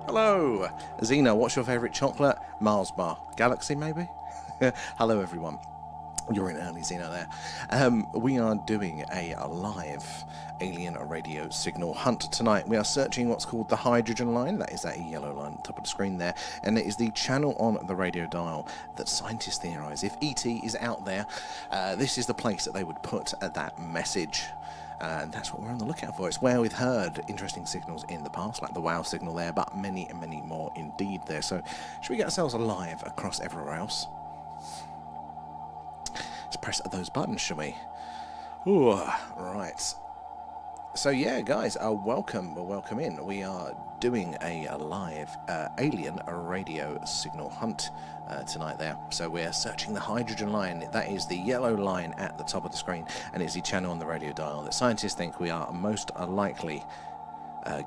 Hello, Xena, what's your favourite chocolate? Mars bar. Galaxy, maybe? Hello, everyone. You're in early, Xena, there. We are doing a live alien radio signal hunt tonight. We are searching what's called the hydrogen line. That is that yellow line at the top of the screen there. And it is the channel on the radio dial that scientists theorise if ET is out there, this is the place that they would put that message. And that's what we're on the lookout for. It's where we've heard interesting signals in the past, like the WOW signal there, but many, many more indeed there. So should we get ourselves alive across everywhere else? Let's press those buttons, shall we? Ooh, right. So yeah, guys, welcome in. We are doing a live alien radio signal hunt tonight there. So we're searching the hydrogen line. That is the yellow line at the top of the screen, and it's the channel on the radio dial that scientists think we are most likely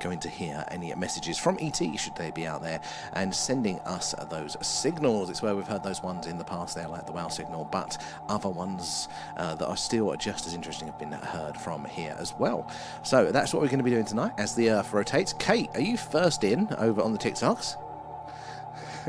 going to hear any messages from ET, should they be out there, and sending us those signals. It's where we've heard those ones in the past there, like the WOW signal, but other ones that are still just as interesting have been heard from here as well. So that's what we're going to be doing tonight as the Earth rotates. Kate, are you first in over on the TikToks?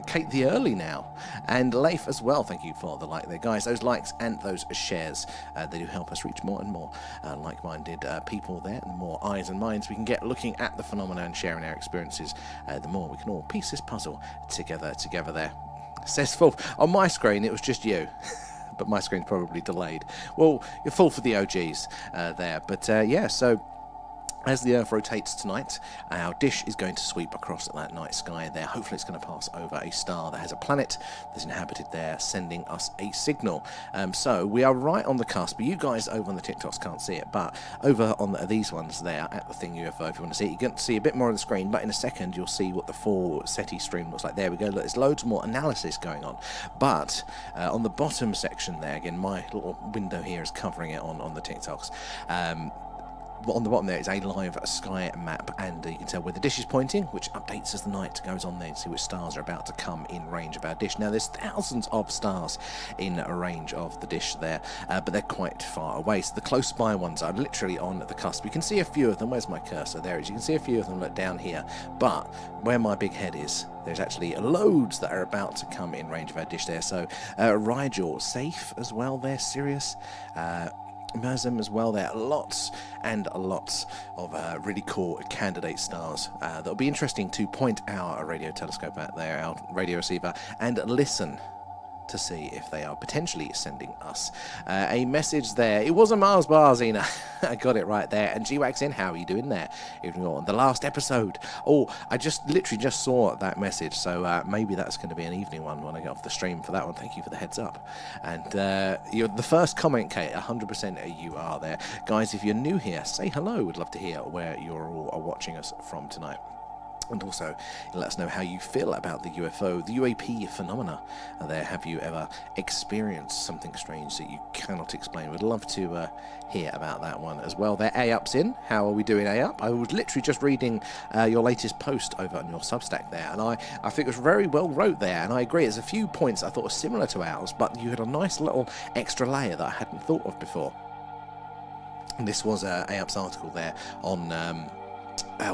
Kate the Early now, and Leif as well. Thank you for the like there, guys. Those likes and those shares, they do help us reach more and more like-minded people there. And the more eyes and minds we can get looking at the phenomena and sharing our experiences, the more we can all piece this puzzle together there. Says Full. On my screen it was just you. But my screen's probably delayed. Well, you're full for the OGs there. But yeah, so as the Earth rotates tonight, our dish is going to sweep across that night sky there. Hopefully it's going to pass over a star that has a planet that's inhabited there, sending us a signal. So we are right on the cusp. You guys over on the TikToks can't see it, but over on these ones there at the Thing UFO, if you want to see it, you can see a bit more on the screen, but in a second you'll see what the full SETI stream looks like. There we go. Look, there's loads more analysis going on. But on the bottom section there, again, my little window here is covering it on the TikToks. On the bottom there is a live sky map, and you can tell where the dish is pointing, which updates as the night goes on there, and see which stars are about to come in range of our dish. Now there's thousands of stars in a range of the dish there, but they're quite far away, so the close by ones are literally on the cusp. You can see a few of them. Where's my cursor? There it is. You can see a few of them look down here, but where my big head is, there's actually loads that are about to come in range of our dish there. So Rigel, safe as well there, Sirius, Mersum as well there. Lots and lots of really cool candidate stars that'll be interesting to point our radio telescope at there, our radio receiver, and listen to see if they are potentially sending us a message there. It was a Mars bar, Xena. I got it right there. And G-Waxin, how are you doing there? Even on the last episode. Oh, I literally just saw that message, so maybe that's going to be an evening one when I get off the stream for that one. Thank you for the heads up. And you're the first comment, Kate. 100% you are there. Guys, if you're new here, say hello. We'd love to hear where you're all watching us from tonight. And also, let us know how you feel about the UFO, the UAP phenomena there. Have you ever experienced something strange that you cannot explain? We'd love to hear about that one as well. There, A-Up's in. How are we doing, A-Up? I was literally just reading your latest post over on your Substack there, and I think it was very well wrote there, and I agree. There's a few points I thought were similar to ours, but you had a nice little extra layer that I hadn't thought of before. And this was A-Up's article there on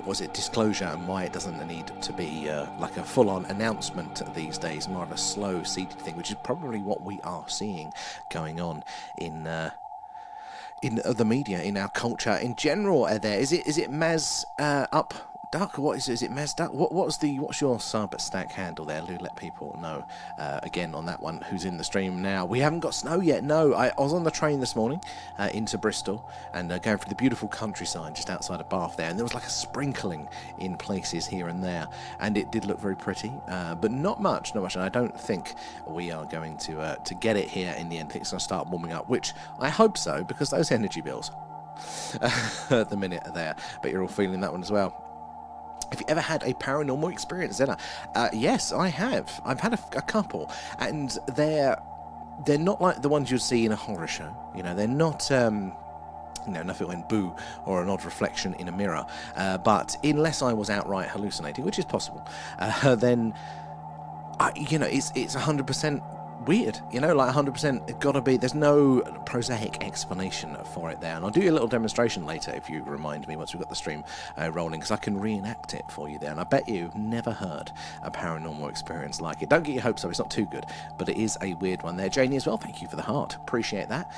was it disclosure and why it doesn't need to be like a full-on announcement these days, more of a slow seeded thing, which is probably what we are seeing going on in the media, in our culture in general. There is it Maz up Duck? What is it? Is it Maz Duck? What's your Substack handle there? Lou, let people know again on that one who's in the stream now. We haven't got snow yet. No, I was on the train this morning into Bristol and going through the beautiful countryside just outside of Bath there, and there was like a sprinkling in places here and there, and it did look very pretty, but not much. And I don't think we are going to get it here in the end. I think it's going to start warming up, which I hope so, because those energy bills at the minute are there. But you're all feeling that one as well. Have you ever had a paranormal experience, Zena? Yes, I have. I've had a couple, and they're not like the ones you'd see in a horror show. You know, they're not nothing went boo or an odd reflection in a mirror. But unless I was outright hallucinating, which is possible, then it's 100% weird, you know, like 100%. It gotta be. There's no prosaic explanation for it there, and I'll do a little demonstration later if you remind me once we've got the stream rolling, because I can reenact it for you there. And I bet you've never heard a paranormal experience like it. Don't get your hopes up; it's not too good, but it is a weird one there. Janie as well. Thank you for the heart. Appreciate that.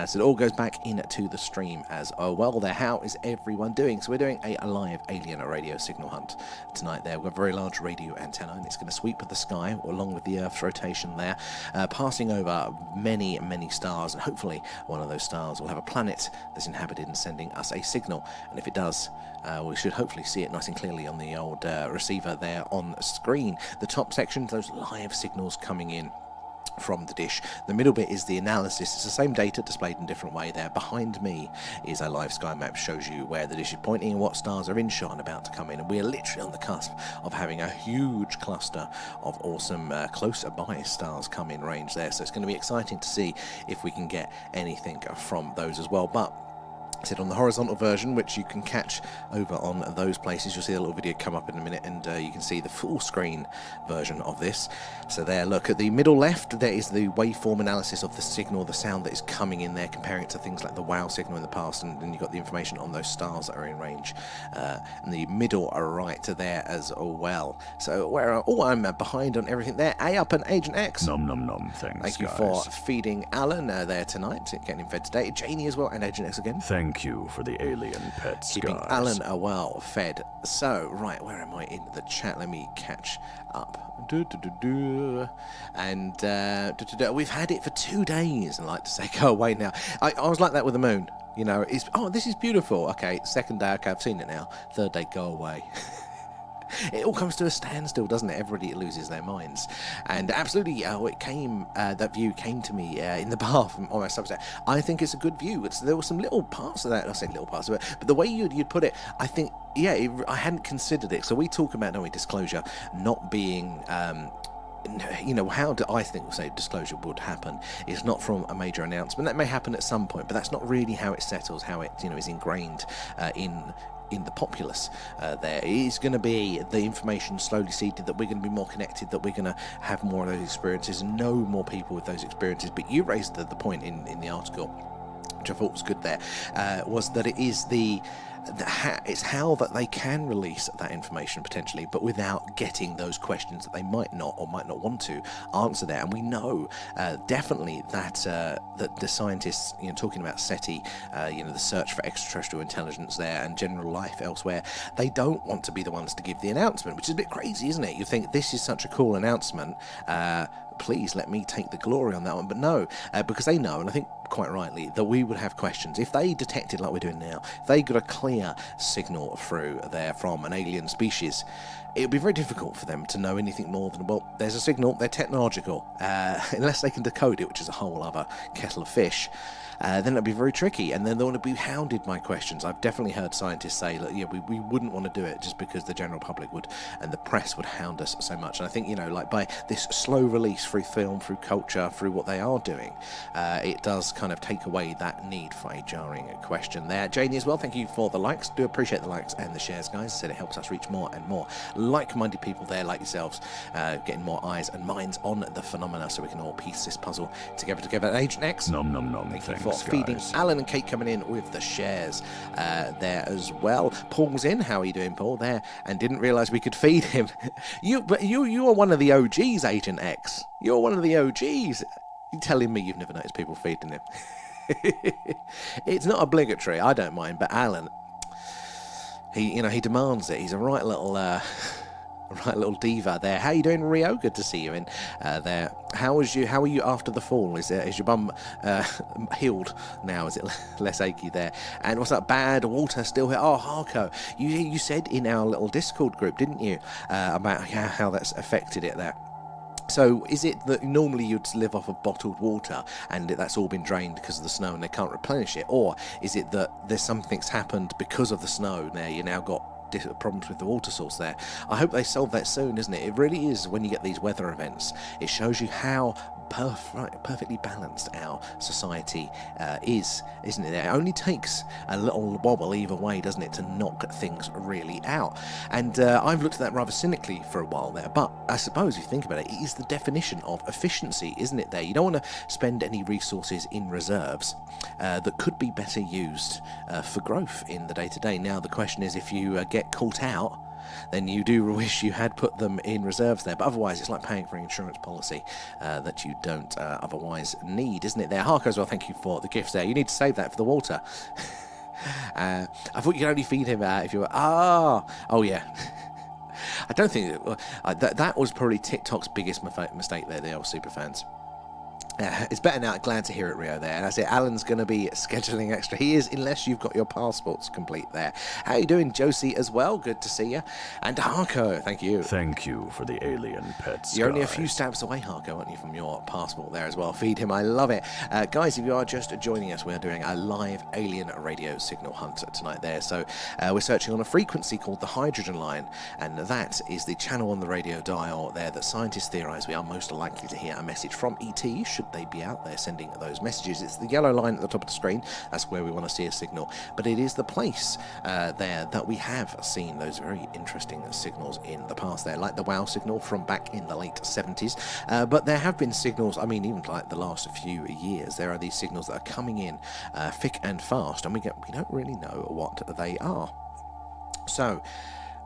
So it all goes back into the stream as well. There. How is everyone doing? So we're doing a live alien radio signal hunt tonight. There, we've got a very large radio antenna, and it's going to sweep the sky along with the Earth's rotation there. Passing over many, many stars, and hopefully one of those stars will have a planet that's inhabited and sending us a signal. And if it does, we should hopefully see it nice and clearly on the old receiver there on screen. The top section, those live signals coming in from the dish. The middle bit is the analysis. It's the same data displayed in a different way there. Behind me is a live sky map, shows you where the dish is pointing and what stars are in shot and about to come in, and we're literally on the cusp of having a huge cluster of awesome closer by stars come in range there. So it's going to be exciting to see if we can get anything from those as well. But sit on the horizontal version, which you can catch over on those places. You'll see a little video come up in a minute, and you can see the full screen version of this. So there, look at the middle left, there is the waveform analysis of the signal, the sound that is coming in there, comparing it to things like the WOW signal in the past, and then you've got the information on those stars that are in range. And the middle right there as well. So where I'm behind on everything there. A up and Agent X. Nom nom nom. Thank you for feeding Alan there tonight, getting him fed today. Janie as well, and Agent X again. Thank you for the alien pets, keeping guys. Alan well fed. So, right, where am I in the chat? Let me catch up. And we've had it for 2 days, and I like to say, go away now. I was like that with the moon. You know, this is beautiful. Okay, second day, okay, I've seen it now. Third day, go away. It all comes to a standstill, doesn't it? Everybody loses their minds. And absolutely, that view came to me in the bath on my Substack. I think it's a good view. There were some little parts of that. I say little parts of it, but the way you'd put it, I think, yeah, I hadn't considered it. So we talk about, don't we, disclosure not being... you know, how do I think, say, disclosure would happen? It's not from a major announcement. That may happen at some point, but that's not really how it settles, how it, is ingrained in the populace. There is going to be the information slowly seeded that we're going to be more connected, that we're going to have more of those experiences and know more people with those experiences. But you raised the point in the article, which I thought was good there, was that it is it's how that they can release that information potentially, but without getting those questions that they might not or might not want to answer there. And we know definitely that the scientists, talking about SETI, the search for extraterrestrial intelligence there and general life elsewhere, they don't want to be the ones to give the announcement, which is a bit crazy, isn't it? You think this is such a cool announcement, please let me take the glory on that one. But no, because they know, and I think quite rightly, that we would have questions. If they detected, like we're doing now, if they got a clear signal through there from an alien species, it would be very difficult for them to know anything more than, well, there's a signal, they're technological. Unless they can decode it, which is a whole other kettle of fish. Then it'd be very tricky, and then they want to be hounded by questions. I've definitely heard scientists say that, we wouldn't want to do it just because the general public would, and the press would hound us so much. And I think, like by this slow release through film, through culture, through what they are doing, it does kind of take away that need for a jarring question there. Janie as well, thank you for the likes. Do appreciate the likes and the shares, guys. Said it helps us reach more and more like-minded people there, like yourselves, getting more eyes and minds on the phenomena, so we can all piece this puzzle together. Agent X, nom nom nom. Thank you for feeding. Alan and Kate coming in with the shares there as well. Paul's in. How are you doing, Paul? There, and didn't realise we could feed him. You are one of the OGs, Agent X. You're one of the OGs. You're telling me you've never noticed people feeding him? It's not obligatory. I don't mind, but Alan, he demands it. He's a right little diva there. How you doing, Rio? Good to see you in there. How are you after the fall? Is your bum healed now? Is it less achy there? And what's that? Bad water still here? Oh, Harco, you said in our little Discord group, didn't you, about how that's affected it there? So is it that normally you'd live off of bottled water and that's all been drained because of the snow and they can't replenish it? Or is it that there's something's happened because of the snow now you now got problems with the water source there? I hope they solve that soon, isn't it? It really is, when you get these weather events, it shows you how perfectly balanced our society is, isn't it? It only takes a little wobble either way, doesn't it, to knock things really out. And I've looked at that rather cynically for a while there, but I suppose if you think about it, it is the definition of efficiency, isn't it there? You don't want to spend any resources in reserves that could be better used for growth in the day-to-day. Now, the question is, if you get caught out, then you do wish you had put them in reserves there. But otherwise, it's like paying for an insurance policy that you don't otherwise need, isn't it there? Harko as well, thank you for the gifts there. You need to save that for the water. I thought you could only feed him if you were... Oh, yeah. I don't think... that was probably TikTok's biggest mistake there, the old superfans. It's better now. Glad to hear it, Rio, there. And I say Alan's going to be scheduling extra. He is, unless you've got your passports complete there. How you doing, Josie, as well? Good to see you. And Harko, thank you. Thank you for the alien pets. You're only a few stabs away, Harko, aren't you, from your passport there as well. Feed him. I love it. Guys, if you are just joining us, we're doing a live alien radio signal hunt tonight there. So we're searching on a frequency called the hydrogen line, and that is the channel on the radio dial there that scientists theorize we are most likely to hear a message from ET, should they be out there sending those messages. It's the yellow line at the top of the screen. That's where we want to see a signal. But it is the place there that we have seen those very interesting signals in the past there, like the WOW signal from back in the late 70s. But there have been signals, I mean, even like the last few years, there are these signals that are coming in thick and fast, and we don't really know what they are. So,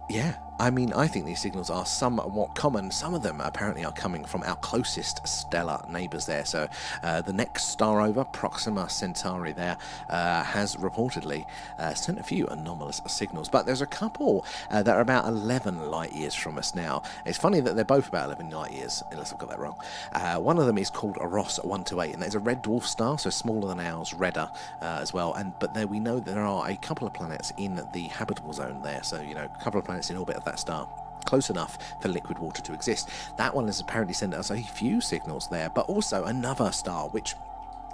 yeah, I mean, I think these signals are somewhat common. Some of them apparently are coming from our closest stellar neighbours there. So the next star over, Proxima Centauri there, has reportedly sent a few anomalous signals. But there's a couple that are about 11 light years from us now. It's funny that they're both about 11 light years, unless I've got that wrong. One of them is called Ross 128, and there's a red dwarf star, so smaller than ours, redder as well. But there we know that there are a couple of planets in the habitable zone there. So, you know, a couple of planets in orbit of that star, close enough for liquid water to exist. That one has apparently sent us a few signals there, but also another star, which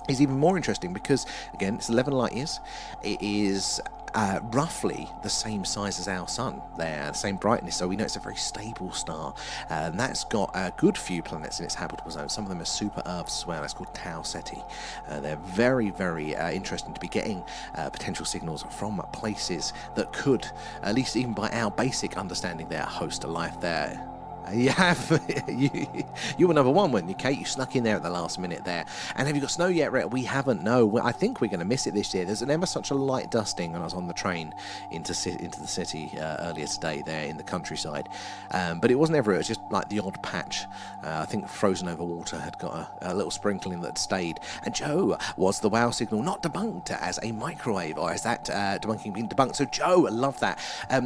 is even more interesting because, again, it's 11 light years. It is roughly the same size as our sun there, the same brightness, so we know it's a very stable star, and that's got a good few planets in its habitable zone. Some of them are super Earths as well. That's called Tau Ceti. They're very, very interesting to be getting potential signals from places that could, at least even by our basic understanding there, host a life there. You have. You were number one, weren't you, Kate? You snuck in there at the last minute there. And have you got snow yet, Rhett? We haven't, no. I think we're going to miss it this year. There's ever such a light dusting when I was on the train into the city earlier today there in the countryside. But it wasn't ever, it was just like the odd patch. I think frozen over water had got a little sprinkling that stayed. And Joe, was the WOW signal not debunked as a microwave, or is that debunking being debunked? So Joe, I love that.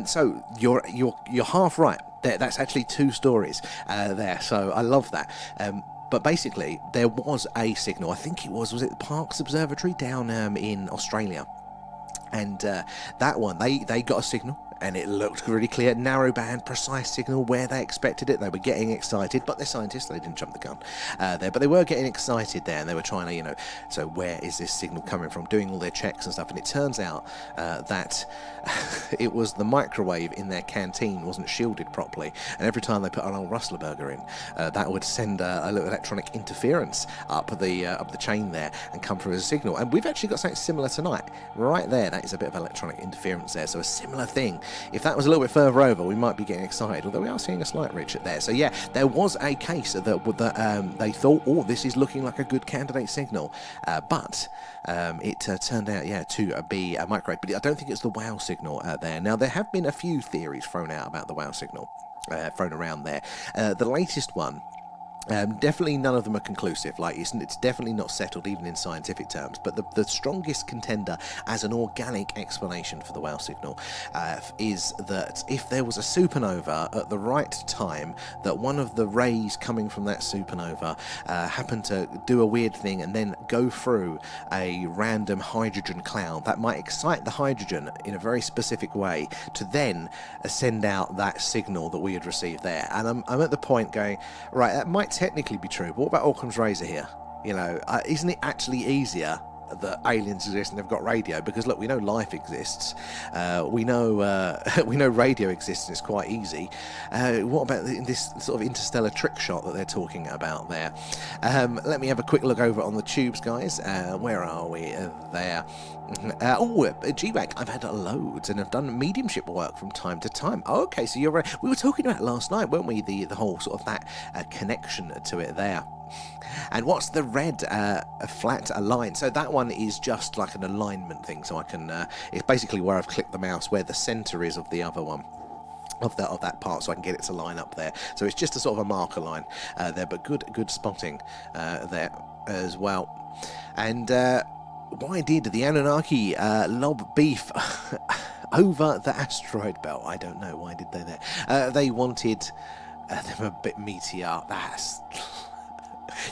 So you're half right. That's actually two stories there, so I love that. But basically, there was a signal, I think it was it the Parkes Observatory down in Australia? And that one, they got a signal, and it looked really clear, narrow band, precise signal where they expected it. They were getting excited, but they're scientists, they didn't jump the gun there, but they were getting excited there, and they were trying to, you know, so where is this signal coming from, doing all their checks and stuff, and it turns out that it was the microwave in their canteen wasn't shielded properly, and every time they put an old Rustler burger in, that would send a little electronic interference up the chain there and come through as a signal. And we've actually got something similar tonight, right there. That is a bit of electronic interference there, so a similar thing. If that was a little bit further over, we might be getting excited, although we are seeing a slight Richard there. So yeah, there was a case that they thought, oh, this is looking like a good candidate signal, but it turned out, yeah, to be a microwave. But I don't think it's the WOW signal there. Now, there have been a few theories thrown out about the WOW signal, thrown around there. The latest one, definitely none of them are conclusive. Like it's definitely not settled even in scientific terms, but the strongest contender as an organic explanation for the WOW signal is that if there was a supernova at the right time, that one of the rays coming from that supernova happened to do a weird thing and then go through a random hydrogen cloud that might excite the hydrogen in a very specific way to then send out that signal that we had received there. And I'm at the point going, right, that might technically be true, but what about Occam's razor here? You know, isn't it actually easier that aliens exist and they've got radio, because look, we know life exists, we know we know radio exists, and it's quite easy. What about this sort of interstellar trick shot that they're talking about there? Let me have a quick look over on the tubes, guys. Where are we? There. GWAC, I've had loads, and I've done mediumship work from time to time. Okay, so you're we were talking about last night, weren't we? The whole sort of that connection to it there. And what's the red flat line? So that one is just like an alignment thing. So I can, it's basically where I've clicked the mouse, where the center is of the other one. Of that part, so I can get it to line up there. So it's just a sort of a marker line there, but good spotting there as well. And why did the Anunnaki lob beef over the asteroid belt? I don't know. Why did they there? They wanted them a bit meatier. That's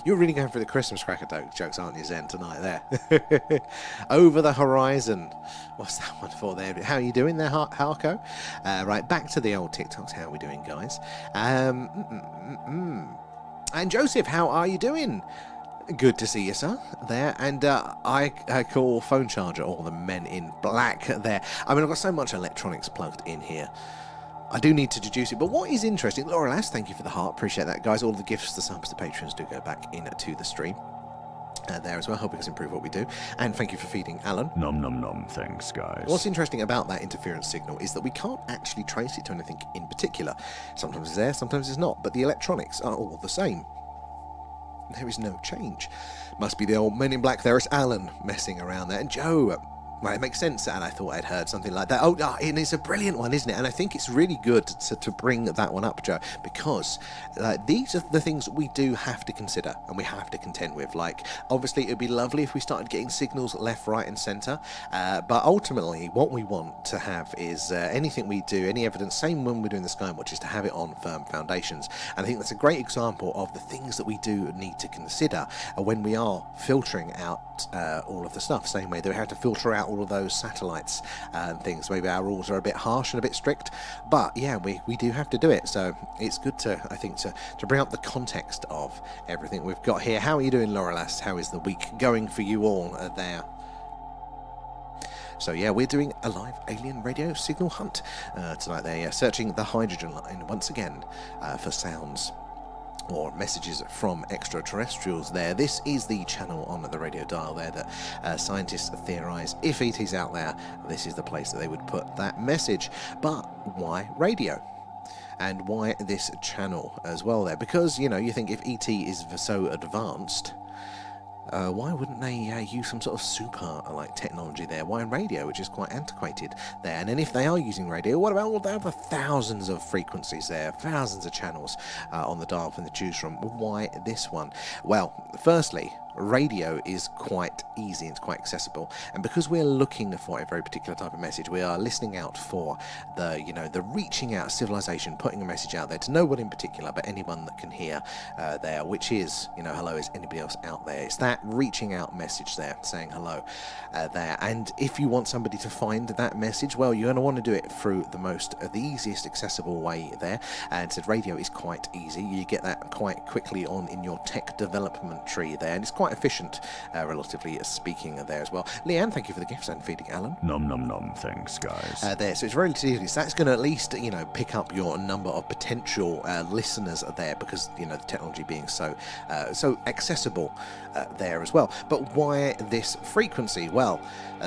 you're really going for the Christmas cracker jokes, aren't you, Zen, tonight there? Over the horizon. What's that one for there? How are you doing there, Harko? Right, back to the old TikToks. How are we doing, guys? And Joseph, how are you doing? Good to see you, sir, there. And I call phone charger all the men in black there. I mean, I've got so much electronics plugged in here. I do need to deduce it, but what is interesting, Laura Lass, thank you for the heart, appreciate that, guys. All the gifts, the subs, the patrons do go back into the stream there as well, helping us improve what we do. And thank you for feeding Alan. Nom nom nom, thanks, guys. What's interesting about that interference signal is that we can't actually trace it to anything in particular. Sometimes it's there, sometimes it's not, but the electronics are all the same. There is no change. Must be the old Men in Black there. It's Alan messing around there. And Joe, right, it makes sense, and I thought I'd heard something like that. Oh, and it's a brilliant one, isn't it? And I think it's really good to bring that one up, Joe, because these are the things we do have to consider and we have to contend with. Like, obviously, it would be lovely if we started getting signals left, right, and centre, but ultimately, what we want to have is anything we do, any evidence, same when we're doing the skywatch, is to have it on firm foundations. And I think that's a great example of the things that we do need to consider when we are filtering out all of the stuff. Same way that we have to filter out all of those satellites and things. Maybe our rules are a bit harsh and a bit strict, but yeah, we do have to do it. So it's good to, I think, to bring up the context of everything we've got here. How are you doing, Laura Lass? How is the week going for you all there? So yeah, we're doing a live alien radio signal hunt tonight there, yeah, searching the hydrogen line once again for sounds or messages from extraterrestrials there. This is the channel on the radio dial there that scientists theorize, if ET's out there, this is the place that they would put that message. But why radio? And why this channel as well there? Because, you know, you think if ET is so advanced, why wouldn't they use some sort of super like technology there? Why radio, which is quite antiquated there? And then if they are using radio, what about all the other thousands of frequencies there, thousands of channels on the dial from the choose from? Why this one? Well, firstly, radio is quite easy, it's quite accessible, and because we're looking for a very particular type of message, we are listening out for the, you know, the reaching out civilization, putting a message out there to no one in particular, but anyone that can hear there, which is, you know, hello, is anybody else out there? It's that reaching out message there, saying hello there. And if you want somebody to find that message, well, you're going to want to do it through the easiest accessible way there. And so radio is quite easy, you get that quite quickly on in your tech development tree there, and it's quite efficient, relatively speaking, there as well. Leanne, thank you for the gifts and feeding Alan. Nom nom nom, thanks, guys. There, so it's relatively easy. So that's going to at least, you know, pick up your number of potential listeners there, because, you know, the technology being so accessible there as well. But why this frequency? Well,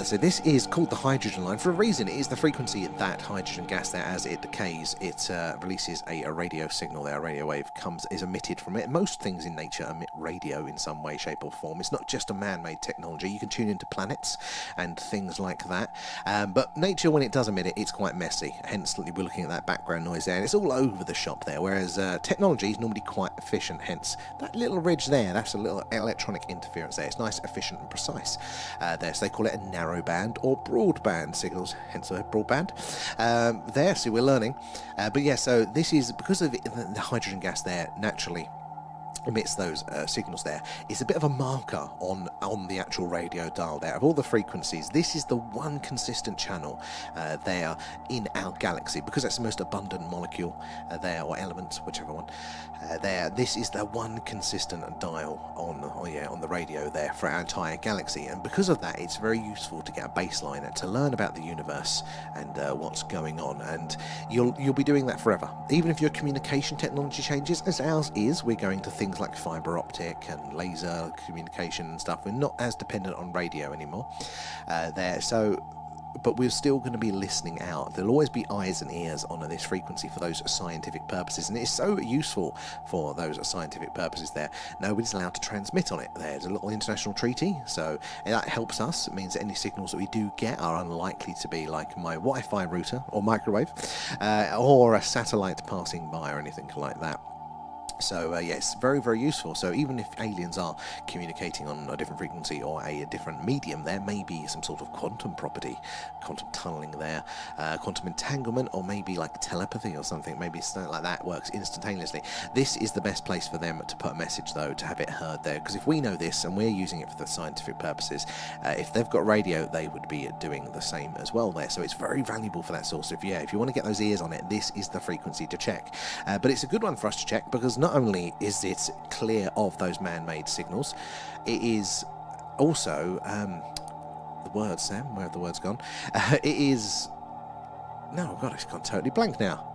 so this is called the hydrogen line for a reason. It is the frequency that hydrogen gas there, as it decays, it releases a radio signal there. A radio wave is emitted from it. Most things in nature emit radio in some way, shape or form. It's not just a man-made technology. You can tune into planets and things like that. But nature, when it does emit it, it's quite messy. Hence, we're looking at that background noise there, and it's all over the shop there, whereas technology is normally quite efficient. Hence, that little ridge there, that's a little electronic interference there. It's nice, efficient and precise there. So they call it a narrow band or broadband signals, hence the broadband there. So we're learning. But yeah, so this is because of the hydrogen gas there naturally emits those signals there is a bit of a marker on the actual radio dial there of all the frequencies. This is the one consistent channel there in our galaxy, because that's the most abundant molecule there, or element, whichever one there. This is the one consistent dial on the radio there for our entire galaxy, and because of that it's very useful to get a baseline and to learn about the universe and what's going on. And you'll be doing that forever, even if your communication technology changes, as ours is. We're going to things like fiber optic and laser communication and stuff. We're not as dependent on radio anymore but we're still going to be listening out. There'll always be eyes and ears on this frequency for those scientific purposes, and it's so useful for those scientific purposes there. Nobody's allowed to transmit on it. There's a little international treaty, so that helps us. It means that any signals that we do get are unlikely to be like my Wi-Fi router or microwave or a satellite passing by or anything like that. So yes, very, very useful. So even if aliens are communicating on a different frequency or a different medium, there may be some sort of quantum property, quantum tunneling there, quantum entanglement, or maybe like telepathy or something. Maybe something like that works instantaneously. This is the best place for them to put a message, though, to have it heard there, because if we know this and we're using it for the scientific purposes, if they've got radio, they would be doing the same as well there. So it's very valuable for that source. If you want to get those ears on it, this is the frequency to check. But it's a good one for us to check, because not only is it clear of those man-made signals, it is also the words, Sam, where have the words gone? It is, no, God, it's gone totally blank now.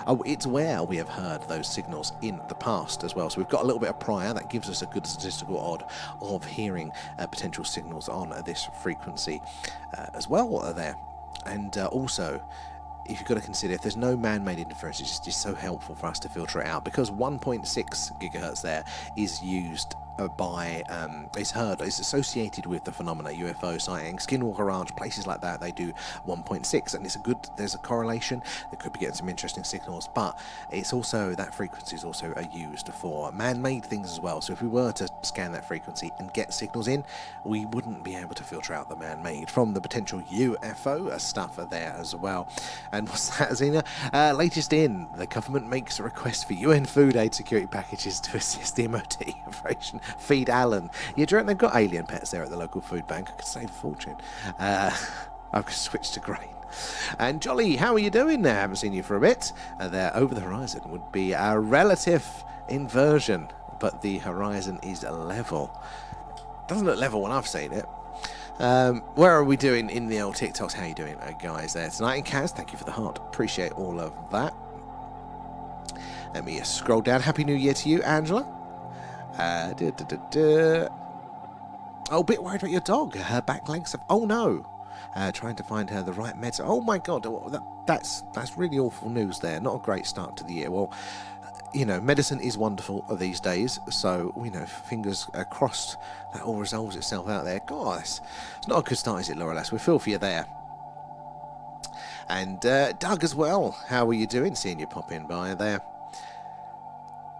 Oh, it's where we have heard those signals in the past as well. So we've got a little bit of prior that gives us a good statistical odd of hearing potential signals on this frequency as well there. And also, if you've got to consider, if there's no man-made interference, it's just so helpful for us to filter it out, because 1.6 gigahertz there is used it's associated with the phenomena UFO sighting, Skinwalker Ranch, places like that. They do 1.6, and there's a correlation. They could be getting some interesting signals, but it's also, that frequency is also used for man-made things as well. So if we were to scan that frequency and get signals in, we wouldn't be able to filter out the man-made from the potential UFO stuff there as well. And what's that, Zena? Latest in, the government makes a request for UN food aid security packages to assist the MOD operation Feed Alan. Yeah, do you reckon they've got alien pets there at the local food bank? I could save a fortune. I've switched to grain. And Jolly, how are you doing there? I haven't seen you for a bit. There, over the horizon would be a relative inversion, but the horizon is level. Doesn't look level when I've seen it. Where are we doing in the old TikToks? How are you doing, guys, there tonight? And Kaz, thank you for the heart. Appreciate all of that. Let me scroll down. Happy New Year to you, Angela. Oh, a bit worried about your dog. Her back legs have... Oh, no. Trying to find her the right meds. Oh, my God. That's really awful news there. Not a great start to the year. Well, medicine is wonderful these days. So, fingers crossed that all resolves itself out there. God, it's not a good start, is it, Laura Lass? We feel for you there. And Doug as well. How are you doing? Seeing you pop in by there.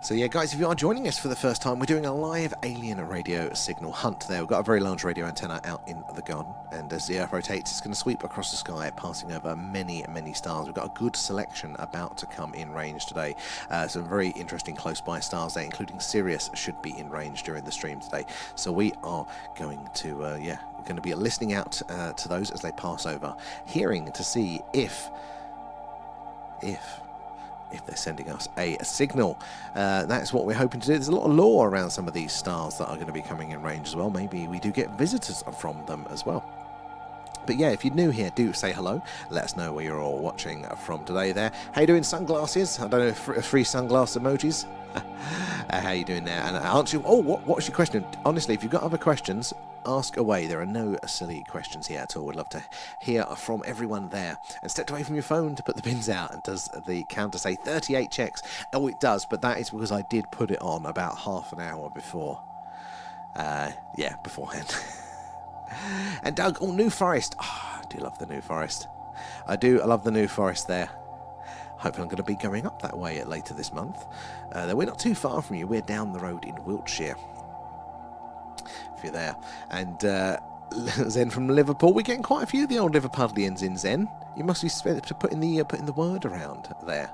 So yeah, guys, if you are joining us for the first time, we're doing a live alien radio signal hunt there. We've got a very large radio antenna out in the garden, and as the Earth rotates, it's going to sweep across the sky, passing over many, many stars. We've got a good selection about to come in range today. Some very interesting close-by stars there, including Sirius should be in range during the stream today. So we are going to, we're going to be listening out to those as they pass over, hearing to see if they're sending us a signal. That's what we're hoping to do. There's a lot of lore around some of these stars that are going to be coming in range as well. Maybe we do get visitors from them as well. But yeah, if you're new here, do say hello. Let us know where you're all watching from today there. How you doing, sunglasses? I don't know, free sunglass emojis? How you doing there? And answer. Oh, what's your question? Honestly, if you've got other questions, ask away. There are no silly questions here at all. We'd love to hear from everyone there. And stepped away from your phone to put the pins out. And does the counter say 38 checks? Oh, it does, but that is because I did put it on about half an hour before. Beforehand. And Doug, New Forest. Oh, I do love the New Forest. I love the New Forest there. Hopefully I'm going to be going up that way later this month. We're not too far from you. We're down the road in Wiltshire. If you're there. And Zen from Liverpool. We're getting quite a few of the old Liverpudlians in Zen. You must be putting the word around there.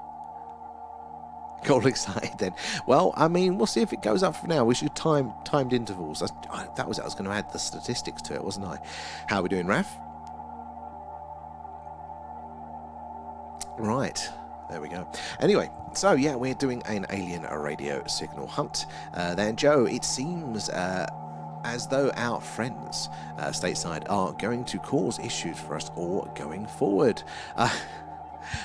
Got all excited then. Well, I mean, we'll see if it goes up for now. We should timed intervals. That was it. I was going to add the statistics to it, wasn't I? How are we doing, Raf? Right. There we go. Anyway, so yeah, we're doing an alien radio signal hunt. Then, Joe, it seems as though our friends stateside are going to cause issues for us all going forward.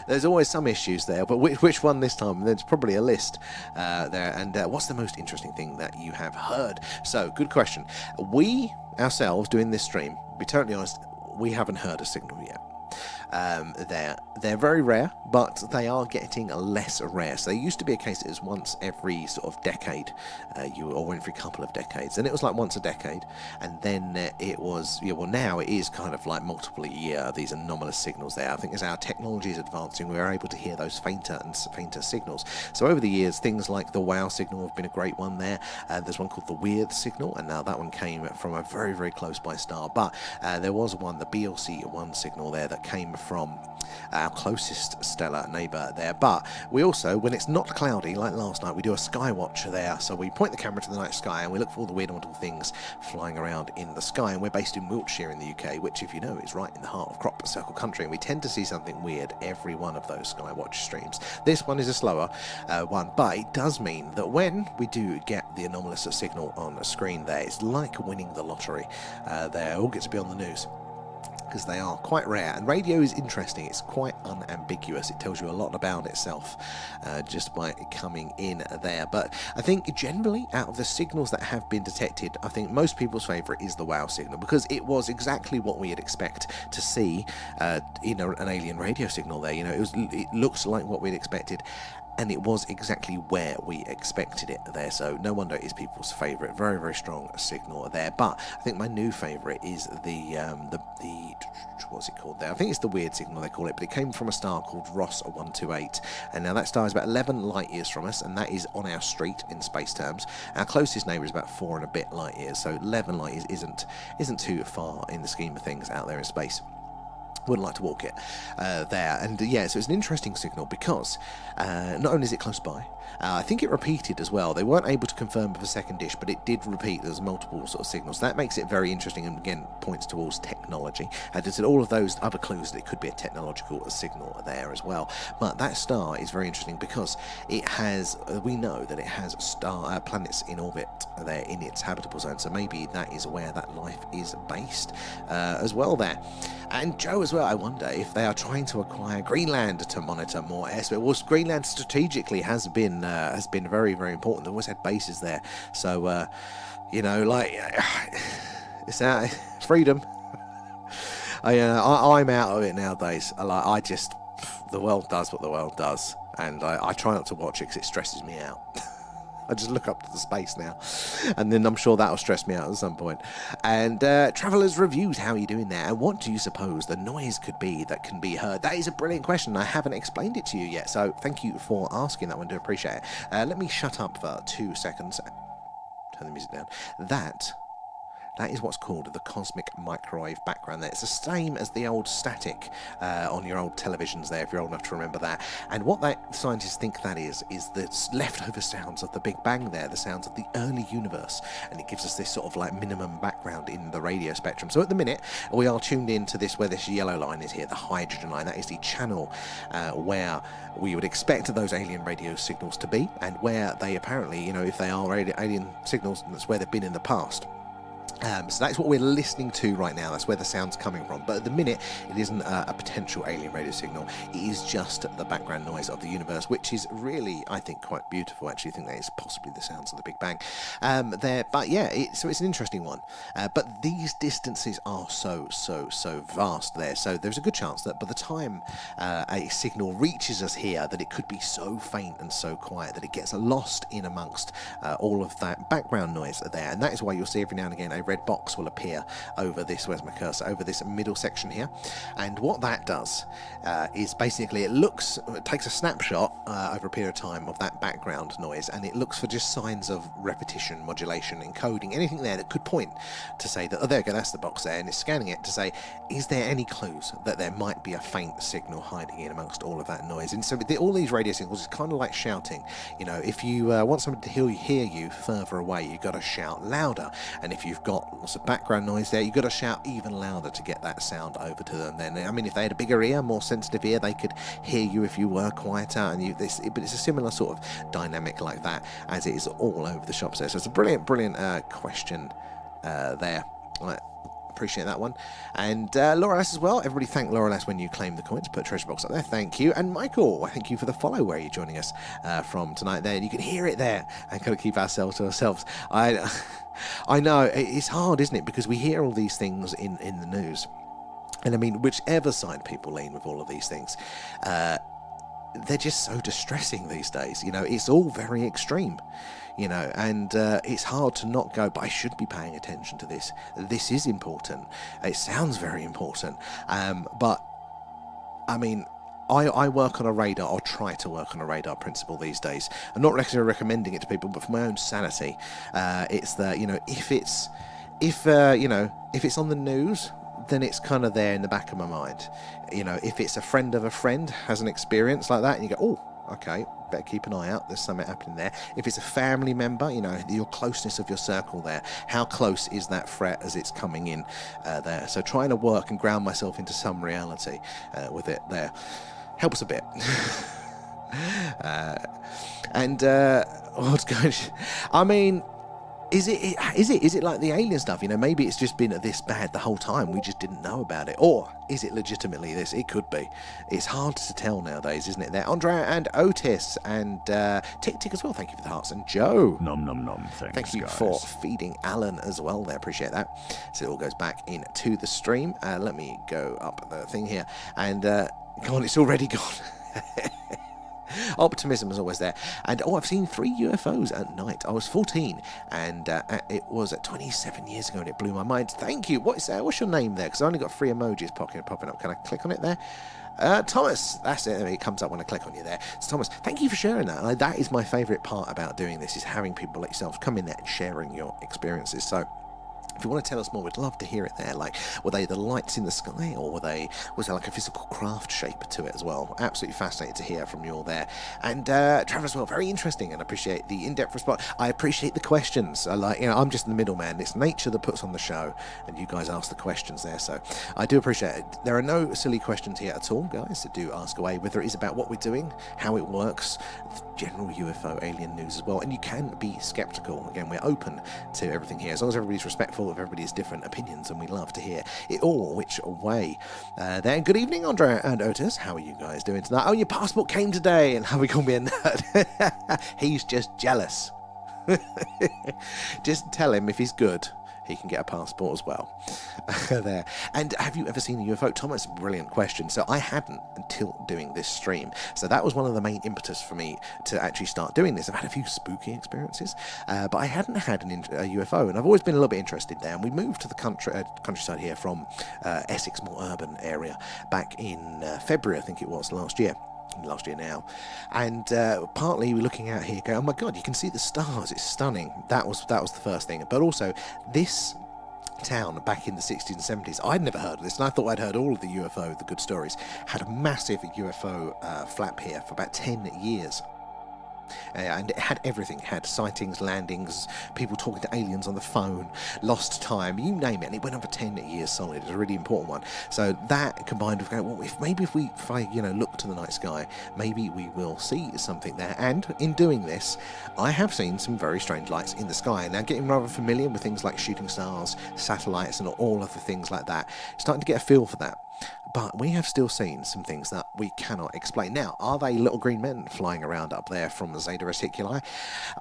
There's always some issues there, but which one this time? There's probably a list there. And what's the most interesting thing that you have heard? So, good question. We ourselves doing this stream, to be totally honest, we haven't heard a signal yet. They're very rare, but they are getting less rare. So there used to be a case that it was once every sort of decade, or every couple of decades, and it was like once a decade, and then it was, well, now it is kind of like multiple a year, these anomalous signals there. I think as our technology is advancing, we're able to hear those fainter and fainter signals. So over the years, things like the WOW signal have been a great one there. There's one called the Weird signal, and now that one came from a very, very close by star, but there was one, the BLC1 signal there, that came from our closest stellar neighbour there. But we also, when it's not cloudy like last night, we do a skywatcher there. So we point the camera to the night sky and we look for all the weird and wonderful things flying around in the sky. And we're based in Wiltshire in the UK, which, if you know, is right in the heart of crop circle country, and we tend to see something weird every one of those skywatch streams. This one is a slower one, but it does mean that when we do get the anomalous signal on a screen there, it's like winning the lottery. They all get to be on the news, because they are quite rare. And radio is interesting, it's quite unambiguous, it tells you a lot about itself just by coming in there. But I think generally, out of the signals that have been detected, I think most people's favourite is the WOW signal, because it was exactly what we'd expect to see in an alien radio signal there. It looks like what we'd expected, and it was exactly where we expected it there, so no wonder it is people's favourite. Very, very strong signal there. But I think my new favourite is the what's it called there? I think it's the Weird signal they call it, but it came from a star called Ross 128, and now that star is about 11 light years from us, and that is on our street in space terms. Our closest neighbour is about 4 and a bit light years, so 11 light years isn't too far in the scheme of things out there in space. Wouldn't like to walk it there. And yeah, so it's an interesting signal because not only is it close by, I think it repeated as well. They weren't able to confirm with a second dish, but it did repeat. There's multiple sort of signals. That makes it very interesting, and again points towards technology. There's all of those other clues that it could be a technological signal there as well. But that star is very interesting because it has, we know that it has planets in orbit there in its habitable zone. So maybe that is where that life is based as well there. And Joe, as well, I wonder if they are trying to acquire Greenland to monitor more airspace. Well, Greenland strategically has been very, very important. They've always had bases there, so it's out freedom. I'm out of it nowadays. The world does what the world does, and I try not to watch it because it stresses me out. I just look up to the space now, and then I'm sure that'll stress me out at some point. And Travellers Reviews, how are you doing there? And what do you suppose the noise could be that can be heard? That is a brilliant question. I haven't explained it to you yet, so thank you for asking that one. Do appreciate it. Let me shut up for 2 seconds. Turn the music down. That is what's called the cosmic microwave background there. It's the same as the old static on your old televisions there, if you're old enough to remember that. And what scientists think that is the leftover sounds of the Big Bang there, the sounds of the early universe. And it gives us this sort of like minimum background in the radio spectrum. So at the minute, we are tuned into this, where this yellow line is here, the hydrogen line. That is the channel where we would expect those alien radio signals to be, and where they apparently, if they are alien signals, that's where they've been in the past. So that's what we're listening to right now. That's where the sound's coming from. But at the minute, it isn't a potential alien radio signal. It is just the background noise of the universe, which is really, I think, quite beautiful. Actually, I think that is possibly the sounds of the Big Bang there. But yeah, so it's an interesting one. But these distances are so vast there. So there's a good chance that by the time a signal reaches us here, that it could be so faint and so quiet that it gets lost in amongst all of that background noise there. And that is why you'll see every now and again a red box will appear over this, where's my cursor, over this middle section here. And what that does is basically it takes a snapshot over a period of time of that background noise, and it looks for just signs of repetition, modulation, encoding, anything there that could point to say that, oh, there you go, that's the box there, and it's scanning it to say, is there any clues that there might be a faint signal hiding in amongst all of that noise? And so all these radio signals is kind of like shouting. You know, if you want somebody to hear you further away, you've got to shout louder, and if you've got lots of background noise there, you've got to shout even louder to get that sound over to them. Then, I mean, if they had a bigger ear, more sensitive ear, they could hear you if you were quieter, and but it's a similar sort of dynamic like that as it is all over the shops there. So it's a brilliant question there. I appreciate that one. And Laura S as well. Everybody thank Laura S when you claim the coins. Put a treasure box up there. Thank you. And Michael, thank you for the follow. Where are you joining us from tonight there? And you can hear it there and kind of keep ourselves to ourselves. I know it's hard, isn't it? Because we hear all these things in the news. And I mean, whichever side people lean with all of these things, they're just so distressing these days. You know, it's all very extreme. You know, and it's hard to not go, but I should be paying attention to this. This is important. It sounds very important. But, I mean, I work on a radar, or try to work on a radar principle these days. I'm not necessarily recommending it to people, but for my own sanity, it's that, you know, if it's on the news, then it's kind of there in the back of my mind. You know, if it's a friend of a friend has an experience like that, and you go, oh, okay, better keep an eye out, there's something happening there. If it's a family member, you know, your closeness of your circle there, how close is that threat as it's coming in there? So trying to work and ground myself into some reality with it there helps a bit. What's going? I mean, is it like the alien stuff? You know, maybe it's just been this bad the whole time. We just didn't know about it. Or is it legitimately this? It could be. It's hard to tell nowadays, isn't it? There, Andrea and Otis and Tick Tick as well. Thank you for the hearts. And Joe. Nom nom nom. Thank you for feeding Alan as well. There, appreciate that. So it all goes back into the stream. Let me go up the thing here. And go on, it's already gone. Optimism is always there. And I've seen 3 UFOs at night. I was 14, and it was 27 years ago, and it blew my mind. Thank you. What's your name there? Because I only got 3 emojis popping up. Can I click on it there? Thomas, that's it. It comes up when I click on you there. It's Thomas. Thank you for sharing that. That is my favourite part about doing this, is having people like yourselves come in there and sharing your experiences. So if you want to tell us more, we'd love to hear it there. Like, were they the lights in the sky, or was there like a physical craft shape to it as well? Absolutely fascinated to hear from you all there. And Trevor as well, very interesting, and I appreciate the in-depth response. I appreciate the questions. I'm just the middleman. It's nature that puts on the show, and you guys ask the questions there. So I do appreciate it. There are no silly questions here at all, guys. So do ask away, whether it is about what we're doing, how it works, general UFO alien news as well. And you can be skeptical. Again, we're open to everything here, as long as everybody's respectful of everybody's different opinions, and we love to hear it all which way. Then good evening, Andrea and Otis. How are you guys doing tonight? Oh, your passport came today, and how we call me a nerd. He's just jealous. Just tell him if he's good, he can get a passport as well. There. And have you ever seen a UFO? Thomas, brilliant question. So I hadn't until doing this stream. So that was one of the main impetus for me to actually start doing this. I've had a few spooky experiences, but I hadn't had a UFO, and I've always been a little bit interested there. And we moved to the countryside here from Essex, more urban area, back in February, I think it was, last year now, and partly we're looking out here going, oh my god, you can see the stars, it's stunning. That was the first thing. But also, this town back in the 60s and 70s, I'd never heard of this, and I thought I'd heard all of the UFO, the good stories, had a massive UFO flap here for about 10 years. And it had everything. It had sightings, landings, people talking to aliens on the phone, lost time, you name it. And it went on for 10 years solid. It was a really important one. So that combined with going, well, if I look to the night sky, maybe we will see something there. And in doing this, I have seen some very strange lights in the sky. Now, getting rather familiar with things like shooting stars, satellites, and all of the things like that, starting to get a feel for that. But we have still seen some things that we cannot explain. Now, are they little green men flying around up there from the Zeta Reticuli?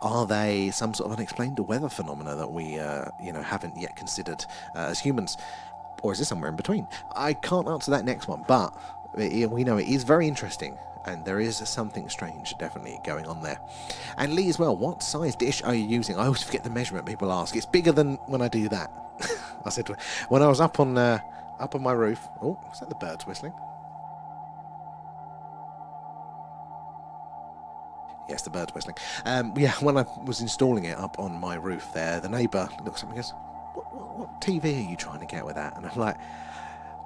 Are they some sort of unexplained weather phenomena that we, haven't yet considered as humans? Or is it somewhere in between? I can't answer that next one, but we know it is very interesting. And there is something strange definitely going on there. And Lee as well, what size dish are you using? I always forget the measurement people ask. It's bigger than when I do that. I said when I was up on my roof. Oh, is that the birds whistling? Yes, the bird's whistling. Yeah, when I was installing it up on my roof there, the neighbour looks at me and goes, what TV are you trying to get with that? And I'm like,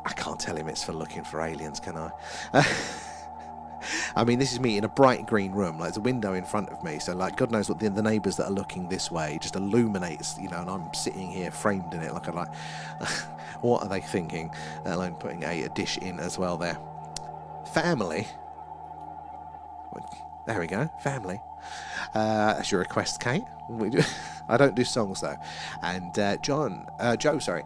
I can't tell him it's for looking for aliens, can I? I mean, this is me in a bright green room. Like, there's a window in front of me, so like, God knows what the neighbours that are looking this way just illuminates, you know, and I'm sitting here framed in it like I'm like, what are they thinking? Let alone putting a dish in as well there. Family. There we go, family. That's your request, Kate. I don't do songs though. And Joe, sorry.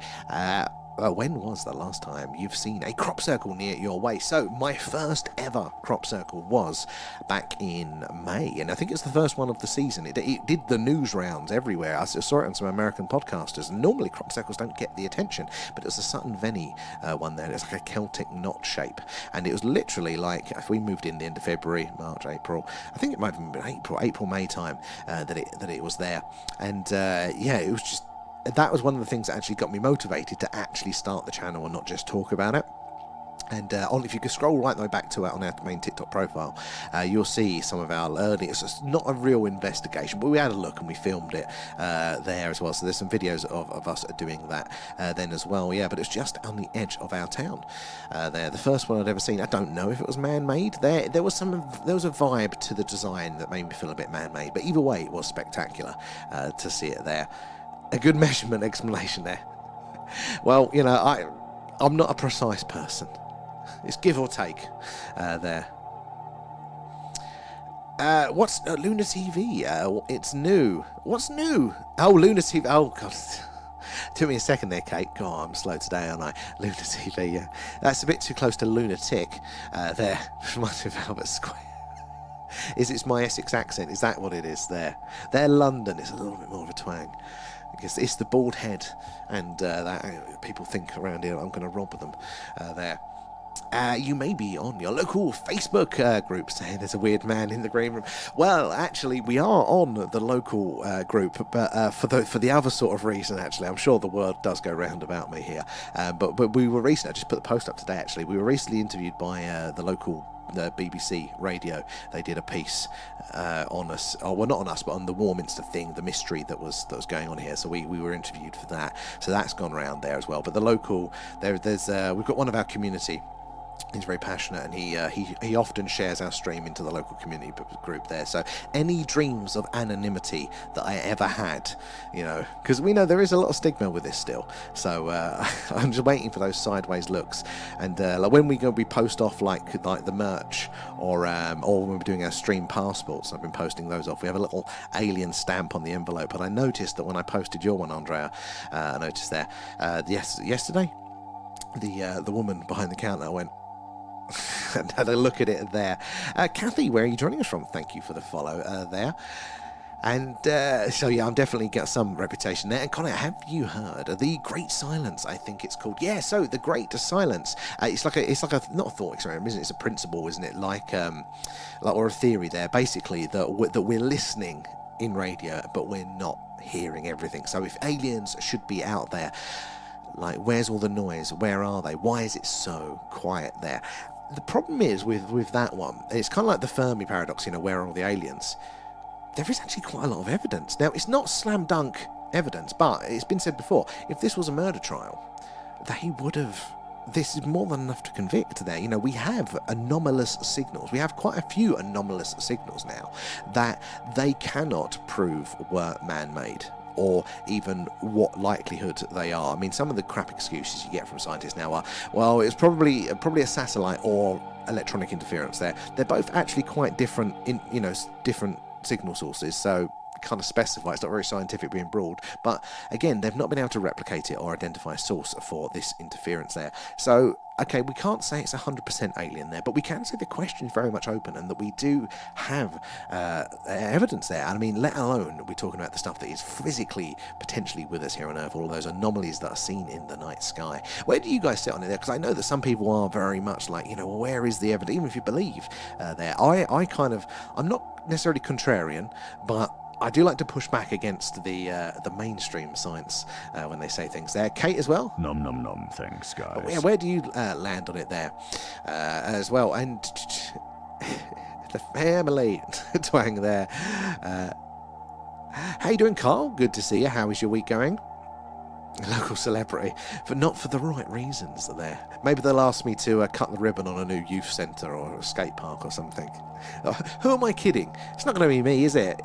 When was the last time you've seen a crop circle near your waist? So my first ever crop circle was back in May, and I think it's the first one of the season. It did the news rounds everywhere. I saw it on some American podcasters. And normally crop circles don't get the attention, but it was the Sutton Veney one there. It's like a Celtic knot shape, and it was literally like, if we moved in the end of February, March, April, I think it might have been April, May time that it was there, and yeah, it was just. That was one of the things that actually got me motivated to actually start the channel and not just talk about it. And if you could scroll right the way back to it on our main TikTok profile, you'll see some of our early. It's not a real investigation, but we had a look and we filmed it there as well. So there's some videos of us doing that then as well. Yeah, but it's just on the edge of our town there. The first one I'd ever seen. I don't know if it was man-made. There was a vibe to the design that made me feel a bit man-made. But either way, it was spectacular to see it there. A good measurement explanation there. Well, you know, I'm not a precise person. It's give or take there. What's Lunar TV? It's new. What's new? Oh, Lunar TV. Oh, God. Took me a second there, Kate. God, I'm slow today, aren't I? Lunar TV, yeah. That's a bit too close to lunatic there. Reminds me of Albert Square. It's my Essex accent. Is that what it is there? They're London. It's a little bit more of a twang. It's the bald head, and that people think around here I'm going to rob them there. You may be on your local Facebook group saying there's a weird man in the green room. Well, actually, we are on the local group, but for the other sort of reason, actually. I'm sure the word does go round about me here. But we were recently, I just put the post up today, actually. We were recently interviewed by the local BBC radio. They did a piece on us, well, not on us, but on the Warminster thing, the mystery that was going on here. So we were interviewed for that. So that's gone around there as well. But the local, there's we've got one of our community. He's very passionate, and he often shares our stream into the local community group there. So any dreams of anonymity that I ever had, you know, because we know there is a lot of stigma with this still. So I'm just waiting for those sideways looks. And like when we post off like the merch, or when we're doing our stream passports, I've been posting those off. We have a little alien stamp on the envelope. But I noticed that when I posted your one, Andrea, I noticed there, yesterday, the woman behind the counter went. And had a look at it there. Kathy, where are you joining us from? Thank you for the follow there. And so yeah, I'm definitely got some reputation there. And Connor, have you heard of the Great Silence? I think it's called. Yeah, so the Great Silence. It's like a not a thought experiment, isn't it? It's a principle, isn't it? Like or a theory there. Basically, that we're listening in radio, but we're not hearing everything. So if aliens should be out there, like, where's all the noise? Where are they? Why is it so quiet there? The problem is with that one, it's kind of like the Fermi paradox, you know, where are all the aliens? There is actually quite a lot of evidence. Now, it's not slam dunk evidence, but it's been said before, if this was a murder trial, they would have... This is more than enough to convict there. You know, we have anomalous signals. We have quite a few anomalous signals now that they cannot prove were man-made, or even what likelihood they are. I mean, some of the crap excuses you get from scientists now are, well, it's probably a satellite or electronic interference there. They're both actually quite different, different signal sources, so kind of specify. It's not very scientific, being broad. But again, they've not been able to replicate it or identify a source for this interference there. So, okay, we can't say it's 100% alien there, but we can say the question is very much open and that we do have evidence there. I mean, let alone we're talking about the stuff that is physically potentially with us here on Earth, all of those anomalies that are seen in the night sky. Where do you guys sit on it there? Because I know that some people are very much like, you know, where is the evidence? Even if you believe there. I'm not necessarily contrarian, but I do like to push back against the mainstream science when they say things there. Kate as well? Nom nom nom, thanks, guys. But, yeah, where do you land on it there as well? And the family twang there. How you doing, Carl? Good to see you. How is your week going? Local celebrity, but not for the right reasons there. Maybe they'll ask me to cut the ribbon on a new youth centre or a skate park or something. Who am I kidding? It's not going to be me, is it?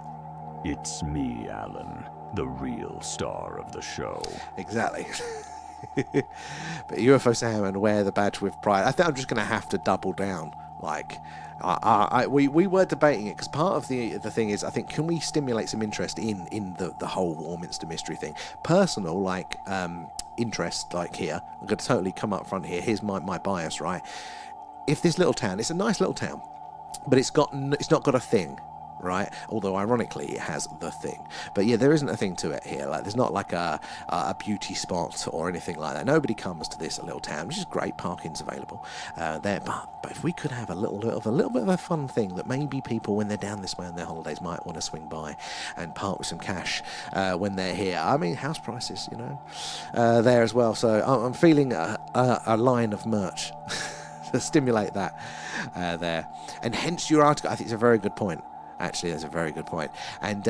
It's me, Alan, the real star of the show. Exactly. But UFO Sam and wear the badge with pride. I think I'm just going to have to double down. Like, we were debating it because part of the thing is, I think, can we stimulate some interest in the whole Warminster mystery thing? Personal, like, interest, like here. I'm going to totally come up front here. Here's my bias, right? If this little town, it's a nice little town, but it's not got a thing. Right, although ironically it has the thing, but yeah, there isn't a thing to it here. Like, there's not like a beauty spot or anything like that. Nobody comes to this little town, which is great. Parking's available there, but if we could have a little bit of a fun thing that maybe people, when they're down this way on their holidays, might want to swing by and part with some cash when they're here. I mean, house prices, you know, there as well. So I'm feeling a line of merch to stimulate that there, and hence your article. I think it's a very good point. Actually, that's a very good point. And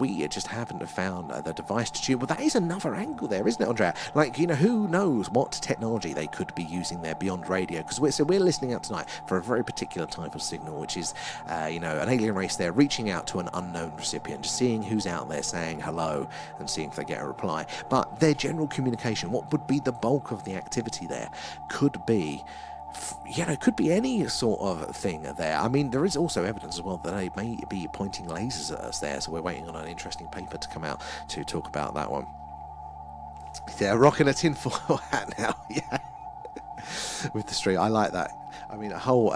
we just haven't found the device to tune. Well, that is another angle there, isn't it, Andrea? Like, you know, who knows what technology they could be using there beyond radio? Because we're listening out tonight for a very particular type of signal, which is, you know, an alien race there reaching out to an unknown recipient, just seeing who's out there saying hello and seeing if they get a reply. But their general communication, what would be the bulk of the activity there, could be, you know, it could be any sort of thing there. I mean, there is also evidence as well that they may be pointing lasers at us there, so we're waiting on an interesting paper to come out to talk about that one. Yeah, rocking a tinfoil hat now, yeah, with the street. I like that. I mean, a whole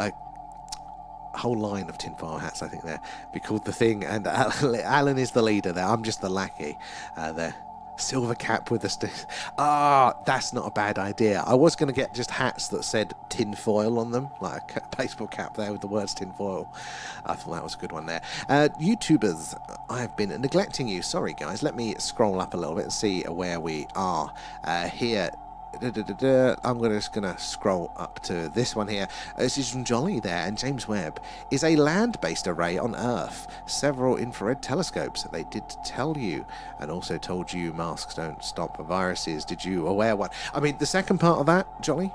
line of tinfoil hats, I think, there be called The Thing, and Alan is the leader there. I'm just the lackey there. Silver cap with a that's not a bad idea. I was going to get just hats that said tin foil on them, like a baseball cap there with the words tin foil. I thought that was a good one there. YouTubers, I've been neglecting you. Sorry, guys. Let me scroll up a little bit and see where we are here. I'm just going to scroll up to this one here. This is from Jolly there, and James Webb is a land-based array on Earth. Several infrared telescopes. They did tell you, and also told you masks don't stop viruses. Did you aware one? I mean, the second part of that, Jolly,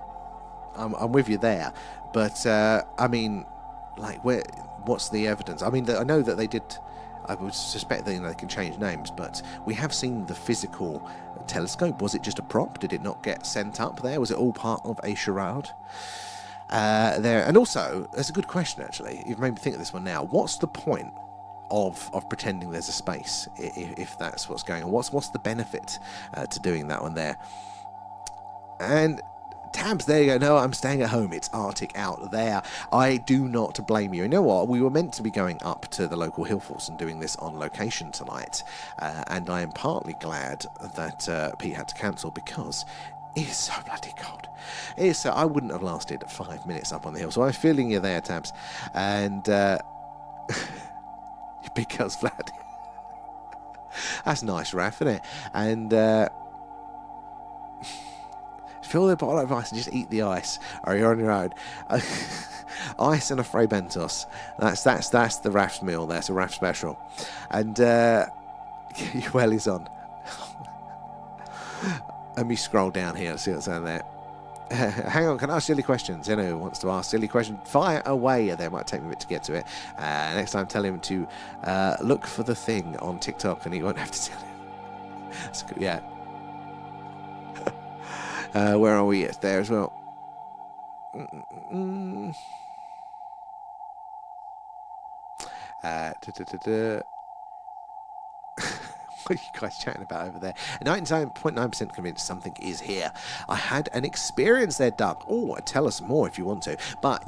I'm with you there. But, I mean, like, what's the evidence? I mean, I know that they did... I would suspect that, you know, they can change names, but we have seen the physical telescope. Was it just a prop? Did it not get sent up there? Was it all part of a charade? There, and also, that's a good question, actually. You've made me think of this one now. What's the point of pretending there's a space, if that's what's going on? What's the benefit to doing that one there? And... Tabs, there you go. No, I'm staying at home. It's Arctic out there. I do not blame you. You know what? We were meant to be going up to the local hill force and doing this on location tonight. And I am partly glad that Pete had to cancel because it's so bloody cold. I wouldn't have lasted 5 minutes up on the hill. So I'm feeling you there, Tabs. And because Vlad. That's nice, Raph, isn't it? And fill the bottle of ice and just eat the ice, or you're on your own. Ice and a Frey Bentos. That's the Raph's meal. That's a Raph special. And your welly's on. Let me scroll down here and see what's on there. Hang on, can I ask silly questions? Anyone who wants to ask silly questions, fire away. There might take me a bit to get to it. Next time, tell him to look for The Thing on TikTok, and he won't have to tell him. That's good. Yeah. Where are we? It's there as well. What are you guys chatting about over there? 99.9% convinced something is here. I had an experience there, Doug. Oh, tell us more if you want to. But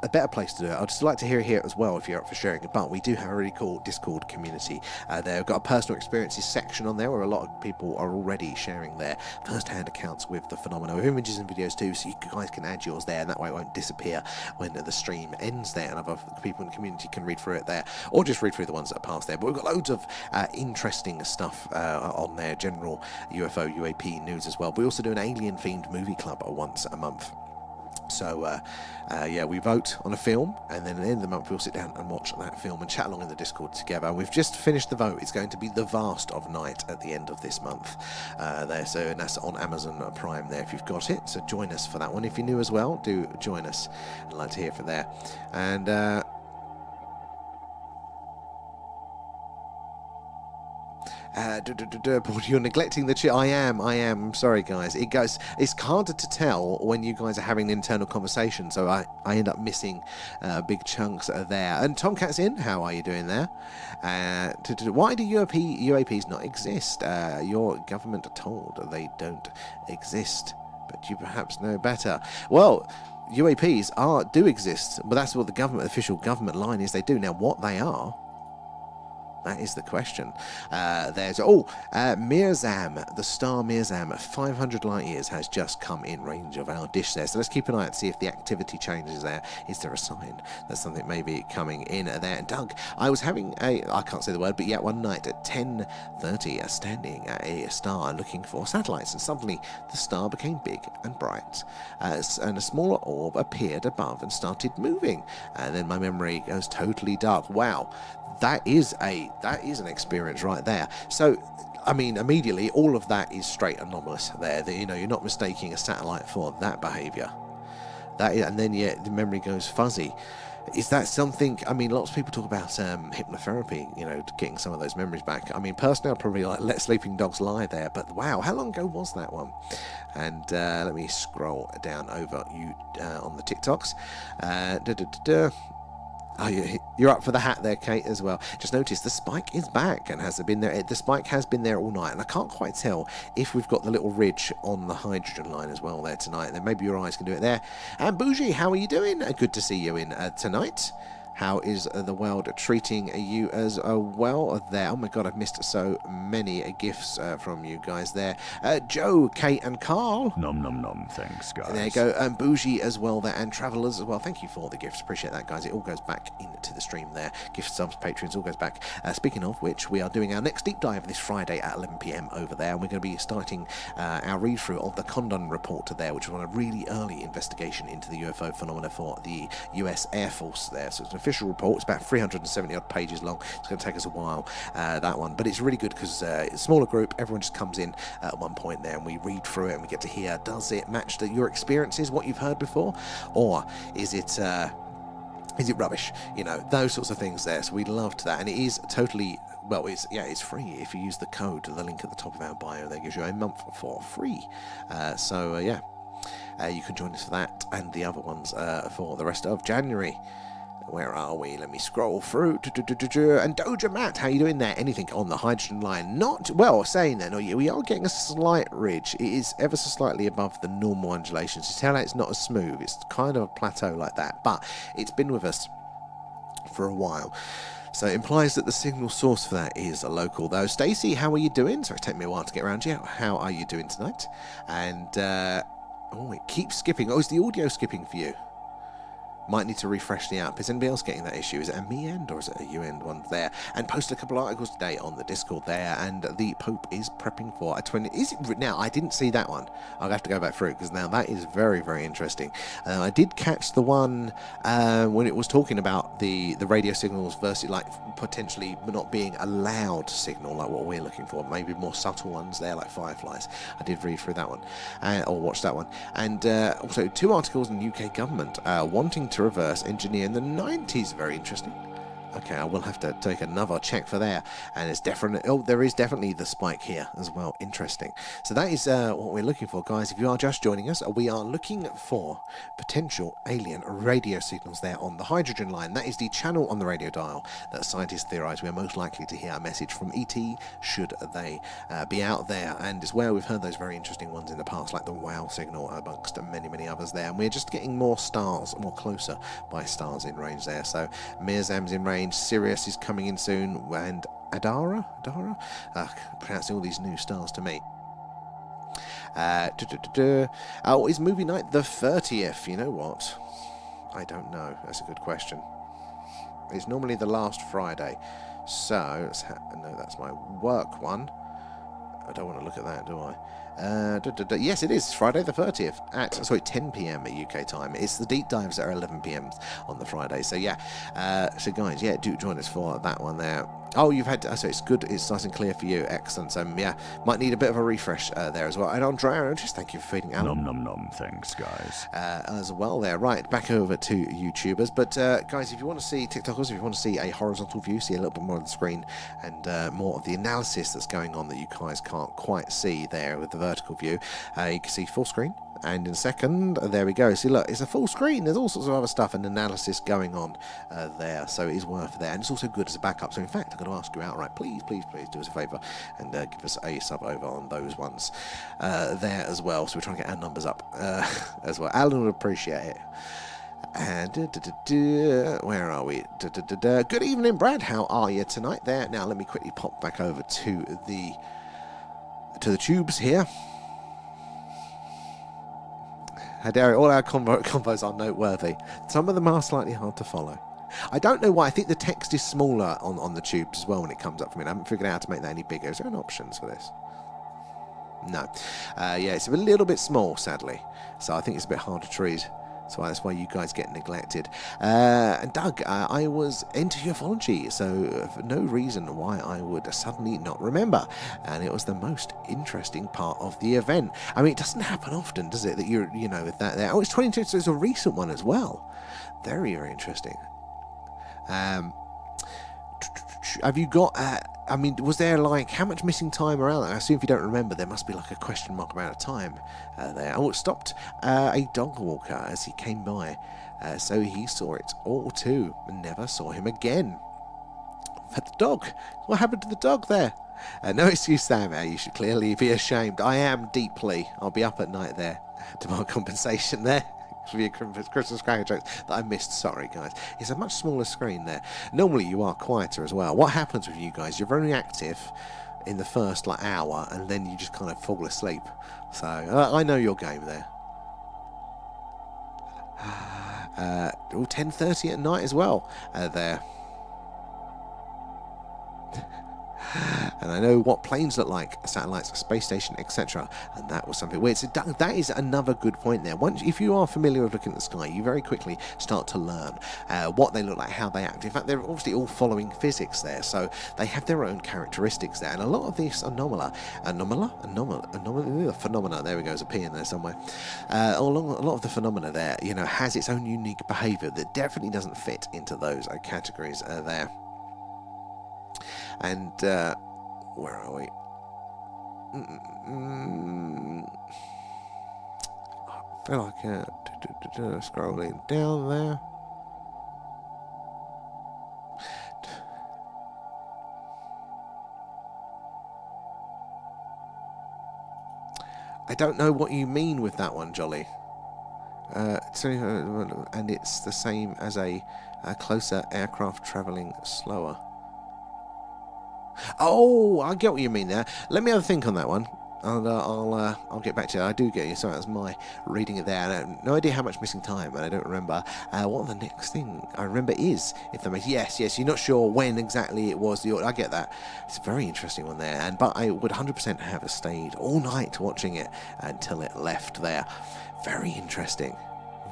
a better place to do it. I'd just like to hear it here as well if you're up for sharing it. But we do have a really cool Discord community there. We've got a personal experiences section on there where a lot of people are already sharing their first-hand accounts with the phenomena, with images and videos too, so you guys can add yours there, and that way it won't disappear when the stream ends there, and other people in the community can read through it there, or just read through the ones that are past there. But we've got loads of interesting stuff on there, general UFO, UAP news as well. But we also do an alien-themed movie club once a month. So, yeah, we vote on a film, and then at the end of the month we'll sit down and watch that film and chat along in the Discord together. We've just finished the vote. It's going to be The Vast of Night at the end of this month there, so, and that's on Amazon Prime there if you've got it. So join us for that one. If you're new as well, do join us. I'd like to hear from there. And you're neglecting the chat. I am. I'm sorry, guys. It's harder to tell when you guys are having an internal conversation, so I end up missing big chunks there. And Tomcat's in. How are you doing there? Why do UAPs not exist? Your government are told they don't exist, but you perhaps know better. Well, UAPs do exist, but that's what the official government line is. They do. Now, what they are, that is the question. There's Mirzam, the star Mirzam, 500 light years has just come in range of our dish there. So let's keep an eye out to see if the activity changes there. Is there a sign that something may be coming in there? And Doug, I was having I can't say the word, but yet one night at 10:30, standing at a star looking for satellites, and suddenly the star became big and bright, and a smaller orb appeared above and started moving. And then my memory goes totally dark. Wow. That is an experience right there. So, I mean, immediately all of that is straight anomalous there. You're not mistaking a satellite for that behaviour. And then the memory goes fuzzy. Is that something? I mean, lots of people talk about hypnotherapy, getting some of those memories back. I mean, personally, I'd probably let sleeping dogs lie there. But wow, how long ago was that one? And let me scroll down over you on the TikToks. Oh, you're up for the hat there, Kate, as well. Just notice the spike is back and has been there. The spike has been there all night, and I can't quite tell if we've got the little ridge on the hydrogen line as well there tonight. Then maybe your eyes can do it there. And Bougie, how are you doing? Good to see you in tonight. How is the world treating you as well there? Oh my god, I've missed so many gifts from you guys there. Joe, Kate and Carl. Nom nom nom, thanks guys. There you go. And Bougie as well there, and Travellers as well. Thank you for the gifts, appreciate that guys. It all goes back into the stream there. Gift subs, patrons, all goes back. Speaking of which, we are doing our next deep dive this Friday at 11 PM over there, and we're going to be starting our read through of the Condon report there, which was a really early investigation into the UFO phenomena for the US Air Force there. So it's an official report. It's about 370 odd pages long. It's going to take us a while, that one, but it's really good because it's a smaller group. Everyone just comes in at one point there, and we read through it, and we get to hear, does it match your experiences, what you've heard before, or is it rubbish? Those sorts of things there. So we loved that, and it is totally, well, it's free if you use the code, the link at the top of our bio. That gives you a month for free. You can join us for that and the other ones for the rest of January. Where are we? Let me scroll through. And Doja Matt, how you doing there? Anything on the hydrogen line? Not, well, saying that, we are getting a slight ridge. It is ever so slightly above the normal undulations. You tell it's not as smooth. It's kind of a plateau like that, but it's been with us for a while. So it implies that the signal source for that is a local, though. Stacey, how are you doing? Sorry, it's taken me a while to get around to you. How are you doing tonight? And, it keeps skipping. Oh, is the audio skipping for you? Might need to refresh the app. Is anybody else getting that issue? Is it a me end or is it a you end one there? And posted a couple of articles today on the Discord there, and the Pope is prepping for a 20. Is it now? I didn't see that one. I'll have to go back through it because now that is very, very interesting. I did catch the one when it was talking about the radio signals versus like potentially not being a loud signal like what we're looking for. Maybe more subtle ones there like fireflies. I did read through that one or watch that one. And also 2 articles in the UK government wanting to reverse engineer in the 90s. Very interesting. Okay, I will have to take another check for there. And it's definitely, there is definitely the spike here as well. Interesting. So that is what we're looking for, guys. If you are just joining us, we are looking for potential alien radio signals there on the hydrogen line. That is the channel on the radio dial that scientists theorize we are most likely to hear a message from ET should they be out there. And it's where we've heard those very interesting ones in the past, like the WOW signal amongst many, many others there. And we're just getting more stars, more closer by stars in range there. So Mirzam's in range, Sirius is coming in soon, and Adara? Pronouncing all these new stars to me. Oh, is movie night the 30th? You know what? I don't know. That's a good question. It's normally the last Friday. So, no, that's my work one. I don't want to look at that, do I? Yes, it is Friday the 30th at 10 p.m. at UK time. It's the deep dives that are 11 p.m. on the Friday. So yeah, so guys, yeah, do join us for that one there. Oh, you've had so it's good. It's nice and clear for you. Excellent. So yeah, might need a bit of a refresh there as well. And Andrea, just thank you for feeding Alan. Nom nom nom. Thanks, guys. As well there. Right, back over to YouTubers. But guys, if you want to see TikTokers, if you want to see a horizontal view, see a little bit more of the screen and more of the analysis that's going on that you guys can't quite see there with the vertical view, you can see full screen. And in a second, there we go. See, look, it's a full screen. There's all sorts of other stuff and analysis going on there, so it is worth there. And it's also good as a backup. So, in fact, I'm going to ask you outright, please do us a favour and give us a sub over on those ones there as well. So we're trying to get our numbers up as well. Alan would appreciate it. And where are we? Good evening, Brad. How are you tonight? There. Now, let me quickly pop back over to the tubes here. How dare all our combos are noteworthy. Some of them are slightly hard to follow. I don't know why. I think the text is smaller on the tubes as well when it comes up from it. I haven't figured out how to make that any bigger. Is there any options for this? No. Yeah, it's a little bit small, sadly. So I think it's a bit hard to read. So that's why you guys get neglected. And Doug, I was into ufology, so for no reason why I would suddenly not remember. And it was the most interesting part of the event. I mean, it doesn't happen often, does it? That you're, with that there. Oh, it's 22, so it's a recent one as well. Very, very interesting. Have you got? I mean, was there like how much missing time around that? I assume if you don't remember, there must be like a question mark amount of time there. Oh, it stopped a dog walker as he came by, so he saw it all too and never saw him again. But the dog, what happened to the dog there? No excuse, Sam. You should clearly be ashamed. I am deeply. I'll be up at night there to my compensation there. For your Christmas cracker jokes that I missed. Sorry, guys. It's a much smaller screen there. Normally, you are quieter as well. What happens with you guys? You're very active in the first hour, and then you just kind of fall asleep. So I know your game there. 10:30 at night as well. There. And I know what planes look like, satellites, a space station, etc. And that was something weird. So that is another good point there. If you are familiar with looking at the sky, you very quickly start to learn what they look like, how they act. In fact, they're obviously all following physics there, so they have their own characteristics there. And a lot of these phenomena, there we go, there's a P in there somewhere. A lot of the phenomena there, has its own unique behaviour that definitely doesn't fit into those categories there. And where are we? I feel like scrolling down there. I don't know what you mean with that one, Jolly. And it's the same as a closer aircraft travelling slower. Oh, I get what you mean there. Let me have a think on that one. I'll get back to you. I do get you. Sorry, that's my reading it there. I have no idea how much missing time, and I don't remember what the next thing I remember is. If that makes yes, you're not sure when exactly it was. I get that. It's a very interesting one there, but I would 100% have stayed all night watching it until it left there. Very interesting.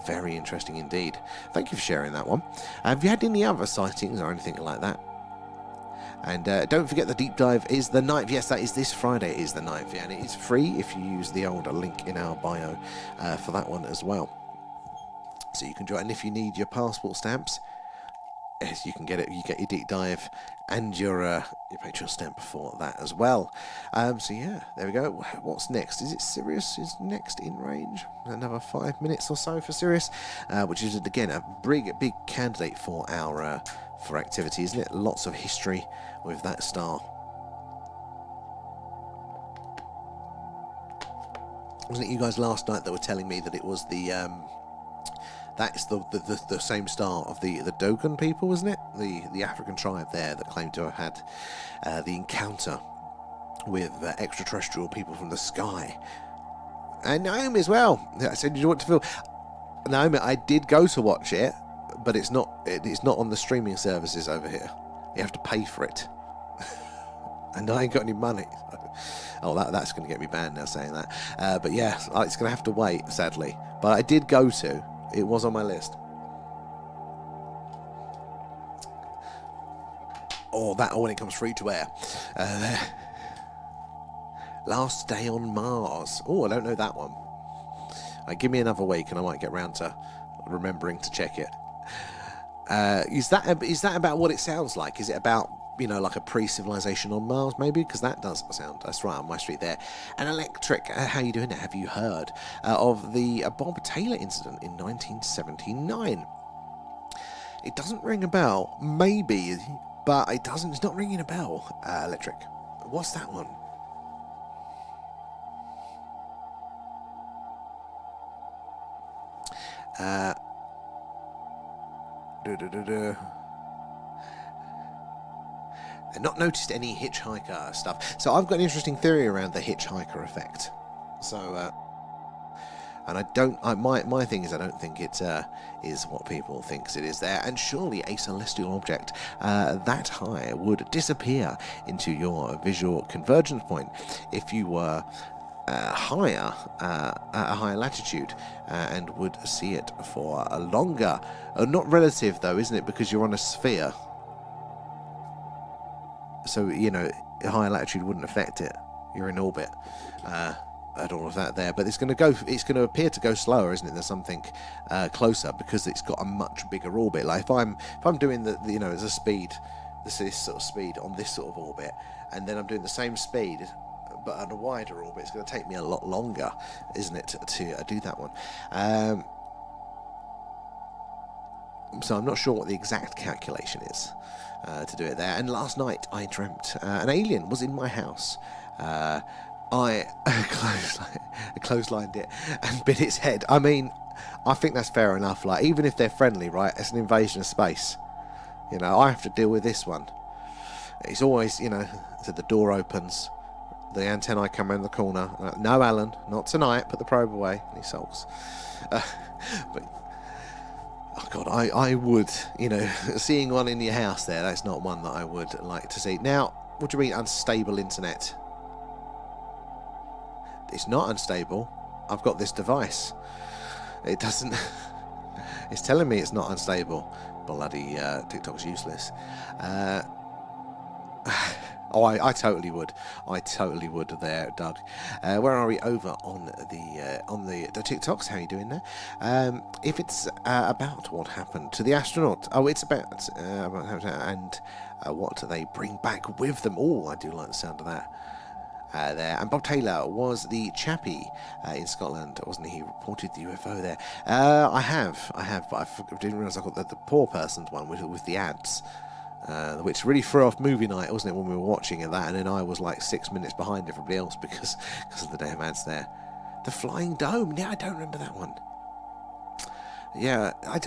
Very interesting indeed. Thank you for sharing that one. Have you had any other sightings or anything like that? And don't forget the deep dive is the 9th. Yes, that is this Friday is the 9th. Yeah, and it is free if you use the old link in our bio for that one as well. So you can join. And if you need your passport stamps, Yes, you can get it. You get your deep dive and your Patreon stamp for that as well. So yeah, there we go. What's next? Is it Sirius is next in range? Another 5 minutes or so for Sirius, which is again a big candidate for our for activity, isn't it? Lots of history with that star. Wasn't it you guys last night that were telling me that it was the that's the same star of the Dogon people, wasn't it? The African tribe there that claimed to have had the encounter with extraterrestrial people from the sky. And Naomi as well. I said, you want to feel? Naomi, I did go to watch it, but it's not on the streaming services over here. You have to pay for it, and I ain't got any money. Oh, that's going to get me banned now saying that. But yeah, it's going to have to wait, sadly. But I did go to. It was on my list. Oh, that when it comes free to air. Last Day on Mars. Oh, I don't know that one. Give me another week and I might get round to remembering to check it. Is that about what it sounds like? Is it about, like a pre-civilization on Mars, maybe? Because that does sound, that's right on my street there. And Electric, how you doing? Have you heard of the Bob Taylor incident in 1979? It doesn't ring a bell, maybe, but it's not ringing a bell, Electric. What's that one? I've not noticed any hitchhiker stuff. So I've got an interesting theory around the hitchhiker effect. So, and my thing is I don't think it is what people think it is there. And surely a celestial object that high would disappear into your visual convergence point if you were higher at a higher latitude and would see it for a longer. Not relative though, isn't it? Because you're on a sphere. So, higher latitude wouldn't affect it. You're in orbit. And all of that there. But it's going to appear to go slower, isn't it? There's something closer because it's got a much bigger orbit. Like if I'm doing there's a speed, this sort of speed on this sort of orbit, and then I'm doing the same speed but on a wider orbit, it's going to take me a lot longer, isn't it, to do that one. So I'm not sure what the exact calculation is to do it there. And last night I dreamt an alien was in my house. I clotheslined it and bit its head. I mean, I think that's fair enough. Like, even if they're friendly, right? It's an invasion of space. I have to deal with this one. It's always, so the door opens, the antennae come around the corner. No, Alan, not tonight. Put the probe away. And he sulks. But oh God, I would, seeing one in your house there, that's not one that I would like to see. Now, what do you mean unstable internet? It's not unstable. I've got this device. It doesn't... It's telling me it's not unstable. Bloody TikTok's useless. Oh, I totally would. I totally would there, Doug. Where are we? Over on the TikToks. How are you doing there? If it's about what happened to the astronaut. Oh, it's about and what they bring back with them. Oh, I do like the sound of that. There. And Bob Taylor was the chappie in Scotland, wasn't he? He reported the UFO there. I have, but I didn't realise I got the poor person's one with the ads, which really threw off movie night, wasn't it, when we were watching that? And then I was like 6 minutes behind everybody else because of the damn ads there. The Flying Dome. Yeah, I don't remember that one. Yeah, I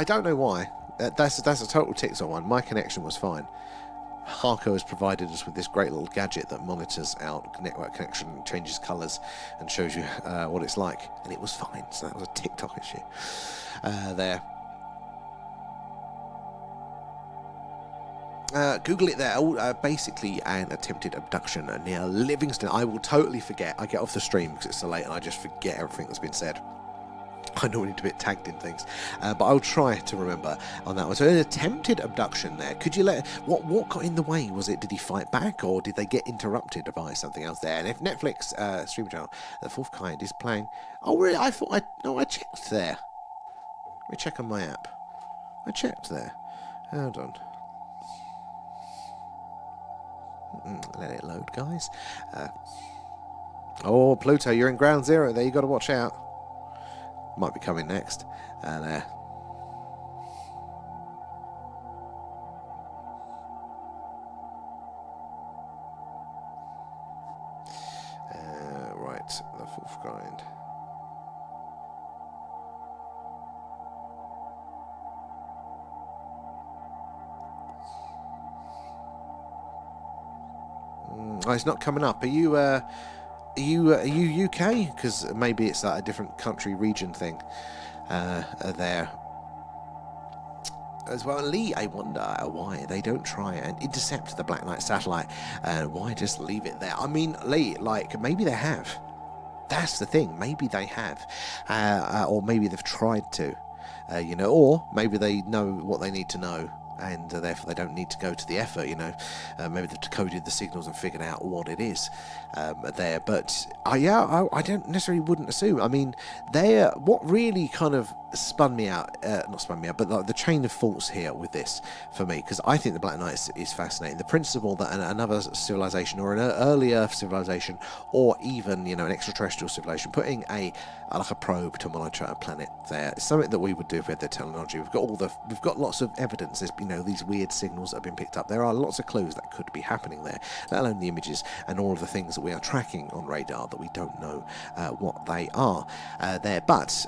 don't know why. That's a total TikTok one. My connection was fine. Harco has provided us with this great little gadget that monitors our network connection, changes colours, and shows you what it's like. And it was fine, so that was a TikTok issue there. Google it there. Basically an attempted abduction near Livingston. I will totally forget. I get off the stream because it's so late and I just forget everything that's been said. I normally do get tagged in things, but I'll try to remember on that one. So an attempted abduction there. Could you what got in the way? Was it, did he fight back, or did they get interrupted by something else there? And if Netflix streaming channel, The Fourth Kind, is playing... Oh, really? I checked there. Let me check on my app. I checked there. Hold on. Let it load, guys. Oh, Pluto, you're in ground zero there. You got to watch out. Might be coming next. There. Right, the fourth grind. Oh, it's not coming up. Are you UK? Because maybe it's like a different country region thing there as well. Lee, I wonder why they don't try and intercept the Black Knight satellite. Why just leave it there? I mean, Lee, like, maybe they have. That's the thing. Maybe they have, or maybe they've tried to, or maybe they know what they need to know, and therefore they don't need to go to the effort, maybe they've decoded the signals and figured out what it is there. But I don't necessarily wouldn't assume. I mean, what really kind of spun me out, not spun me out, but like the chain of thoughts here with this for me, because I think the Black Knight is fascinating. The principle that another civilization or an early Earth civilization, or even an extraterrestrial civilization, putting like a probe to monitor a planet there is something that we would do if we had the technology. We've got lots of evidence. There's these weird signals that have been picked up. There are lots of clues that could be happening there, let alone the images and all of the things that we are tracking on radar that we don't know what they are there. But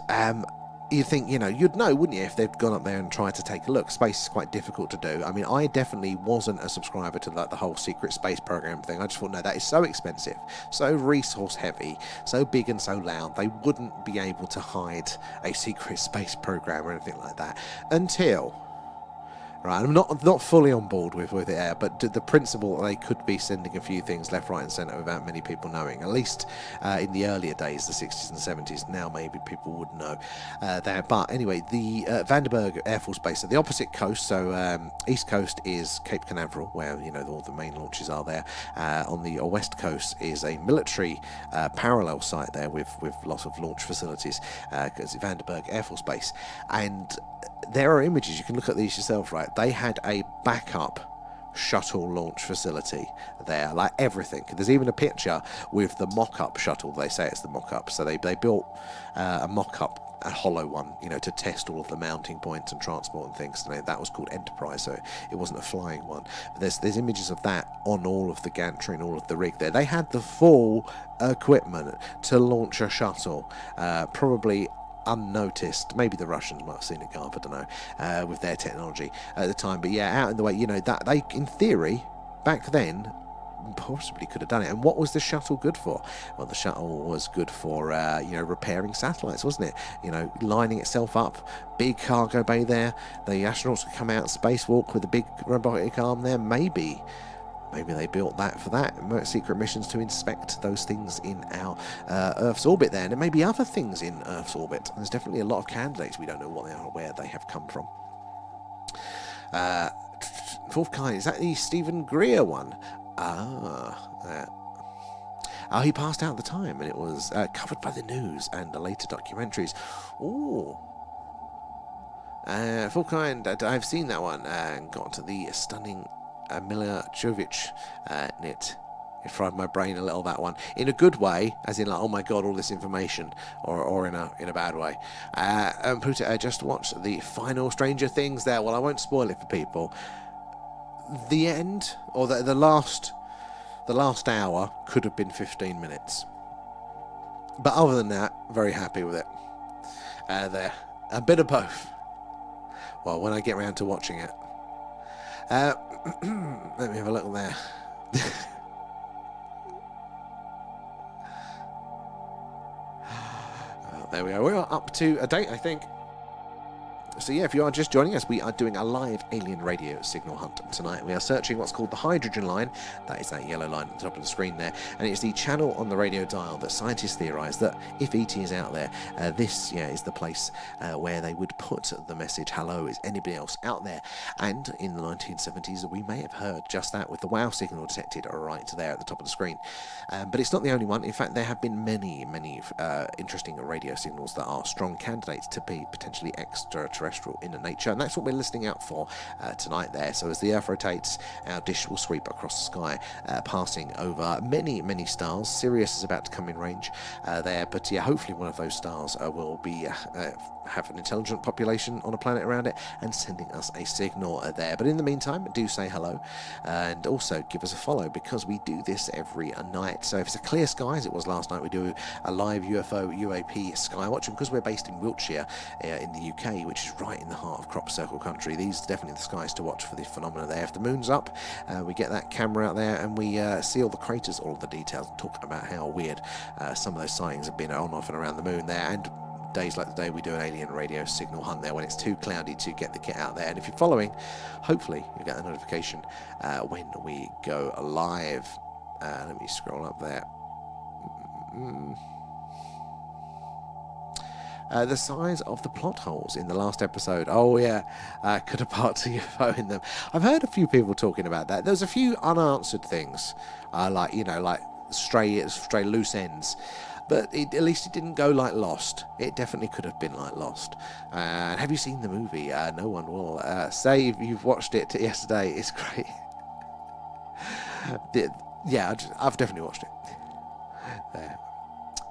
you think, you'd know, wouldn't you, if they'd gone up there and tried to take a look. Space is quite difficult to do. I mean, I definitely wasn't a subscriber to the whole secret space program thing. I just thought, no, that is so expensive, so resource heavy, so big and so loud. They wouldn't be able to hide a secret space program or anything like that until... Right, I'm not fully on board with it there, but the principle that they could be sending a few things left, right and centre without many people knowing, at least in the earlier days, the 60s and 70s. Now maybe people would know that. But anyway, the Vandenberg Air Force Base, so the opposite coast, so east coast is Cape Canaveral, where all the main launches are there. On the west coast is a military parallel site there with lots of launch facilities, because Vandenberg Air Force Base. And there are images, you can look at these yourself, right? They had a backup shuttle launch facility there, like everything. There's even a picture with the mock-up shuttle. They say it's the mock-up. So they built a mock-up, a hollow one, to test all of the mounting points and transport and things. And that was called Enterprise, so it wasn't a flying one. But there's images of that on all of the gantry and all of the rig there. They had the full equipment to launch a shuttle, probably unnoticed. Maybe the Russians might have seen it go up, I don't know, with their technology at the time. But yeah, out in the way, that they, in theory, back then, possibly could have done it. And what was the shuttle good for? Well, the shuttle was good for repairing satellites, wasn't it? Lining itself up, big cargo bay there. The astronauts could come out spacewalk with a big robotic arm there. Maybe they built that for that, secret missions to inspect those things in our Earth's orbit there. And there may be other things in Earth's orbit. There's definitely a lot of candidates. We don't know what they are, where they have come from. Fourth kind, is that the Stephen Greer one? He passed out at the time, and it was covered by the news and the later documentaries. Ooh. Full kind, I've seen that one and got to the stunning Mila Jovovich knit. It fried my brain a little, that one, in a good way, as in like, oh my god, all this information, or in a bad way. Pluto, just watched the final Stranger Things there. Well, I won't spoil it for people. The end, or the last hour could have been 15 minutes. But other than that, very happy with it. There, a bit of both. Well, when I get round to watching it. Let me have a look there. There we go. We are up to a date, I think. So yeah, if you are just joining us, we are doing a live alien radio signal hunt tonight. We are searching what's called the hydrogen line. That is that yellow line at the top of the screen there. And it's the channel on the radio dial that scientists theorise that if ET is out there, this is the place where they would put the message, hello, is anybody else out there? And in the 1970s, we may have heard just that with the WOW signal detected right there at the top of the screen. But it's not the only one. In fact, there have been many interesting radio signals that are strong candidates to be potentially extraterrestrial extraterrestrial in nature, and that's what we're listening out for tonight there. So as the Earth rotates, our dish will sweep across the sky, passing over many, many stars. Sirius is about to come in range there, but yeah, hopefully one of those stars will be have an intelligent population on a planet around it and sending us a signal there. But in the meantime, do say hello and also give us a follow, because we do this every night. So if it's a clear sky, as it was last night, we do a live UFO UAP skywatch, and because we're based in Wiltshire in the UK, which is right in the heart of crop circle country, these are definitely the skies to watch for this phenomena there. If the moon's up, we get that camera out there and we see all the craters, all of the details, and talk about how weird some of those sightings have been on, off and around the moon there. And days like today, we do an alien radio signal hunt there when it's too cloudy to get the kit out there. And if you're following, hopefully you'll get a notification when we go live. Let me scroll up there. The size of the plot holes in the last episode. Oh yeah, could have parked a UFO in them. I've heard a few people talking about that. There's a few unanswered things, like stray loose ends. But at least it didn't go like Lost. It definitely could have been like Lost. Have you seen the movie? No one will. Say if you've watched it yesterday. It's great. Yeah, I've definitely watched it.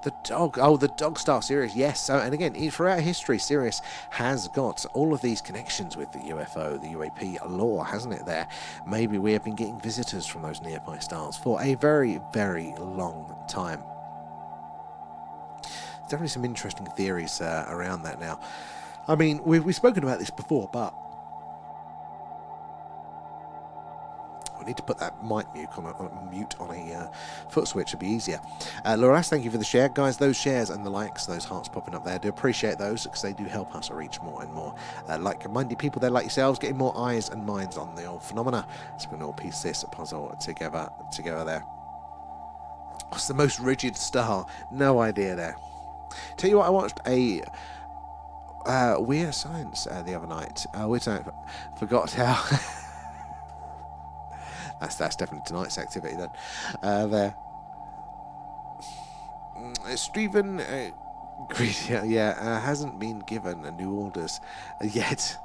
The Dog Star Sirius, yes. So, and again, throughout history, Sirius has got all of these connections with the UFO, the UAP lore, hasn't it there? Maybe we have been getting visitors from those nearby stars for a very, very long time. Definitely some interesting theories around that now. I mean, we've spoken about this before, but I need to put that mic mute on a foot switch. It'd be easier. Loras, thank you for the share. Guys, those shares and the likes, those hearts popping up there, I do appreciate those, because they do help us reach more and more like-minded people there like yourselves, getting more eyes and minds on the old phenomena. So we can all piece this puzzle together there. What's the most rigid star? No idea there. Tell you what, I watched a Weird Science the other night. Weird Science, forgot how. That's definitely tonight's activity then. There. Stephen hasn't been given new orders yet.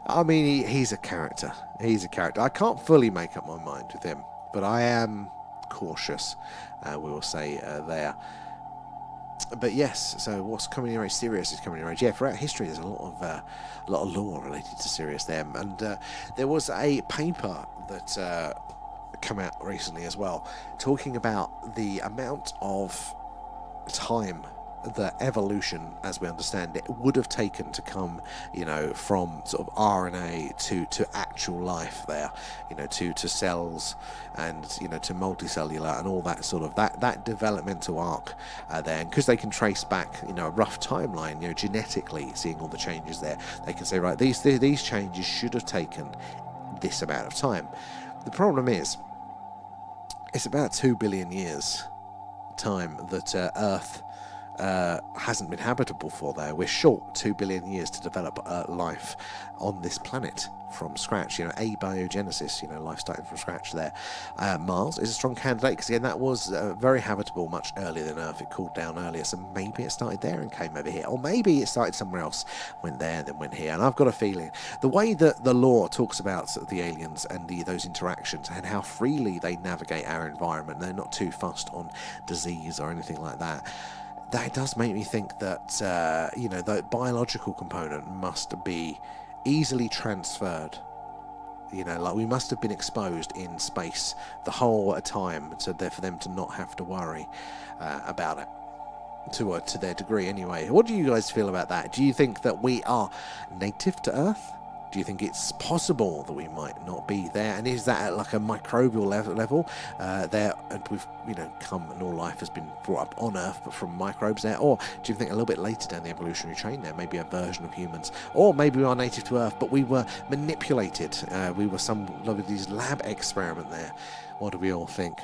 I mean, he's a character. He's a character. I can't fully make up my mind with him, but I am cautious, we will say there. But yes, so what's coming in range? Sirius is coming in range. Yeah, throughout history, there's a lot of lore related to Sirius there, and there was a paper that come out recently as well, talking about the amount of time the evolution, as we understand it, would have taken to come, from sort of RNA to actual life there, to cells and, to multicellular and all that sort of that developmental arc there. And because they can trace back, a rough timeline, genetically seeing all the changes there, they can say, right, these changes should have taken this amount of time. The problem is, it's about 2 billion years time that Earth hasn't been habitable for there. We're short 2 billion years to develop life on this planet from scratch, abiogenesis, life starting from scratch there. Mars is a strong candidate, because again, that was very habitable much earlier than Earth. It cooled down earlier, so maybe it started there and came over here, or maybe it started somewhere else, went there, then went here. And I've got a feeling the way that the lore talks about the aliens and those interactions and how freely they navigate our environment, they're not too fussed on disease or anything like that. That does make me think that, the biological component must be easily transferred. Like we must have been exposed in space the whole time, so for them to not have to worry about it. To their degree, anyway. What do you guys feel about that? Do you think that we are native to Earth? Do you think it's possible that we might not be there? And is that at like a microbial level there? And we've, come and all life has been brought up on Earth, but from microbes there? Or do you think a little bit later down the evolutionary chain there, maybe a version of humans? Or maybe we are native to Earth, but we were manipulated. We were some of these lab experiment there. What do we all think?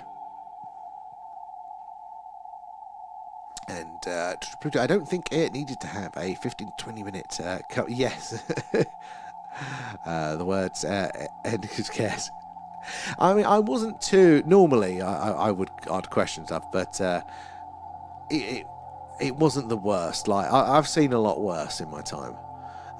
And I don't think it needed to have a 15-20 minute cut. Yes. The words and who cares. I mean, I wasn't too normally I'd question stuff, but it wasn't the worst. Like I've seen a lot worse in my time.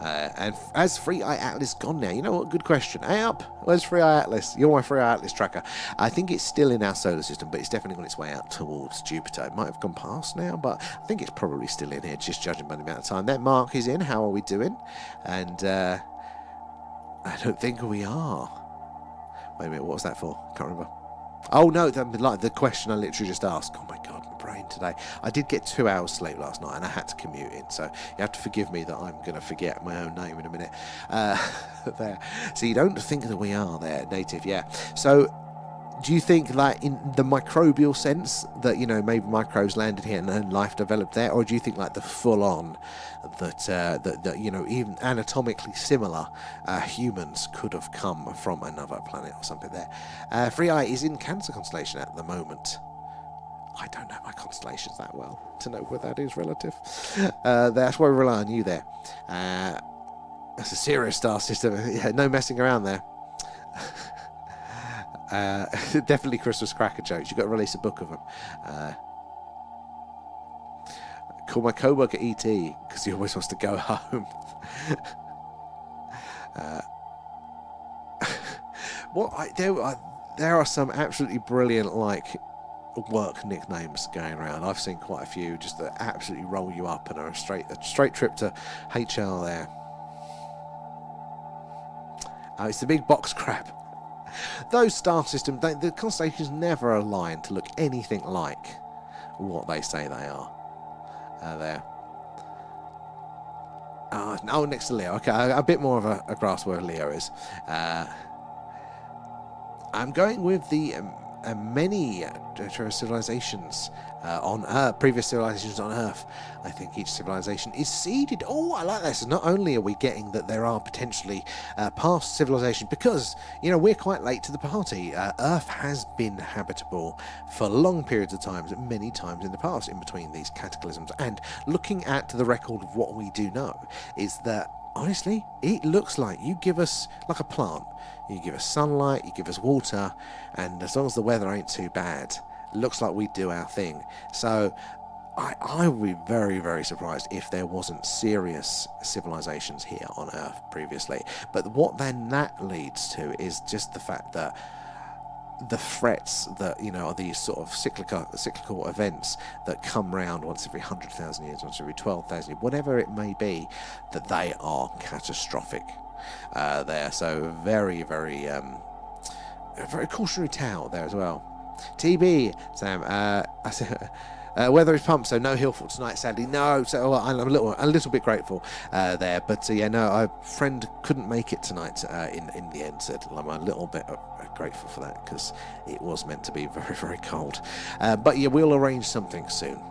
And has Free Eye Atlas gone now? You know what? Good question. Hey up, where's Free Eye Atlas? You're my Free Eye Atlas tracker. I think it's still in our solar system, but it's definitely on its way out towards Jupiter. It might have gone past now, but I think it's probably still in here, just judging by the amount of time. That mark is in. How are we doing? And I don't think we are. Wait a minute, what was that for? Can't remember. Oh no, the question I literally just asked. Oh my god, my brain today. I did get 2 hours sleep last night and I had to commute in, so you have to forgive me that I'm going to forget my own name in a minute. There. So you don't think that we are there, native, yeah. So do you think, like, in the microbial sense that, you know, maybe microbes landed here and then life developed there, or do you think like the full-on that you know, even anatomically similar humans could have come from another planet or something there? Free Eye is in Cancer constellation at the moment. I don't know my constellations that well to know where that is relative. That's why we rely on you there. That's a serious star system. Yeah, no messing around there. Definitely Christmas cracker jokes. You've got to release a book of them. Call my co-worker E.T. because he always wants to go home. There are some absolutely brilliant, like, work nicknames going around. I've seen quite a few just that absolutely roll you up and are a straight trip to HR there. Oh, it's the big box crab. Those star systems, the constellations never align to look anything like what they say they are. There. Oh, next to Leo. Okay, a bit more of a grasp where Leo is. I'm going with the many civilizations on Earth, previous civilizations on Earth. I think each civilization is seeded. Oh, I like this. Not only are we getting that there are potentially past civilizations, because, you know, we're quite late to the party. Earth has been habitable for long periods of time, many times in the past, in between these cataclysms. And looking at the record of what we do know is that, honestly, it looks like you give us, like a plant, you give us sunlight, you give us water, and as long as the weather ain't too bad, it looks like we do our thing. So I would be very, very surprised if there wasn't serious civilizations here on Earth previously. But what then that leads to is just the fact that the threats that, you know, are these sort of cyclical events that come round once every 100,000 years, once every 12,000 years, whatever it may be, that they are catastrophic there. So very, very, very cautionary tale there as well. TB, Sam, weather is pumped, so no Hillfort tonight, sadly. No, so I'm a little bit grateful there, but yeah, no, our friend couldn't make it tonight in the end. Said I'm a little bit grateful for that because it was meant to be very, very cold. But yeah, we'll arrange something soon.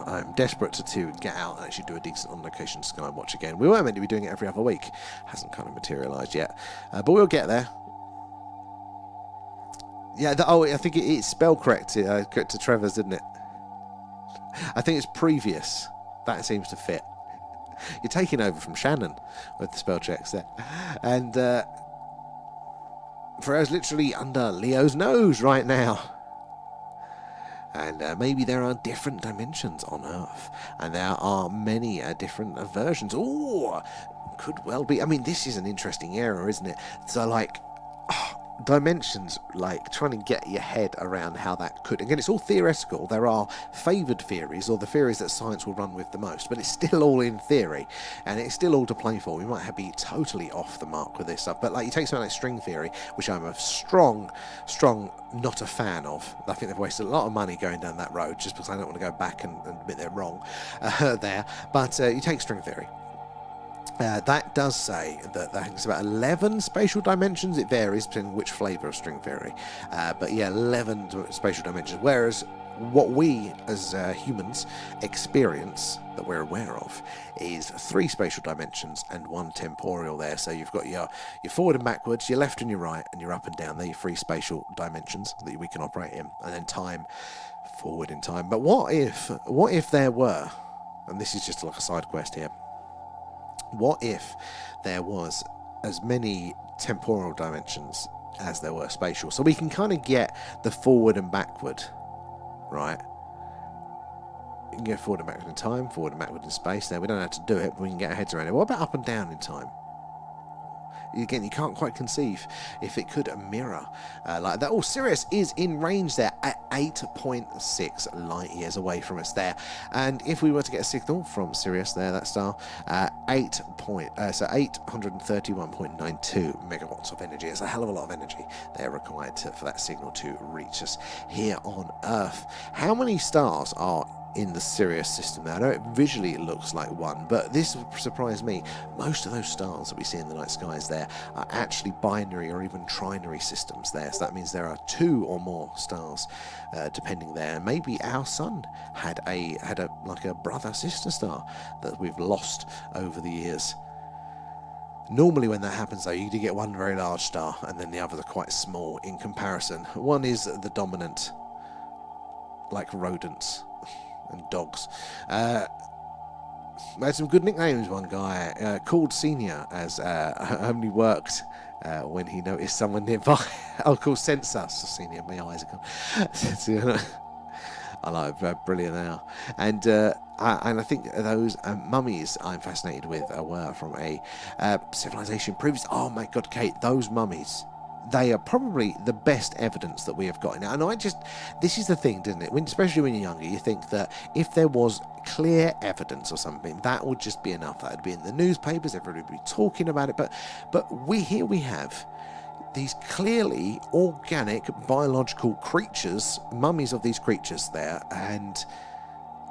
I'm desperate to get out and actually do a decent on-location skywatch again. We were meant to be doing it every other week. Hasn't kind of materialised yet, but we'll get there. Yeah, I think it's spelled correct to Trevor's, didn't it? I think it's previous. That seems to fit. You're taking over from Shannon with the spell checks there. And Freya's literally under Leo's nose right now. And maybe there are different dimensions on Earth. And there are many different versions. Oh, could well be. I mean, this is an interesting era, isn't it? So, like, dimensions, like trying to get your head around how that could, again, it's all theoretical. There are favoured theories, or the theories that science will run with the most, but it's still all in theory and it's still all to play for. We might be totally off the mark with this stuff, but like you take something like string theory, which I'm a strong not a fan of. I think they've wasted a lot of money going down that road just because I don't want to go back and admit they're wrong there. But you take string theory. That does say that it's about 11 spatial dimensions. It varies depending on which flavour of string theory. But yeah, 11 spatial dimensions. Whereas what we as humans experience, that we're aware of, is 3 spatial dimensions and 1 temporal there. So you've got your forward and backwards, your left and your right, and your up and down. They're your 3 spatial dimensions that we can operate in. And then time, forward in time. But what if there were, and this is just like a side quest here, what if there was as many temporal dimensions as there were spatial? So we can kind of get the forward and backward, right? can go forward and backward in time, forward and backward in space. There, we don't know how to do it, but we can get our heads around it. What about up and down in time? Again, you can't quite conceive if it could mirror like that. Oh, Sirius is in range there at 8.6 light years away from us there. And if we were to get a signal from Sirius there, that star, so 831.92 megawatts of energy. It's a hell of a lot of energy there required for that signal to reach us here on Earth. How many stars are in the Sirius system now? I know visually it looks like one, but this surprised me. Most of those stars that we see in the night skies there are actually binary or even trinary systems there. So that means there are 2 or more stars, depending there. Maybe our sun had a like a brother sister star that we've lost over the years. Normally when that happens though, you do get one very large star and then the others are quite small in comparison. One is the dominant, like rodents and dogs. We had some good nicknames. One guy called Senior as only worked when he noticed someone nearby. I'll call Sensor. So Senior, my eyes are gone. I like brilliant now. And I think those mummies I'm fascinated with were from a civilization previous. Oh my God, Kate, those mummies. They are probably the best evidence that we have got now. And this is the thing, doesn't it? Especially when you're younger, you think that if there was clear evidence or something, that would just be enough. That would be in the newspapers, everybody would be talking about it. But we have these clearly organic biological creatures, mummies of these creatures there, and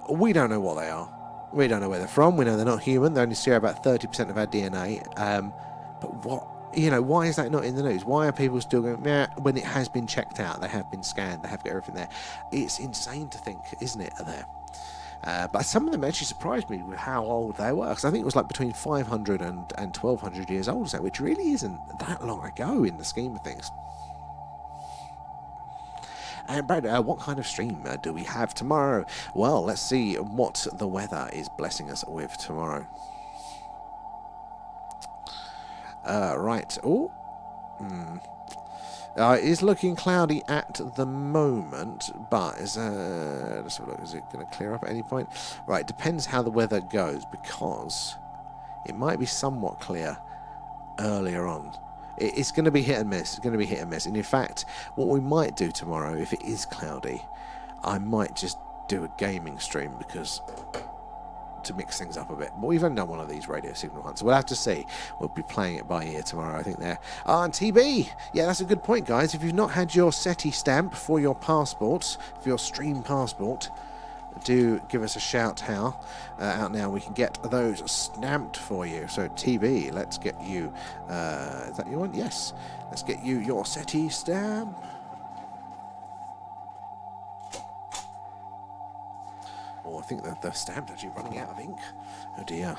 we don't know what they are. We don't know where they're from. We know they're not human. They only share about 30% of our DNA. But what? Why is that not in the news? Why are people still going, when it has been checked out, they have been scanned, they have got everything there? It's insane to think, isn't it, there? But some of them actually surprised me with how old they were. Because I think it was like between 500 and 1,200 years old, which really isn't that long ago in the scheme of things. And Brad, what kind of stream do we have tomorrow? Well, let's see what the weather is blessing us with tomorrow. Right. Oh. It is looking cloudy at the moment, but let's have a look. Is it going to clear up at any point? Right. Depends how the weather goes, because it might be somewhat clear earlier on. It's going to be hit and miss. It's going to be hit and miss. And in fact, what we might do tomorrow, if it is cloudy, I might just do a gaming stream to mix things up a bit. But we've only done one of these radio signal hunts, so we'll have to see. We'll be playing it by ear tomorrow, I think there. And TB! Yeah, that's a good point, guys. If you've not had your SETI stamp for your passport, for your stream passport, do give us a shout how out now. We can get those stamped for you. So TB, let's get you, is that your one? Yes. Let's get you your SETI stamp. Oh, I think the stamp's actually running out of ink. Oh dear.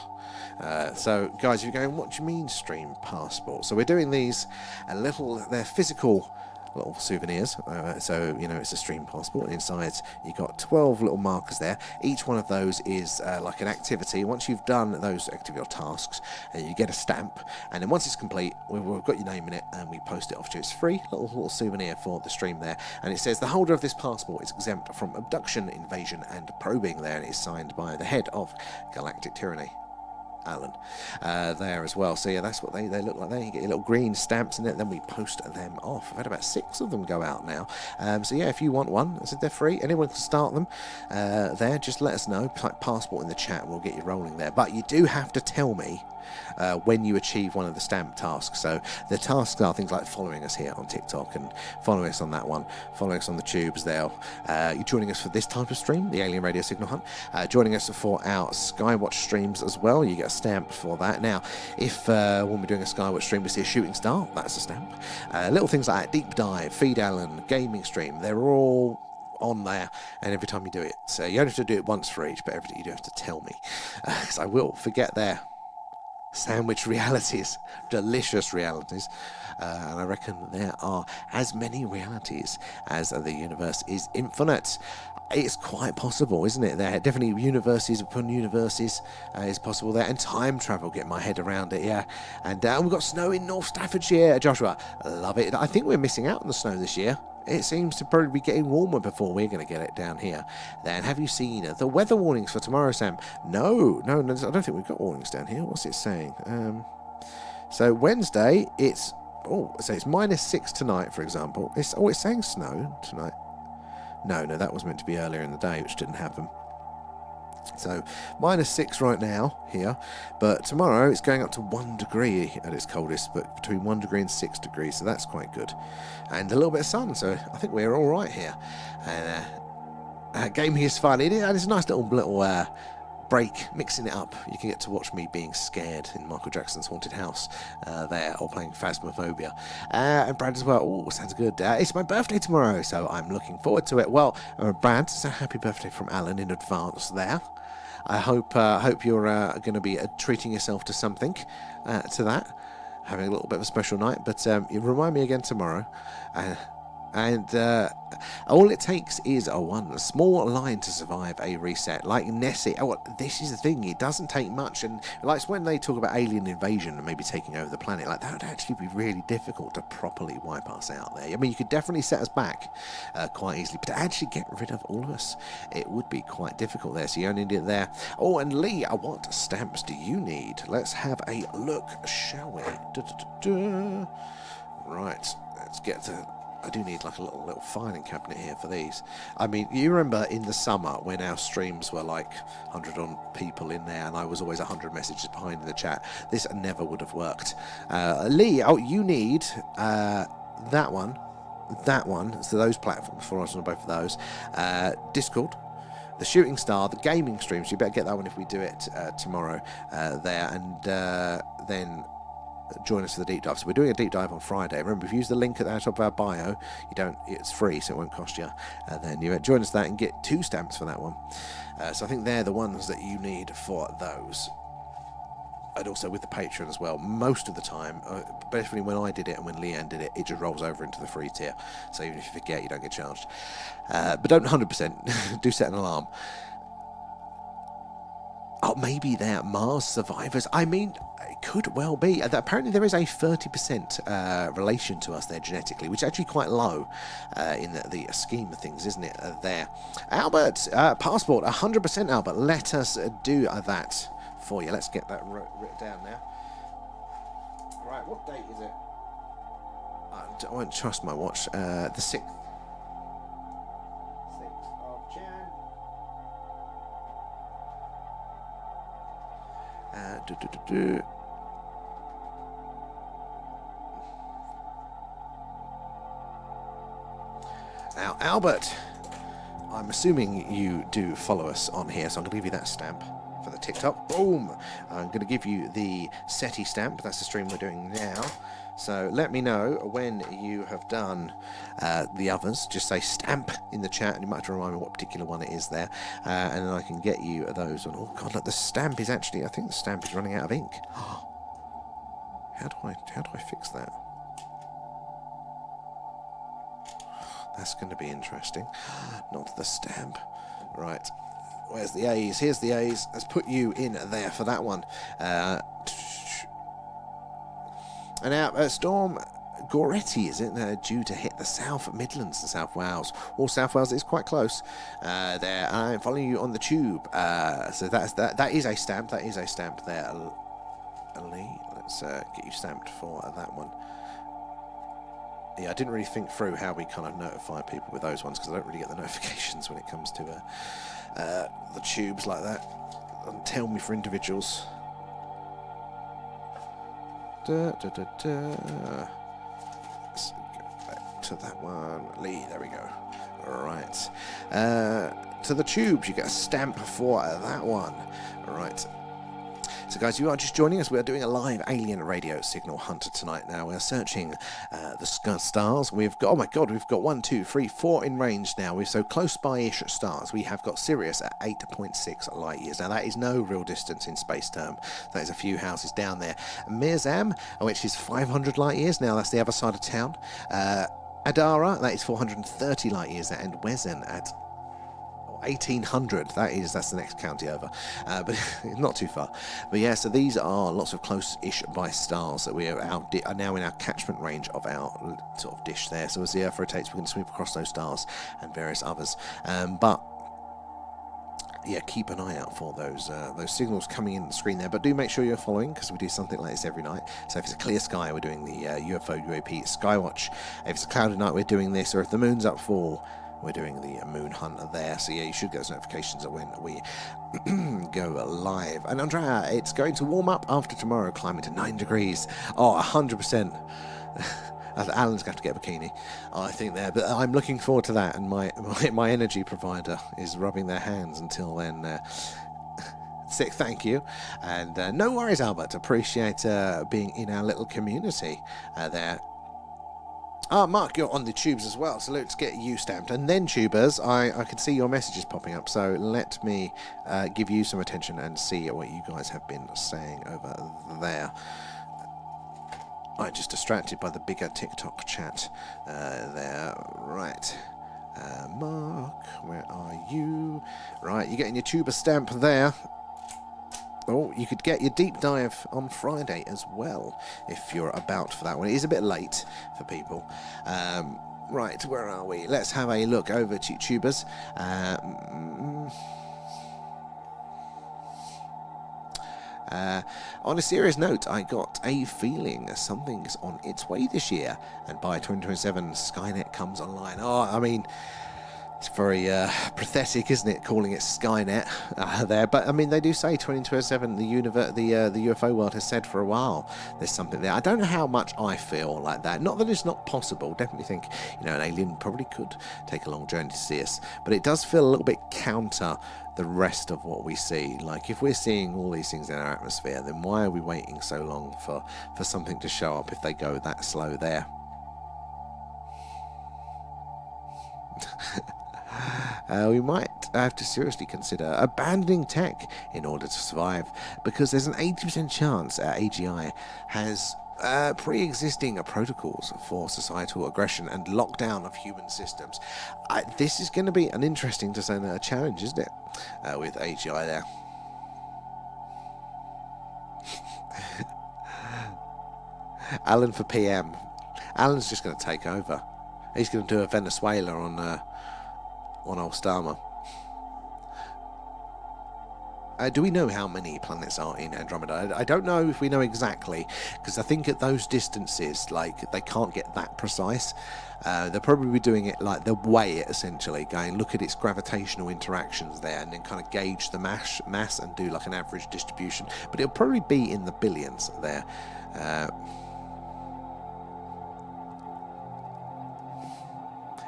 So, guys, you're going, what do you mean stream passport? So we're doing these they're physical little souvenirs. So, it's a stream passport. And inside, you've got 12 little markers there. Each one of those is like an activity. Once you've done those activity or tasks, you get a stamp. And then once it's complete, we've got your name in it and we post it off to you. It's free, little souvenir for the stream there. And it says the holder of this passport is exempt from abduction, invasion, and probing there. And it's signed by the head of Galactic Tyranny, Alan, there as well. So yeah, that's what they look like there. You get your little green stamps in it, then we post them off. I've had about 6 of them go out now. So yeah, if you want one, I said they're free. Anyone can start them there. Just let us know. Type passport in the chat and we'll get you rolling there. But you do have to tell me when you achieve one of the stamp tasks. So the tasks are things like following us here on TikTok and following us on that one, following us on the tubes there. You're joining us for this type of stream, the Alien Radio Signal Hunt. Joining us for our Skywatch streams as well. You get a stamp for that. Now, if when we're doing a Skywatch stream we see a shooting star, that's a stamp. Little things like that, deep dive, feed Alan, gaming stream, they're all on there, and every time you do it, so you only have to do it once for each, but every time you do have to tell me, because I will forget there. Sandwich realities, delicious realities, and I reckon there are as many realities as the universe is infinite. It's quite possible, isn't it? There definitely universes upon universes is possible there, and time travel. Get my head around it, yeah. And we've got snow in North Staffordshire. Joshua, love it. I think we're missing out on the snow this year. It seems to probably be getting warmer before we're going to get it down here. Then, have you seen the weather warnings for tomorrow, Sam? No, I don't think we've got warnings down here. What's it saying? So Wednesday, it's -6 tonight, for example. It's saying snow tonight. No, that was meant to be earlier in the day, which didn't happen. So -6 right now here, but tomorrow it's going up to 1 degree at its coldest, but between 1 degree and 6 degrees, so that's quite good. And a little bit of sun, so I think we're all right here. And gaming is fun. It's a nice little break, mixing it up. You can get to watch me being scared in Michael Jackson's Haunted House there, or playing Phasmophobia. And Brad as well. Oh, sounds good. It's my birthday tomorrow, so I'm looking forward to it. Well, Brad, so happy birthday from Alan in advance there. I hope you're going to be treating yourself to something to that, having a little bit of a special night. But you remind me again tomorrow. And all it takes is one small line to survive a reset, like Nessie. This is the thing, it doesn't take much, and like when they talk about alien invasion and maybe taking over the planet, like that would actually be really difficult to properly wipe us out there. I mean, you could definitely set us back quite easily, but to actually get rid of all of us, it would be quite difficult there, so you only need it there. Oh, and Lee, what stamps do you need? Let's have a look, shall we? Right, let's get to... I do need like a little filing cabinet here for these. I mean, you remember in the summer when our streams were like 100 on people in there and I was always 100 messages behind in the chat? This never would have worked. Lee, you need that one, so those platforms for us on both of those. Discord, the Shooting Star, the gaming streams. You better get that one if we do it tomorrow there, and then join us for the deep dive. So we're doing a deep dive on Friday. Remember, if you use the link at the top of our bio, it's free, so it won't cost you. Then you join us for that and get 2 stamps for that one. So I think they're the ones that you need for those. And also with the Patreon as well. Most of the time, especially when I did it and when Leanne did it, it just rolls over into the free tier. So even if you forget, you don't get charged. But don't 100%. Do set an alarm. Oh, maybe they're Mars survivors. I mean, it could well be. Apparently there is a 30% relation to us there genetically, which is actually quite low in the scheme of things, isn't it, there? Albert, passport, 100%, Albert. Let us do that for you. Let's get that written down now. Right, what date is it? I won't trust my watch. The 6th. 6th of Jan. Now, Albert, I'm assuming you do follow us on here, so I'm going to give you that stamp for the TikTok. Boom! I'm going to give you the SETI stamp. That's the stream we're doing now. So let me know when you have done the others. Just say stamp in the chat, and you might have to remind me what particular one it is there, and then I can get you those on. Oh god, look, the stamp is actually, I think the stamp is running out of ink. How do I fix that? That's going to be interesting. Not the stamp. Right. Where's the A's? Here's the A's. Let's put you in there for that one. And now, Storm Goretti, is it, due to hit the South Midlands and South Wales. Or South Wales is quite close. There, I'm following you on the tube. So that is a stamp. That is a stamp there. Lee, let's get you stamped for that one. Yeah, I didn't really think through how we kind of notify people with those ones, because I don't really get the notifications when it comes to the tubes like that. And tell me for individuals. Let's go back to that one. Lee, there we go. Alright. To the tubes, you get a stamp for that one. Alright. So guys, you are just joining us. We are doing a live alien radio signal hunt tonight now. We're searching the stars. We've got, oh my god, we've got 1, 2, 3, 4 in range now. We're so close by-ish stars. We have got Sirius at 8.6 light years. Now that is no real distance in space term. That is a few houses down there. Mirzam, which is 500 light years. Now that's the other side of town. Adara, that is 430 light years. And Wezen at 1800, that's the next county over, but not too far. But yeah, so these are lots of close-ish by stars that we are now in our catchment range of our sort of dish there. So as the Earth rotates, we can sweep across those stars and various others. But yeah, keep an eye out for those signals coming in the screen there. But do make sure you're following, because we do something like this every night. So if it's a clear sky, we're doing the UFO UAP skywatch. If it's a cloudy night, we're doing this. Or if the moon's up full, we're doing the moon hunt there. So yeah, you should get those notifications when we go live. And Andrea, it's going to warm up after tomorrow, climbing to 9 degrees. Oh, 100%. Alan's going to get a bikini, I think there. But I'm looking forward to that. And my energy provider is rubbing their hands until then. Sick, thank you. And no worries, Albert. Appreciate being in our little community there. Mark, you're on the tubes as well, so let's get you stamped. And then, tubers, I can see your messages popping up, so let me give you some attention and see what you guys have been saying over there. I'm just distracted by the bigger TikTok chat there. Right. Mark, where are you? Right, you're getting your tuber stamp there. Oh, you could get your deep dive on Friday as well, if you're about for that one. It is a bit late for people. Right, where are we? Let's have a look over to tubers. On a serious note, I got a feeling something's on its way this year, and by 2027, Skynet comes online. Oh, I mean, it's very pathetic, isn't it, calling it Skynet there? But I mean, they do say 2027. The UFO world has said for a while there's something there. I don't know how much I feel like that. Not that it's not possible. Definitely think an alien probably could take a long journey to see us. But it does feel a little bit counter the rest of what we see. Like, if we're seeing all these things in our atmosphere, then why are we waiting so long for something to show up if they go that slow there? We might have to seriously consider abandoning tech in order to survive, because there's an 80% chance AGI has pre-existing protocols for societal aggression and lockdown of human systems. This is going to be an interesting, to say, challenge, isn't it, with AGI there. Alan for PM. Alan's just going to take over. He's going to do a Venezuela on old Starmer. Do we know how many planets are in Andromeda? I don't know if we know exactly, because I think at those distances, like, they can't get that precise. They'll probably be doing it like they'll weigh it, essentially, going look at its gravitational interactions there, and then kind of gauge the mass and do like an average distribution. But it'll probably be in the billions there.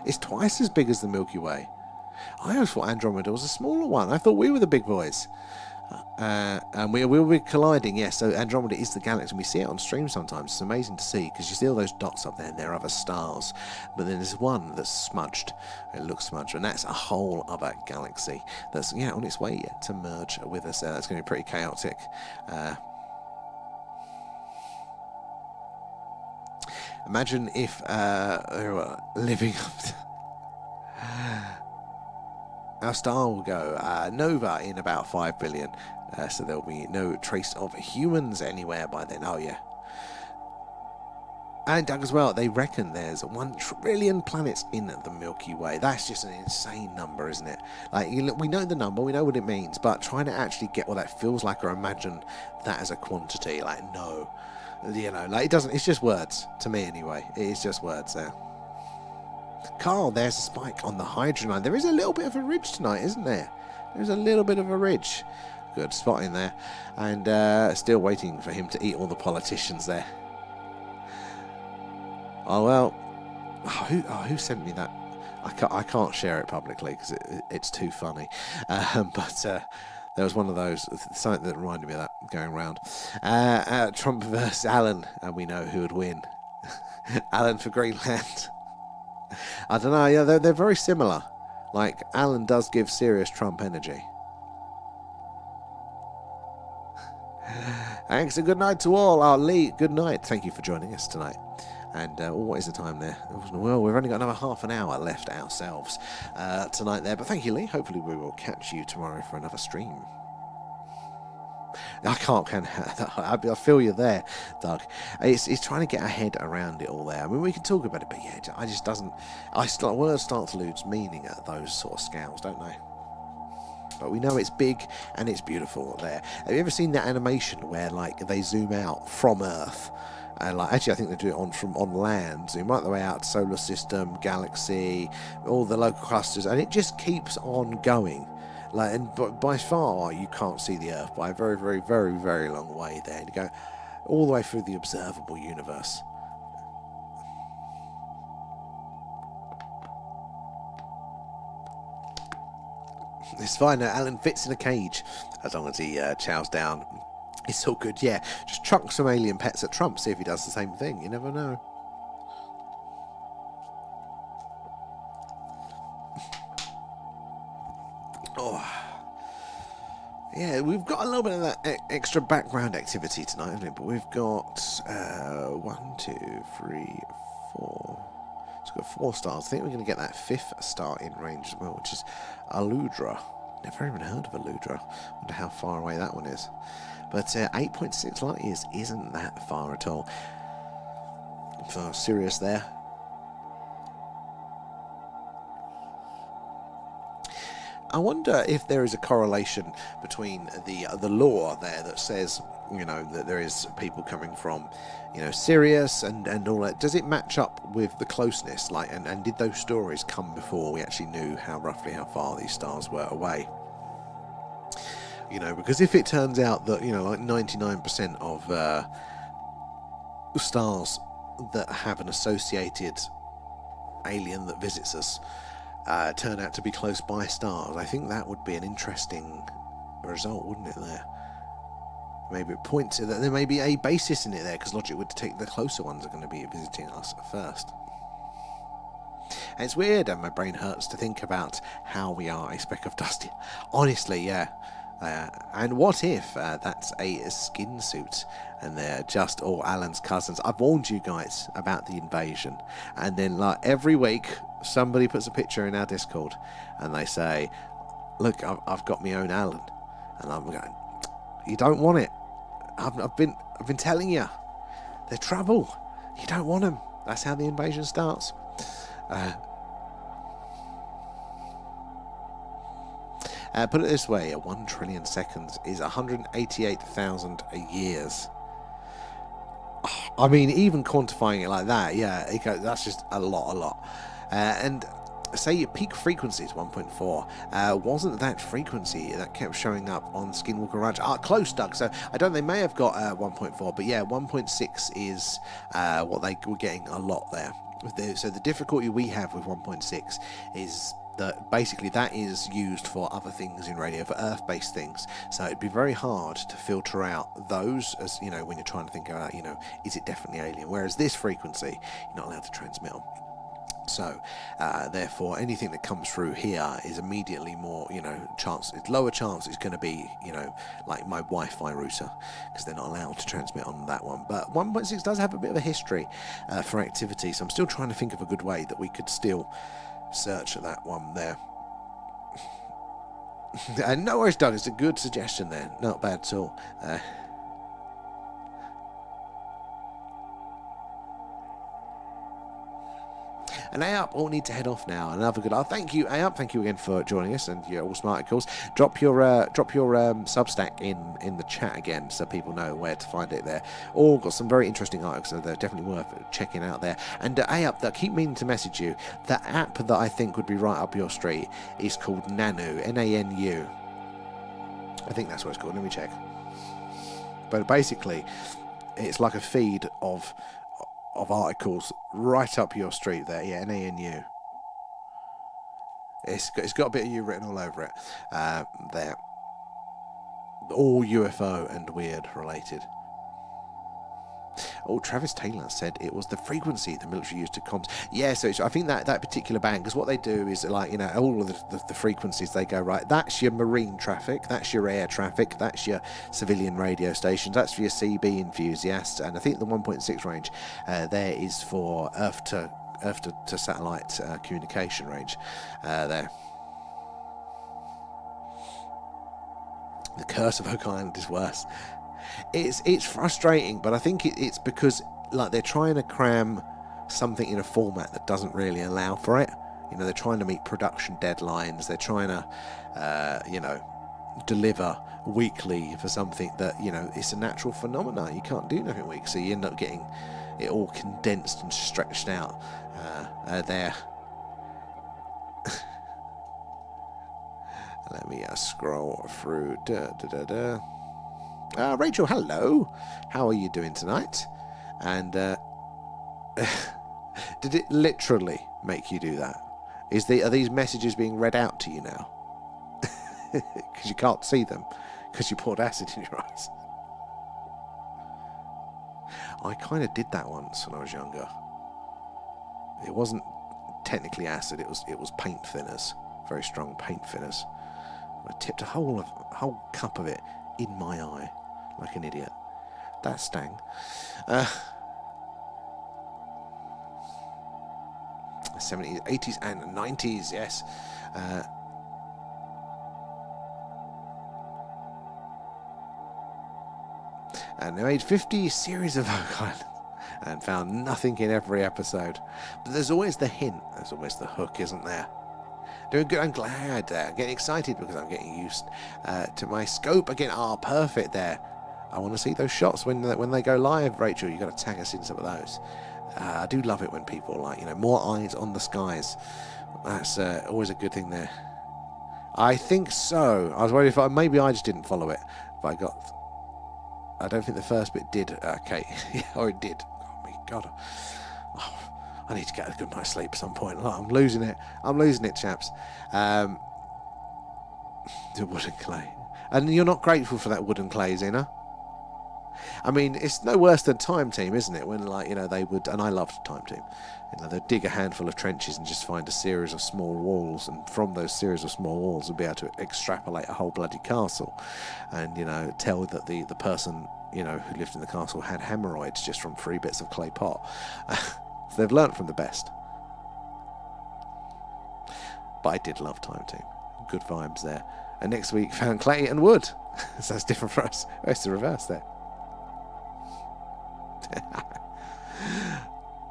It's twice as big as the Milky Way. I always thought Andromeda was a smaller one. I thought we were the big boys. And we will be colliding, yes. So Andromeda is the galaxy, and we see it on stream sometimes. It's amazing to see, because you see all those dots up there, and there are other stars. But then there's one that's smudged. It looks smudged, and that's a whole other galaxy that's on its way to merge with us. It's going to be pretty chaotic. Imagine if living up to... Our star will go nova in about 5 billion, so there'll be no trace of humans anywhere by then. Oh yeah. And Doug as well, they reckon there's 1 trillion planets in the Milky Way. That's just an insane number, isn't it? Like, we know the number, we know what it means, but trying to actually get what that feels like or imagine that as a quantity, like, no. Like, it doesn't, it's just words, to me anyway. It is just words there. Carl, there's a spike on the hydrogen line. There is a little bit of a ridge tonight, isn't there? There's a little bit of a ridge. Good spot in there. And still waiting for him to eat all the politicians there. Oh, well. Who sent me that? I can't share it publicly because it's too funny. But there was one of those, something that reminded me of that going around. Trump versus Alan, and we know who would win. Alan for Greenland. I don't know, yeah, they're very similar. Like, Alan does give serious Trump energy. Thanks and good night to all. Lee, good night. Thank you for joining us tonight. And what is the time there? Well, we've only got another half an hour left ourselves tonight there. But thank you, Lee. Hopefully we will catch you tomorrow for another stream. I can't. I feel you there, Doug. It's trying to get our head around it all there. I mean, we can talk about it, but yeah, I just doesn't. Words start to lose meaning at those sort of scales, don't they? But we know it's big and it's beautiful there. Have you ever seen that animation where like they zoom out from Earth? And like, actually, I think they do it on land, zoom right the way out, solar system, galaxy, all the local clusters, and it just keeps on going. Like, and by far, you can't see the Earth by a very, very, very, very long way there. You go all the way through the observable universe. It's fine. Alan fits in a cage as long as he chows down. It's all good. Yeah, just chuck some alien pets at Trump. See if he does the same thing. You never know. Oh, yeah, we've got a little bit of that extra background activity tonight, haven't we? But we've got 1, 2, 3, 4. So we've got 4 stars. I think we're going to get that 5th star in range as well, which is Aludra. Never even heard of Aludra. Wonder how far away that one is. But 8.6 light years isn't that far at all. For Sirius there. I wonder if there is a correlation between the lore there that says, you know, that there is people coming from, you know, Sirius and all that. Does it match up with the closeness? Like, and did those stories come before we actually knew roughly how far these stars were away? You know, because if it turns out that, you know, like 99% of stars that have an associated alien that visits us turn out to be close by stars, I think that would be an interesting result, wouldn't it, there? Maybe it points to that there may be a basis in it there, because logic would take the closer ones are going to be visiting us first. And it's weird, and my brain hurts to think about how we are a speck of dust. Honestly, yeah. And what if that's a skin suit and they're just all Alan's cousins? I've warned you guys about the invasion, and then like every week somebody puts a picture in our Discord and they say, look, I've got my own Alan, and I'm going, you don't want it. I've been telling you, they're trouble. You don't want them. That's how the invasion starts. Put it this way, 1 trillion seconds is 188,000 years. I mean, even quantifying it like that, yeah, that's just a lot. And say your peak frequency is 1.4. Wasn't that frequency that kept showing up on Skinwalker Ranch? Close, Doug. So I don't. They may have got 1.4, but yeah, 1.6 is what they were getting a lot there. So the difficulty we have with 1.6 is that basically that is used for other things in radio, for Earth-based things. So it'd be very hard to filter out those, as you know, when you're trying to think about, you know, is it definitely alien? Whereas this frequency, you're not allowed to transmit on. So, therefore, anything that comes through here is immediately more, you know, lower chance it's going to be, you know, like my Wi-Fi router, because they're not allowed to transmit on that one. But 1.6 does have a bit of a history for activity, so I'm still trying to think of a good way that we could still search that one there. And no worries, Doug, it's a good suggestion there, not bad at all. And Ayup all need to head off now. Another good. Thank you, Ayup. Thank you again for joining us and your all smart articles. Drop your Substack in the chat again, so people know where to find it there. All got some very interesting articles, so they're definitely worth checking out there. And Ayup, that keep meaning to message you. The app that I think would be right up your street is called Nanu, Nanu. I think that's what it's called. Let me check. But basically, it's like a feed of articles right up your street there. Yeah, Nanu. It's got a bit of you written all over it there. All UFO and weird related. Oh, Travis Taylor said it was the frequency the military used to comms. Yeah, so I think that particular band, because what they do is, like, all of the frequencies, they go, right, that's your marine traffic, that's your air traffic, that's your civilian radio stations, that's for your CB enthusiasts, and I think the 1.6 range there is for Earth to satellite communication range there. The curse of Oak Island is worse. It's frustrating, but I think it's because, like, they're trying to cram something in a format that doesn't really allow for it. They're trying to meet production deadlines. They're trying to, deliver weekly for something that, it's a natural phenomenon. You can't do nothing weekly, so you end up getting it all condensed and stretched out there. Let me scroll through. Rachel, hello. How are you doing tonight? And did it literally make you do that? Are these messages being read out to you now? Because you can't see them, because you poured acid in your eyes. I kind of did that once when I was younger. It wasn't technically acid. It was paint thinners, very strong paint thinners. I tipped a whole cup of it in my eye, like an idiot. That stung. 70s, 80s, and 90s, yes. And they made 50 series of Oak Island and found nothing in every episode. But there's always the hint. There's always the hook, isn't there? Doing good. I'm glad. I'm getting excited because I'm getting used to my scope again. Perfect there. I want to see those shots when they go live, Rachel. You've got to tag us in some of those. I do love it when people, like, more eyes on the skies. That's always a good thing there. I think so. I was worried if maybe I just didn't follow it, but I don't think the first bit did. Okay, yeah, or it did. Oh my God. Oh, I need to get a good night's sleep at some point. Oh, I'm losing it, chaps. The wooden clay. And you're not grateful for that wooden clay, Zena? I mean, it's no worse than Time Team, isn't it? When, like, they would, and I loved Time Team. They'd dig a handful of trenches and just find a series of small walls, and from those series of small walls, would be able to extrapolate a whole bloody castle, and tell that the person who lived in the castle had hemorrhoids just from 3 bits of clay pot. So they've learnt from the best. But I did love Time Team. Good vibes there. And next week found clay and wood. So that's different for us. Oh, it's the reverse there.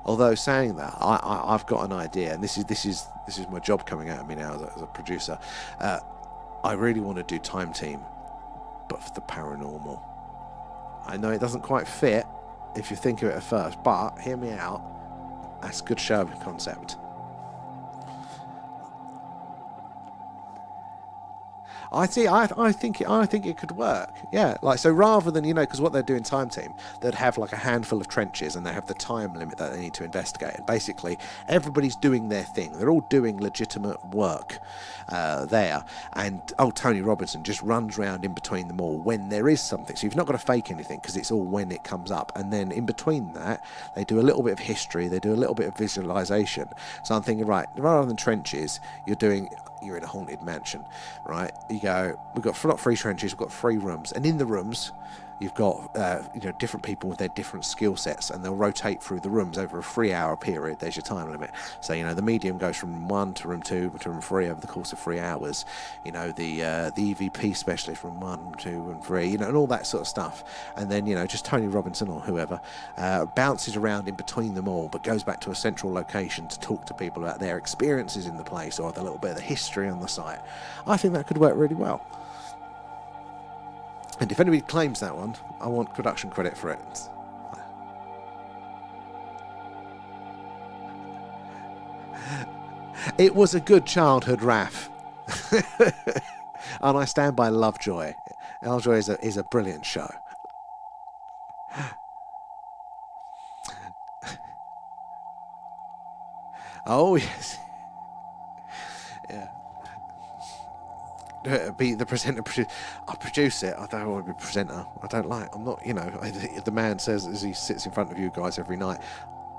Although saying that, I've got an idea, and this is my job coming out of me now as a producer. I really want to do Time Team, but for the paranormal. I know it doesn't quite fit if you think of it at first, but hear me out. That's a good show concept. I think it could work. Yeah, like, so rather than, because what they're doing Time Team, they'd have like a handful of trenches and they have the time limit that they need to investigate. And basically, everybody's doing their thing. They're all doing legitimate work there. And Tony Robinson just runs around in between them all when there is something. So you've not got to fake anything because it's all when it comes up. And then in between that, they do a little bit of history. They do a little bit of visualization. So I'm thinking, right, rather than trenches, you're in a haunted mansion, right? You go, we've got not 3 trenches, we've got 3 rooms, and in the rooms you've got different people with their different skill sets, and they'll rotate through the rooms over a 3-hour period. There's your time limit. So the medium goes from room 1 to room 2 to room 3 over the course of 3 hours. The EVP specialist from 1, room 2, room 3, and all that sort of stuff. And then just Tony Robinson or whoever bounces around in between them all, but goes back to a central location to talk to people about their experiences in the place or the little bit of the history on the site. I think that could work really well. And if anybody claims that one, I want production credit for it. It was a good childhood RAF. And I stand by Lovejoy. Lovejoy is a brilliant show. Oh, yes. Yeah. be the presenter. I produce it. I don't want to be a presenter. I don't like. I'm not. If the man says as he sits in front of you guys every night,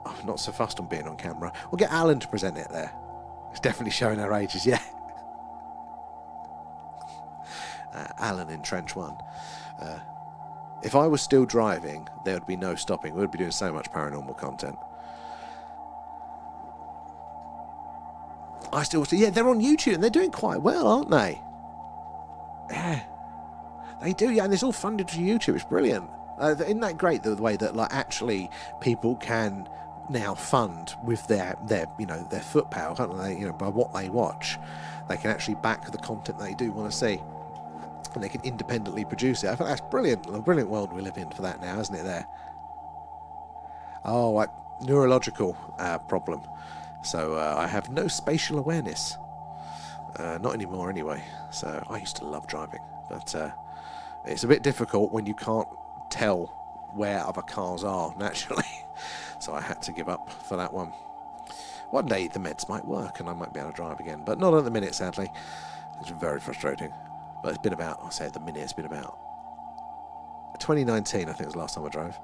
I'm not so fussed on being on camera. We'll get Alan to present it there. It's definitely showing our ages. Yeah. Alan in Trench 1. If I was still driving, there would be no stopping. We'd be doing so much paranormal content. Yeah, they're on YouTube and they're doing quite well, aren't they? Yeah, they do. Yeah, and it's all funded through YouTube. It's brilliant. Isn't that great? The way that actually people can now fund with their foot power, can't they? By what they watch, they can actually back the content they do want to see, and they can independently produce it. I think that's brilliant. A brilliant world we live in for that now, isn't it? There. Oh, neurological problem. So I have no spatial awareness. Not anymore anyway. So I used to love driving. But it's a bit difficult when you can't tell where other cars are, naturally. So I had to give up for that one. One day the meds might work and I might be able to drive again. But not at the minute, sadly. It's very frustrating. But it's been about, I'll say at the minute, it's been about 2019, I think was the last time I drove.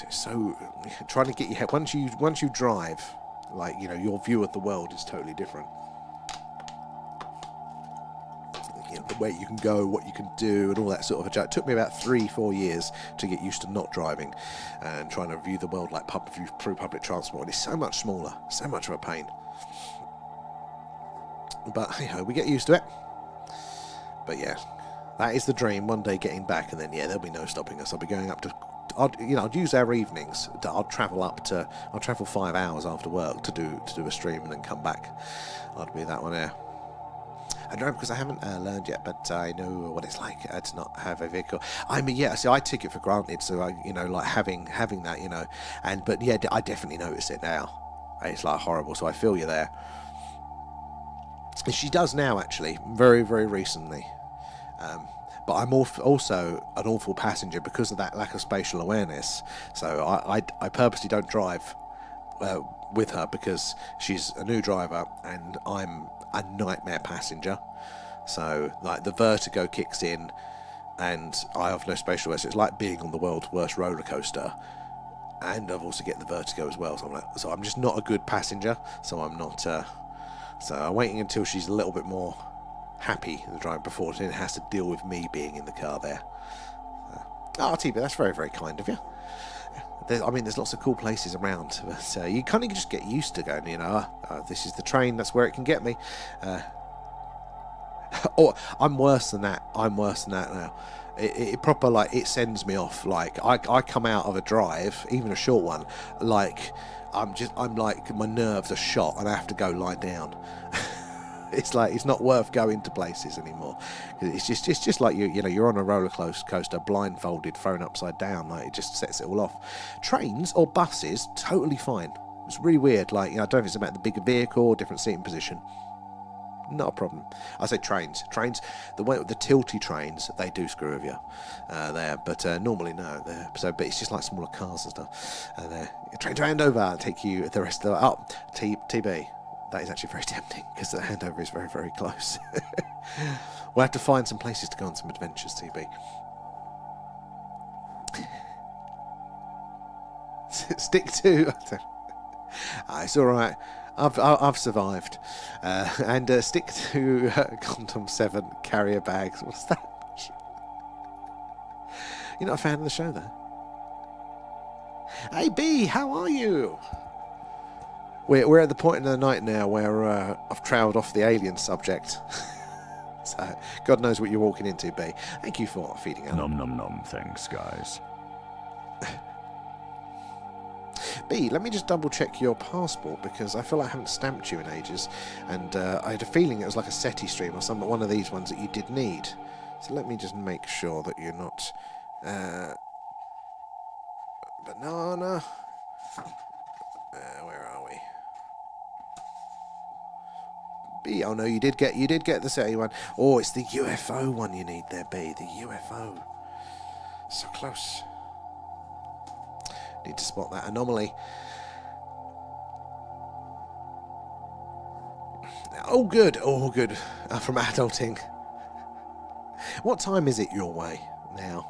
So trying to get your head once you drive, your view of the world is totally different. The way you can go, what you can do, and all that sort of a. It took me about 3-4 years to get used to not driving and trying to view the world through public transport. It's so much smaller, so much of a pain. But we get used to it. But yeah, that is the dream. One day getting back, and then there'll be no stopping us. I'll be going up to. I'd use our evenings. I'd travel 5 hours after work to do a stream and then come back. I'd be that one there. I don't know because I haven't learned yet, but I know what it's like to not have a vehicle. I mean, yeah. So I took it for granted. So having that, but yeah, I definitely notice it now. It's horrible. So I feel you there. She does now, actually, very, very recently. But I'm also an awful passenger because of that lack of spatial awareness. So I purposely don't drive with her because she's a new driver and I'm a nightmare passenger. So the vertigo kicks in and I have no spatial awareness. It's like being on the world's worst roller coaster. And I've also get the vertigo as well. So I'm just not a good passenger. So I'm not. So I'm waiting until she's a little bit more happy in the drive before it has to deal with me being in the car there. TB, that's very, very kind of you. There's lots of cool places around, but you kind of just get used to going, this is the train, that's where it can get me. Or I'm worse than that now. It proper, it sends me off. I come out of a drive, even a short one, I'm like my nerves are shot and I have to go lie down. It's not worth going to places anymore. It's just like you're on a roller coaster, blindfolded, thrown upside down. It just sets it all off. Trains or buses, totally fine. It's really weird. I don't know if it's about the bigger vehicle or different seating position. Not a problem. I say trains. The tilty trains, they do screw with you there, but normally no. But it's just like smaller cars and stuff. Train to Andover, take you the rest of the up. TB. That is actually very tempting because the handover is very, very close. We'll have to find some places to go on some adventures, TB. Stick to. It's all right. I've survived. And stick to Condom 7 carrier bags. What's that? You're not a fan of the show, though. Hey, B, how are you? We're at the point in the night now where I've travelled off the alien subject. So, God knows what you're walking into, B. Thank you for feeding out. Nom nom nom, thanks, guys. B, let me just double check your passport because I feel like I haven't stamped you in ages. And I had a feeling it was like a SETI stream or one of these ones that you did need. So let me just make sure that you're not... banana... where are we? B, oh no, you did get the SETI one. Oh, it's the UFO one you need there, B. The UFO. So close. Need to spot that anomaly. Oh, good. Oh, good. From adulting. What time is it your way now?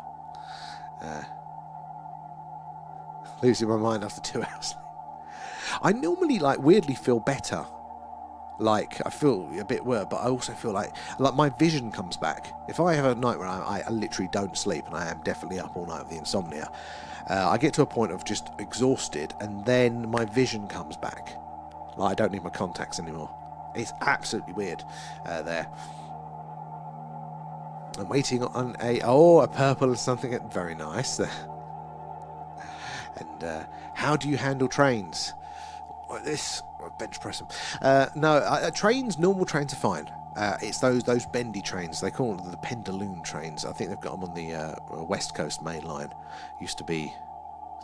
Losing my mind after 2 hours. I normally, like, weirdly feel better. Like, I feel a bit worse, but I also feel like my vision comes back. If I have a night where I literally don't sleep, and I am definitely up all night with the insomnia, I get to a point of just exhausted, and then my vision comes back. Like, I don't need my contacts anymore. It's absolutely weird there. I'm waiting on a purple and something. Very nice. And how do you handle trains? Like this? Bench press them. No, trains, normal trains are fine. It's those bendy trains. They call them the pendulum trains. I think they've got them on the West Coast main line. Used to be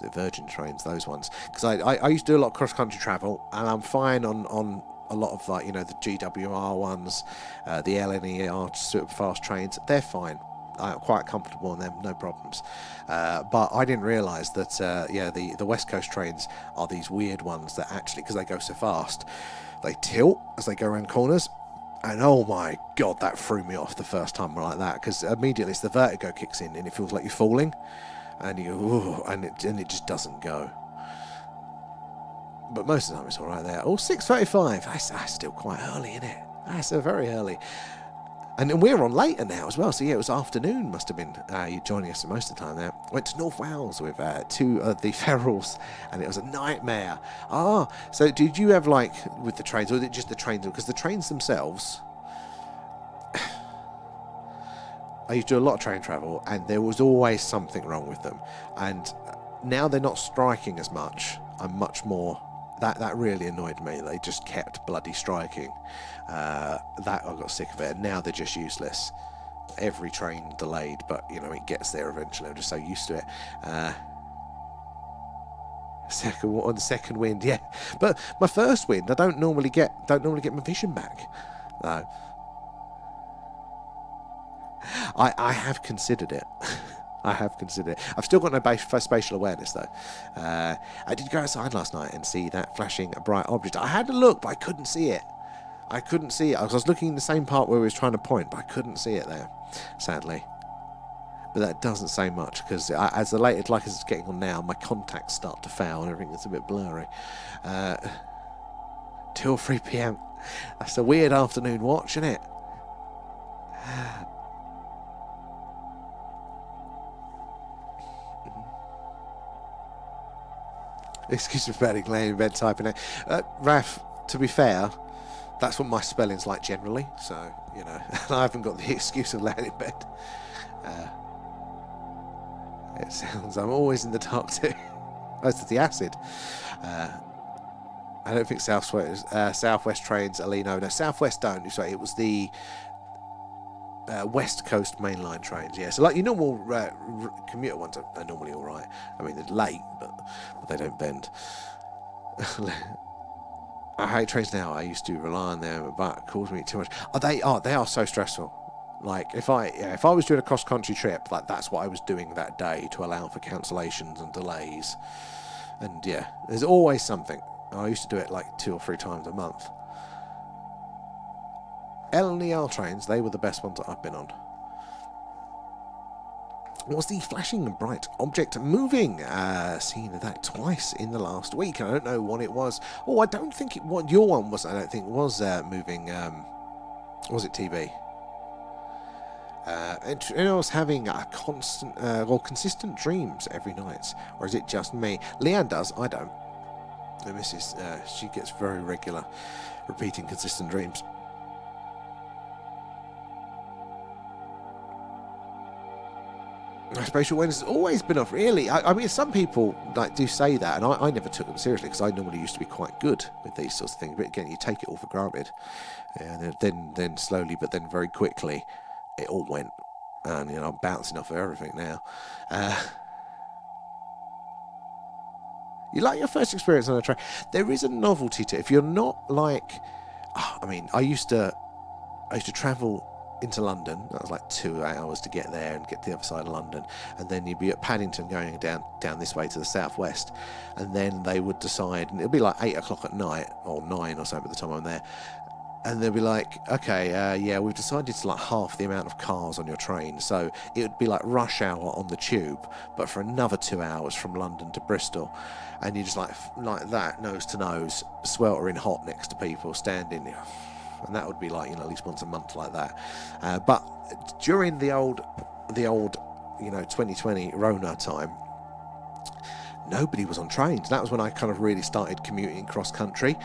the Virgin trains, those ones. Because I used to do a lot of cross-country travel, and I'm fine on a lot of, like, you know, the GWR ones, the LNER super fast trains. They're fine. I'm quite comfortable on them, no problems. But I didn't realise that, the West Coast trains are these weird ones that actually, because they go so fast, they tilt as they go around corners. And oh my god, that threw me off the first time like that, because immediately it's the vertigo kicks in and it feels like you're falling. And you go, ooh, and it just doesn't go. But most of the time it's alright there. Oh, 6:35. That's still quite early, isn't it? That's very early. And we're on later now as well. So yeah, it was afternoon, must have been. You joining us most of the time there. Went to North Wales with two of the ferals, and it was a nightmare. So did you have, like, with the trains, or was it just the trains? Because the trains themselves, I used to do a lot of train travel, and there was always something wrong with them. And now they're not striking as much. I'm much more... That really annoyed me. They just kept bloody striking. That I got sick of it. And now they're just useless. Every train delayed, but, you know, it gets there eventually. I'm just so used to it. Second wind, yeah. But my first wind, I don't normally get my vision back. No. I have considered it. I have considered it. I've still got no spatial awareness, though. I did go outside last night and see that flashing bright object. I had a look, but I couldn't see it. I was looking in the same part where we was trying to point, but I couldn't see it there, sadly. But that doesn't say much, because as it's getting on now, my contacts start to fail and everything is a bit blurry. 2 or 3 p.m. That's a weird afternoon watch, isn't it? Excuse me for laying in bed typing it. Raf, to be fair, that's what my spelling's like generally, so, you know, I haven't got the excuse of laying in bed. It sounds I'm always in the dark too. That's the acid. I don't think Southwest trains are lean over. No, Southwest don't. Sorry, it was the West Coast mainline trains, yeah. So, like, your normal commuter ones are normally all right. I mean, they're late, but they don't bend. I hate trains now. I used to rely on them, but it caused me too much. They are so stressful. Like, if I was doing a cross-country trip, like, that's what I was doing that day to allow for cancellations and delays. And yeah, there's always something. I used to do it like 2 or 3 times a month. LNER trains, they were the best ones that I've been on. Was the flashing bright object moving? Seen that twice in the last week. I don't know what it was. Oh, I don't think what your one was. I don't think was moving. Was it TV? And I was having a consistent dreams every night, or is it just me? Leanne does. I don't. The missus, she gets very regular, repeating consistent dreams. Spatial awareness has always been off, really. I mean, some people do say that, and I never took them seriously, because I normally used to be quite good with these sorts of things. But again, you take it all for granted, and then slowly, but then very quickly, it all went, and I'm bouncing off of everything now. You like your first experience on a train? There is a novelty to it. If you're not like, I used to travel into London. That was like 2 hours to get there and get to the other side of London, and then you'd be at Paddington going down this way to the southwest, and then they would decide, and it'd be like 8 o'clock at night or 9 or so by the time I'm there, And they'll be like, okay, yeah, we've decided to like half the amount of cars on your train, so it would be like rush hour on the tube, but for another 2 hours from London to Bristol, and you're just like that, nose to nose, sweltering hot next to people, standing, and that would be like, at least once a month like that. But during the old, 2020 Rona time, nobody was on trains. That was when I kind of really started commuting cross country.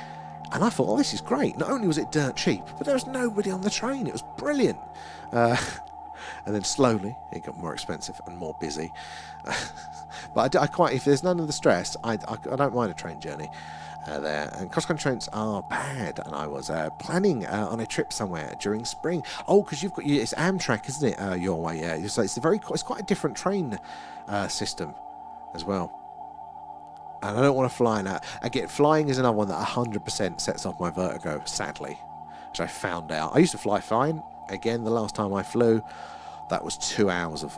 And I thought, oh, this is great. Not only was it dirt cheap, but there was nobody on the train. It was brilliant. And then slowly, it got more expensive and more busy. But I quite, if there's none of the stress, I don't mind a train journey there. And cross-country trains are bad. And I was planning on a trip somewhere during spring. Oh, because it's Amtrak, isn't it? Your way, yeah. So it's quite a different train system as well. And I don't want to fly now. Again, flying is another one that 100% sets off my vertigo, sadly, which I found out. I used to fly fine. Again, the last time I flew, that was 2 hours of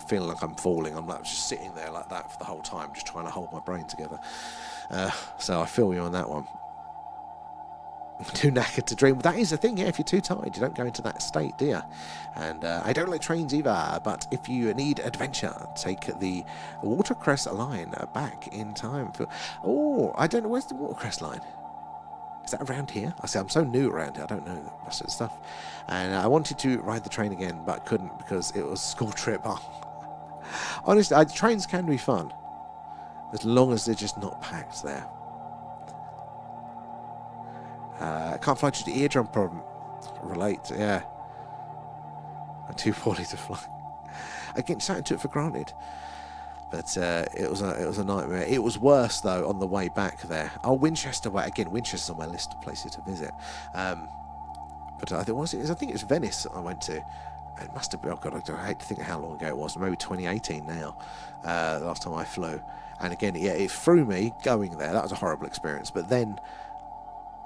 feeling like I'm falling. I'm like just sitting there like that for the whole time, just trying to hold my brain together. So I feel you on that one. Too knackered to dream. But that is the thing, yeah, if you're too tired, you don't go into that state, do you? And I don't like trains either, but if you need adventure, take the Watercress line back in time. I don't know, where's the Watercress line? Is that around here? I'm so new around here, I don't know the rest of the stuff. And I wanted to ride the train again, but couldn't because it was a school trip. Honestly, trains can be fun, as long as they're just not packed there. Can't fly due to eardrum problem. Relate, yeah. I'm too poorly to fly. Again, something took it for granted. But it was a nightmare. It was worse though on the way back there. Oh, Winchester. Again, Winchester's on my list of places to visit. But I think it's Venice I went to. It must have been. Oh God, I hate to think of how long ago it was. Maybe 2018 now. The last time I flew. And again, yeah, it threw me going there. That was a horrible experience. But then,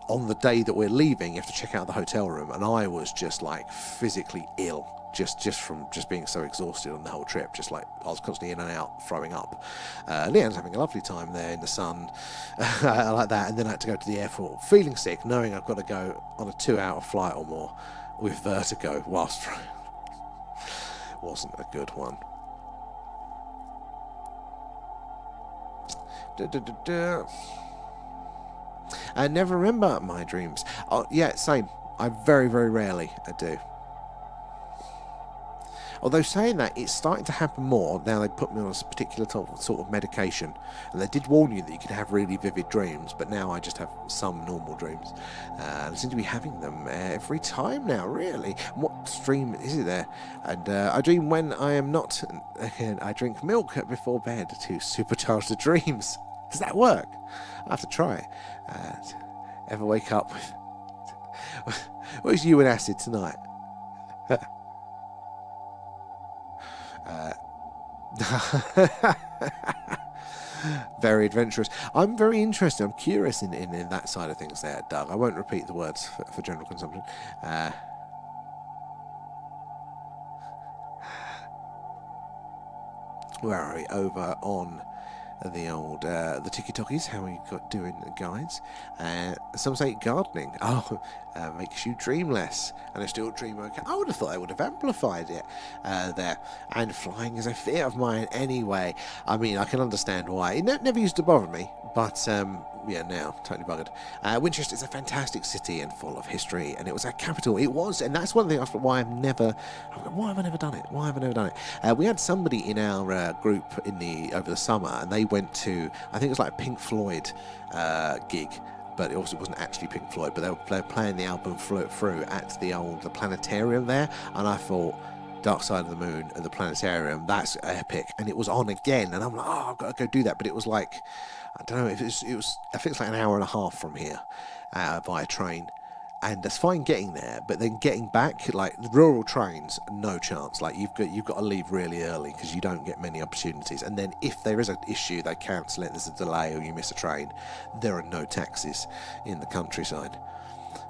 on the day that we're leaving, you have to check out the hotel room, and I was just like physically ill, just from being so exhausted on the whole trip. Just like I was constantly in and out, throwing up. Leanne's having a lovely time there in the sun, like that, and then I had to go to the airport, feeling sick, knowing I've got to go on a 2-hour flight or more with vertigo whilst wasn't a good one. I never remember my dreams. Oh, yeah, same. I very, very rarely do. Although saying that, it's starting to happen more now. They put me on a particular sort of medication, and they did warn you that you could have really vivid dreams, but now I just have some normal dreams. I seem to be having them every time now, really. And what stream is it there? And I dream when I am not. Again, I drink milk before bed to supercharge the dreams. Does that work? I have to try it. Ever wake up with... What is you and acid tonight? Very adventurous. I'm very interested. I'm curious in that side of things there, Doug. I won't repeat the words for general consumption. Where are we? Over on the old the tiki-tokis. How are you doing, guys? Some say gardening. Oh, makes you dream less, and I still dream okay. I would have thought I would have amplified it there. And flying is a fear of mine anyway. I mean, I can understand why. It never used to bother me, but yeah, now totally buggered. Winchester is a fantastic city and full of history, and it was a capital. It was, and that's one thing why have I never done it? Why have I never done it? We had somebody in our group over the summer, and they went to, I think it was like a Pink Floyd gig, but it also wasn't actually Pink Floyd, but they were playing the album through at the planetarium there, and I thought, Dark Side of the Moon at the planetarium, that's epic. And it was on again, and I'm like, oh, I've got to go do that. But it was like, I don't know, I think it's like an hour and a half from here via train, and that's fine getting there, but then getting back, like the rural trains, no chance. Like you've got to leave really early because you don't get many opportunities, and then if there is an issue, they cancel it, there's a delay or you miss a train, there are no taxis in the countryside.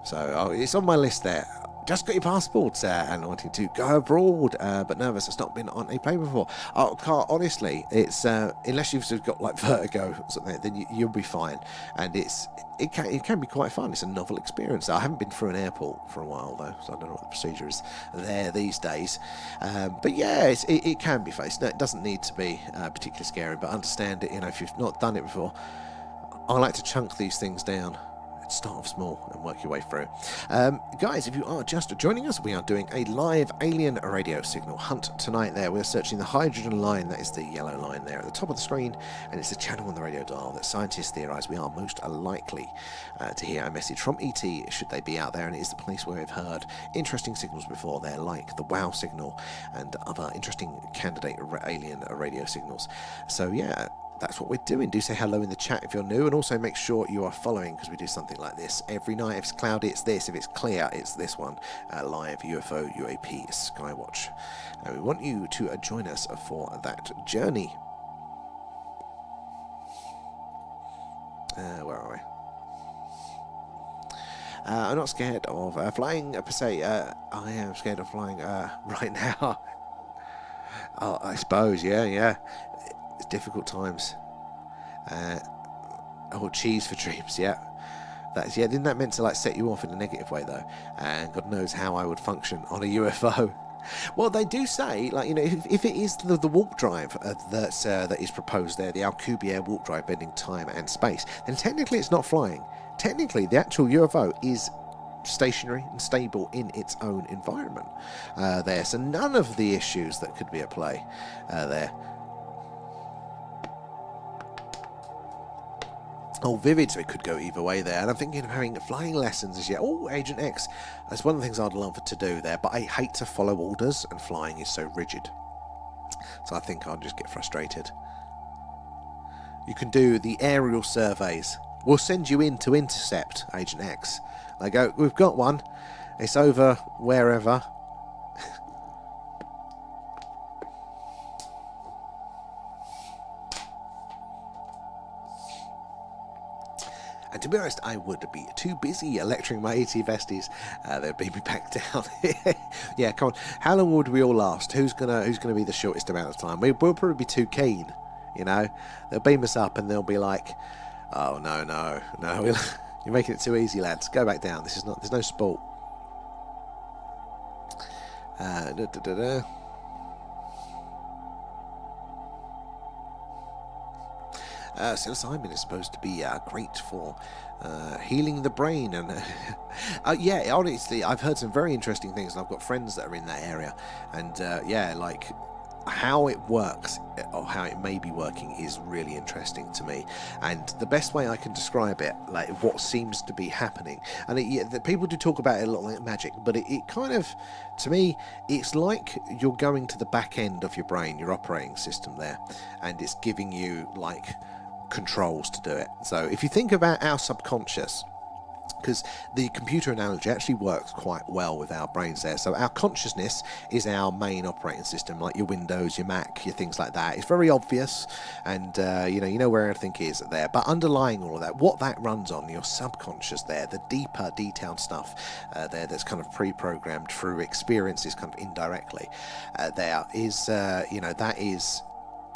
So it's on my list there. just got your passports and wanting to go abroad, but nervous. It's not been on a plane before. Honestly, it's unless you've sort of got like vertigo or something, then you'll be fine. And it can be quite fun. It's a novel experience. I haven't been through an airport for a while though, so I don't know what the procedure is there these days. But yeah, it can be faced. No, it doesn't need to be particularly scary, but understand it. You know, if you've not done it before, I like to chunk these things down. Start off small and work your way through. Guys, if you are just joining us, we are doing a live alien radio signal hunt tonight there. We're searching the hydrogen line, that is the yellow line there at the top of the screen, and it's the channel on the radio dial that scientists theorise we are most likely to hear a message from ET should they be out there, and it is the place where we've heard interesting signals before there, like the WOW signal and other interesting candidate alien radio signals. So yeah, that's what we're doing. Do say hello in the chat if you're new, and also make sure you are following, because we do something like this every night. If it's cloudy, it's this. If it's clear, it's this one. Live UFO UAP Skywatch. We want you to join us for that journey. Where are we? I'm not scared of flying per se. I am scared of flying right now. I suppose, yeah. It's difficult times. Cheese for dreams, yeah. Isn't that meant to like set you off in a negative way though? And God knows how I would function on a UFO. Well, they do say, like, you know, if it is the warp drive that is proposed there, the Alcubierre warp drive bending time and space, then technically it's not flying. Technically, the actual UFO is stationary and stable in its own environment there. So none of the issues that could be at play there. Oh, vivid, so it could go either way there. And I'm thinking of having flying lessons as yet. Oh, Agent X. That's one of the things I'd love to do there, but I hate to follow orders, and flying is so rigid. So I think I'll just get frustrated. You can do the aerial surveys. We'll send you in to intercept, Agent X. They go, we've got one. It's over wherever. And to be honest, I would be too busy lecturing my ET besties. They'd beam me back down. Yeah, come on. How long would we all last? Who's gonna be the shortest amount of time? We'll probably be too keen, you know. They'll beam us up and they'll be like, "Oh no, you're making it too easy, lads. Go back down. There's no sport." Psilocybin is supposed to be great for healing the brain, and yeah, honestly, I've heard some very interesting things, and I've got friends that are in that area, and yeah, like how it works or how it may be working is really interesting to me. And the best way I can describe it, like what seems to be happening, and the people do talk about it a lot like magic, but it kind of, to me, it's like you're going to the back end of your brain, your operating system there, and it's giving you like controls to do it. So if you think about our subconscious, because the computer analogy actually works quite well with our brains there. So our consciousness is our main operating system, like your Windows, your Mac, your things like that. It's very obvious, and you know where everything is there. But underlying all of that, what that runs on, your subconscious there, the deeper, detailed stuff there that's kind of pre-programmed through experiences, kind of indirectly. There is, that is.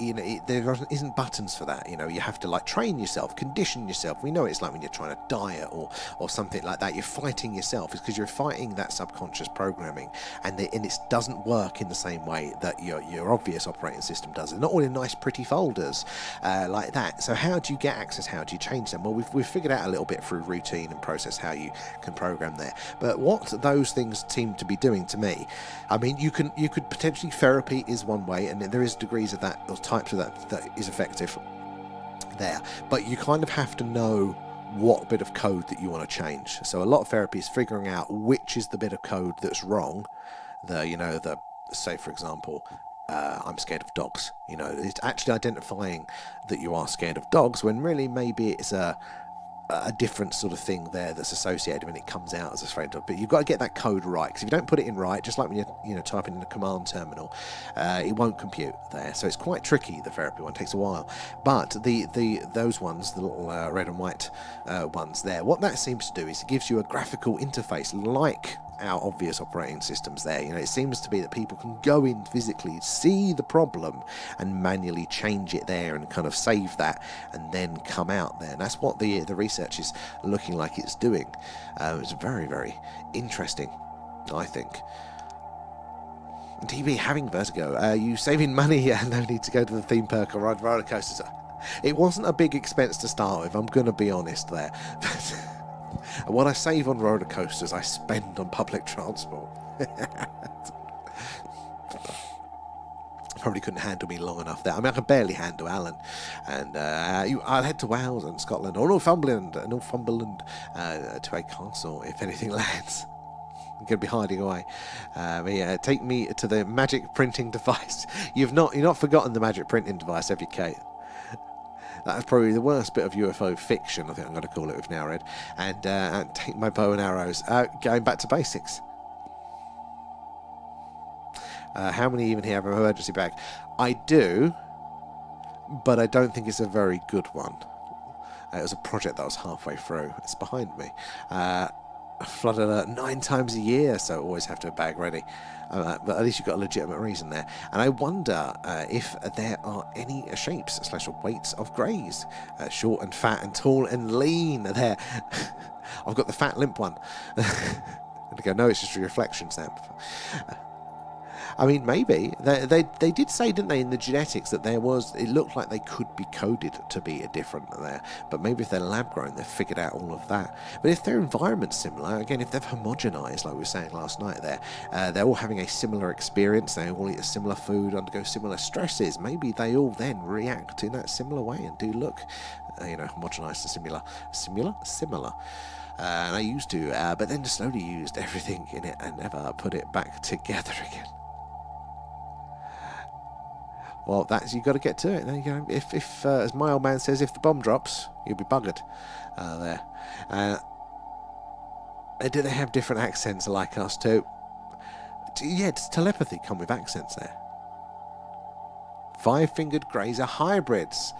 There isn't buttons for that. You have to like train yourself, condition yourself. We know it's like when you're trying to diet or something like that. You're fighting yourself. It's because you're fighting that subconscious programming, and it doesn't work in the same way that your obvious operating system does. It's not all in nice, pretty folders like that. So how do you get access? How do you change them? Well, we've figured out a little bit through routine and process how you can program there. But what those things seem to be doing to me, I mean, you could potentially, therapy is one way, and there is degrees of that, or types of that is effective there, but you kind of have to know what bit of code that you want to change. So a lot of therapy is figuring out which is the bit of code that's wrong. Say for example, I'm scared of dogs. It's actually identifying that you are scared of dogs when really maybe it's a different sort of thing there that's associated when it comes out as a afraid dog. But you've got to get that code right, because if you don't put it in right, just like when you're typing in a command terminal, it won't compute there. So it's quite tricky. The therapy one takes a while, but those ones, the little red and white ones there, what that seems to do is it gives you a graphical interface like our obvious operating systems there. You know, it seems to be that people can go in physically, see the problem, and manually change it there and kind of save that, and then come out there. And that's what the research is looking like it's doing. It's very, very interesting, I think. TV, having vertigo. You saving money? No need to go to the theme park or ride roller coasters. It wasn't a big expense to start with, I'm going to be honest there. But what I save on roller coasters, I spend on public transport. Probably couldn't handle me long enough there. I mean, I could barely handle Alan. And I'll head to Wales and Scotland, or Northumberland, to a castle if anything lands. I'm going to be hiding away. But yeah, take me to the magic printing device. You're not forgotten the magic printing device, have you, Kate? That's probably the worst bit of UFO fiction, I think I'm going to call it with now read. And take my bow and arrows. Going back to basics. How many even here have an emergency bag? I do, but I don't think it's a very good one. It was a project that was halfway through. It's behind me. Flood alert 9 times a year, so always have to have a bag ready. But at least you've got a legitimate reason there. And I wonder if there are any shapes / weights of greys. Short and fat and tall and lean there. I've got the fat limp one. And I go, no, it's just a reflection, Sam. I mean, maybe. They did say, didn't they, in the genetics that it looked like they could be coded to be different there. But maybe if they're lab grown, they've figured out all of that. But if their environment's similar, again, if they've homogenized, like we were saying last night there, they're all having a similar experience, they all eat a similar food, undergo similar stresses, maybe they all then react in that similar way and do look, homogenized and similar. And I used to, but then slowly used everything in it and never put it back together again. Well, you got to get to it. There you go. If as my old man says, if the bomb drops, you'll be buggered. There. Do they have different accents like us too? Yeah, does telepathy come with accents there? 5-fingered greys are hybrids.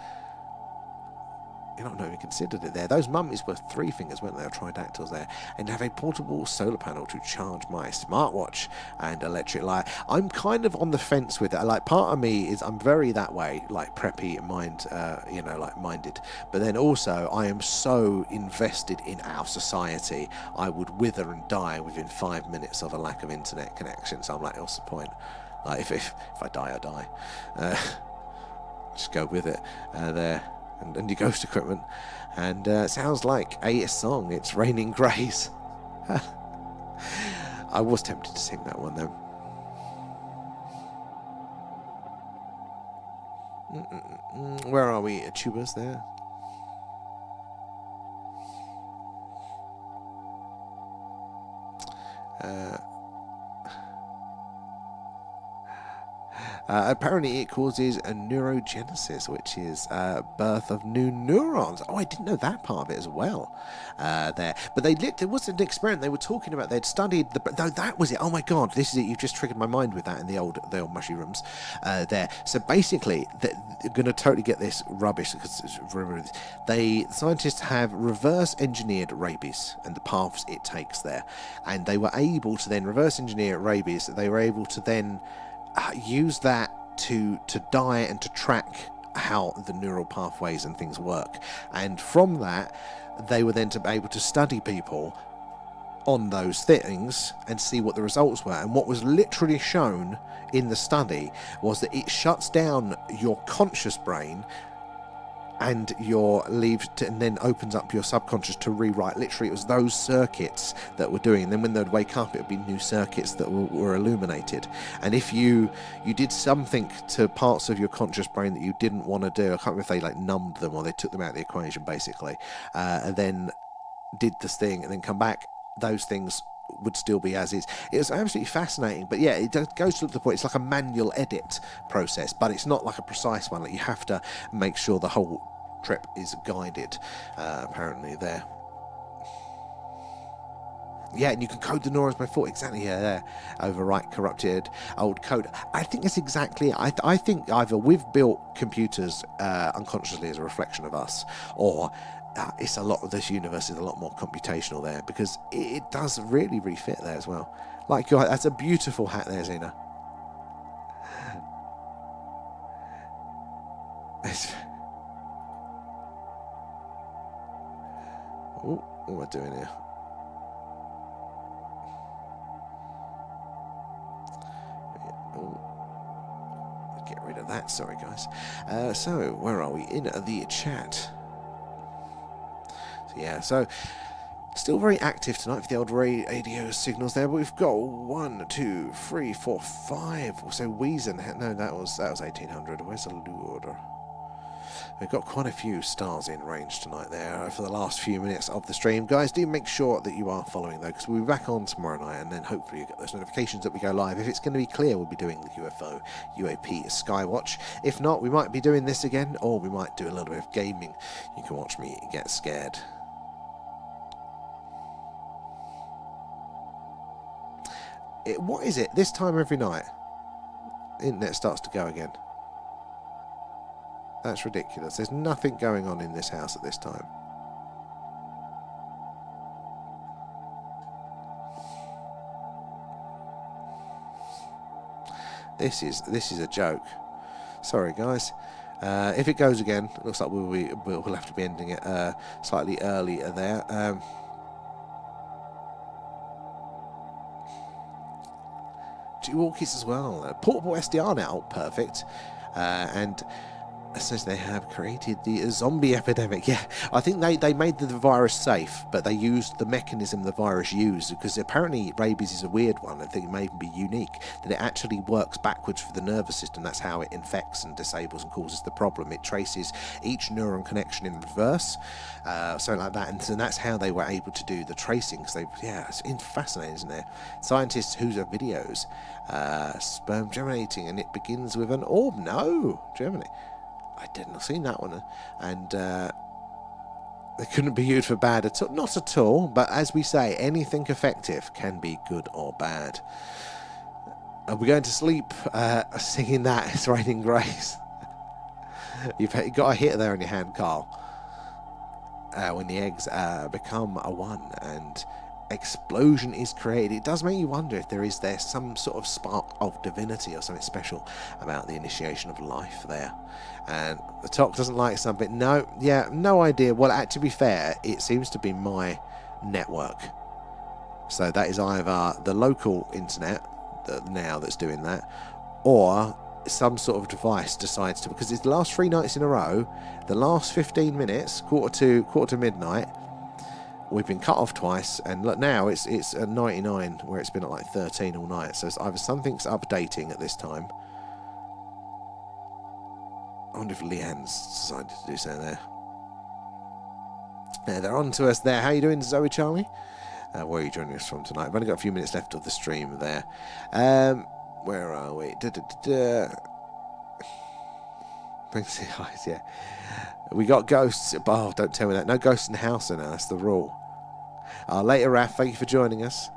Not even considered it there. Those mummies were 3 fingers, weren't they? Or tridactyls there. And have a portable solar panel to charge my smartwatch and electric light. I'm kind of on the fence with it. Like, part of me is I'm very that way, like preppy minded. But then also I am so invested in our society, I would wither and die within 5 minutes of a lack of internet connection. So I'm like, what's the point? Like, if I die, I die. Just go with it. There. And your ghost equipment, and sounds like a song. It's Raining Greys. I was tempted to sing that one though. Where are we? Tubers there. Apparently it causes a neurogenesis, which is birth of new neurons. Oh, I didn't know that part of it as well. There, but there was an experiment they were talking about. They'd studied no, that was it. Oh my God, this is it. You've just triggered my mind with that in the old mushy rooms. There. So basically, they're going to totally get this rubbish because the scientists have reverse engineered rabies and the paths it takes there, and they were able to then reverse engineer rabies. They were able to then use that to diet and to track how the neural pathways and things work, and from that they were then to be able to study people on those things and see what the results were. And what was literally shown in the study was that it shuts down your conscious brain and and then opens up your subconscious to rewrite. Literally, it was those circuits that were doing, and then when they'd wake up, it would be new circuits that were illuminated. And if you did something to parts of your conscious brain that you didn't want to do, I can't remember if they like numbed them or they took them out of the equation basically, and then did this thing and then come back, those things would still be as is. It was absolutely fascinating. But yeah, it goes to the point, it's like a manual edit process, but it's not like a precise one. Like, you have to make sure the whole trip is guided, apparently there. Yeah, and you can code the NORAs by default. Exactly, yeah, there. Overwrite corrupted old code. I think that's exactly it. I think either we've built computers unconsciously as a reflection of us, or it's a lot of this universe is a lot more computational there, because it does really fit there as well. Like, that's a beautiful hat there, Xena. Oh, what am I doing here? Oh, get rid of that. Sorry, guys. So, where are we? In the chat. So, yeah, so still very active tonight for the old radio signals there, but we've got 1, 2, 3, 4, 5. So Weazen, no, that was 1800. Where's the Lord? We've got quite a few stars in range tonight there for the last few minutes of the stream. Guys, do make sure that you are following, though, because we'll be back on tomorrow night, and then hopefully you get those notifications that we go live. If it's going to be clear, we'll be doing the UFO, UAP, Skywatch. If not, we might be doing this again, or we might do a little bit of gaming. You can watch me get scared. What is it? This time every night, internet starts to go again. That's ridiculous. There's nothing going on in this house at this time. This is a joke. Sorry, guys. If it goes again, it looks like we'll have to be ending it slightly earlier there. Walkies as well. Portable SDR now, perfect. And it says they have created the zombie epidemic. Yeah, I think they made the virus safe, but they used the mechanism the virus used, because apparently rabies is a weird one. I think it may even be unique, that it actually works backwards for the nervous system. That's how it infects and disables and causes the problem. It traces each neuron connection in reverse, something like that, and so that's how they were able to do the tracing. So it's fascinating, isn't it? Scientists whose are videos, sperm germinating, and it begins with an orb. No, Germany. I didn't see that one, and they couldn't be used for bad at all. Not at all, but as we say, anything effective can be good or bad. Are we going to sleep singing that? It's raining grace. You've got a hit there on your hand, Carl. When the eggs become a 1 and explosion is created, it does make you wonder if there some sort of spark of divinity or something special about the initiation of life there. And the talk doesn't like something. No idea. Well, to be fair, it seems to be my network. So that is either the local internet that's doing that, or some sort of device decides to, because it's the last 3 nights in a row, the last 15 minutes, quarter to midnight, we've been cut off twice, and look, now it's at 99, where it's been at like 13 all night. So it's either something's updating at this time. I wonder if Leanne's decided to do so there. Yeah, they're on to us there. How you doing, Zoe Charlie? Where are you joining us from tonight? I've only got a few minutes left of the stream there. Where are we? Yeah. We got ghosts. Oh, don't tell me that. No ghosts in the house now. That's the rule. Later, Raf, thank you for joining us.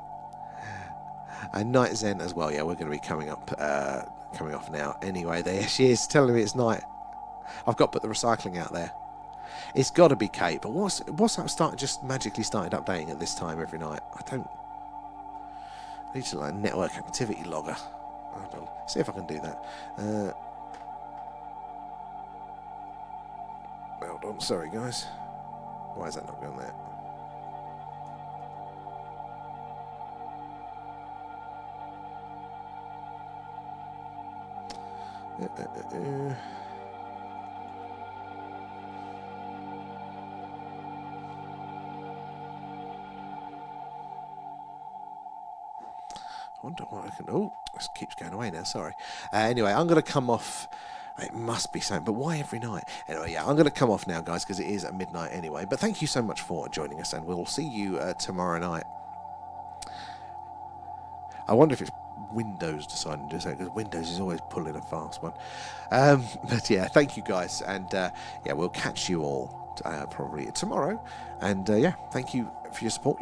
And Night Zen as well. Yeah, we're going to be coming off now. Anyway, there she is telling me it's night. I've got to put the recycling out there. It's got to be Kate. But what's that just magically started updating at this time every night? I need to like network activity logger. Hold on. See if I can do that. Hold on. Sorry, guys. Why is that not going there? I wonder what I can... Oh, this keeps going away now, sorry. Anyway, I'm going to come off... It must be something, but why every night? Anyway, yeah, I'm going to come off now, guys, because it is at midnight anyway. But thank you so much for joining us, and we'll see you tomorrow night. I wonder if it's Windows deciding to do something, because Windows is always pulling a fast one. But yeah, thank you guys, and yeah, we'll catch you all probably tomorrow. And yeah, thank you for your support.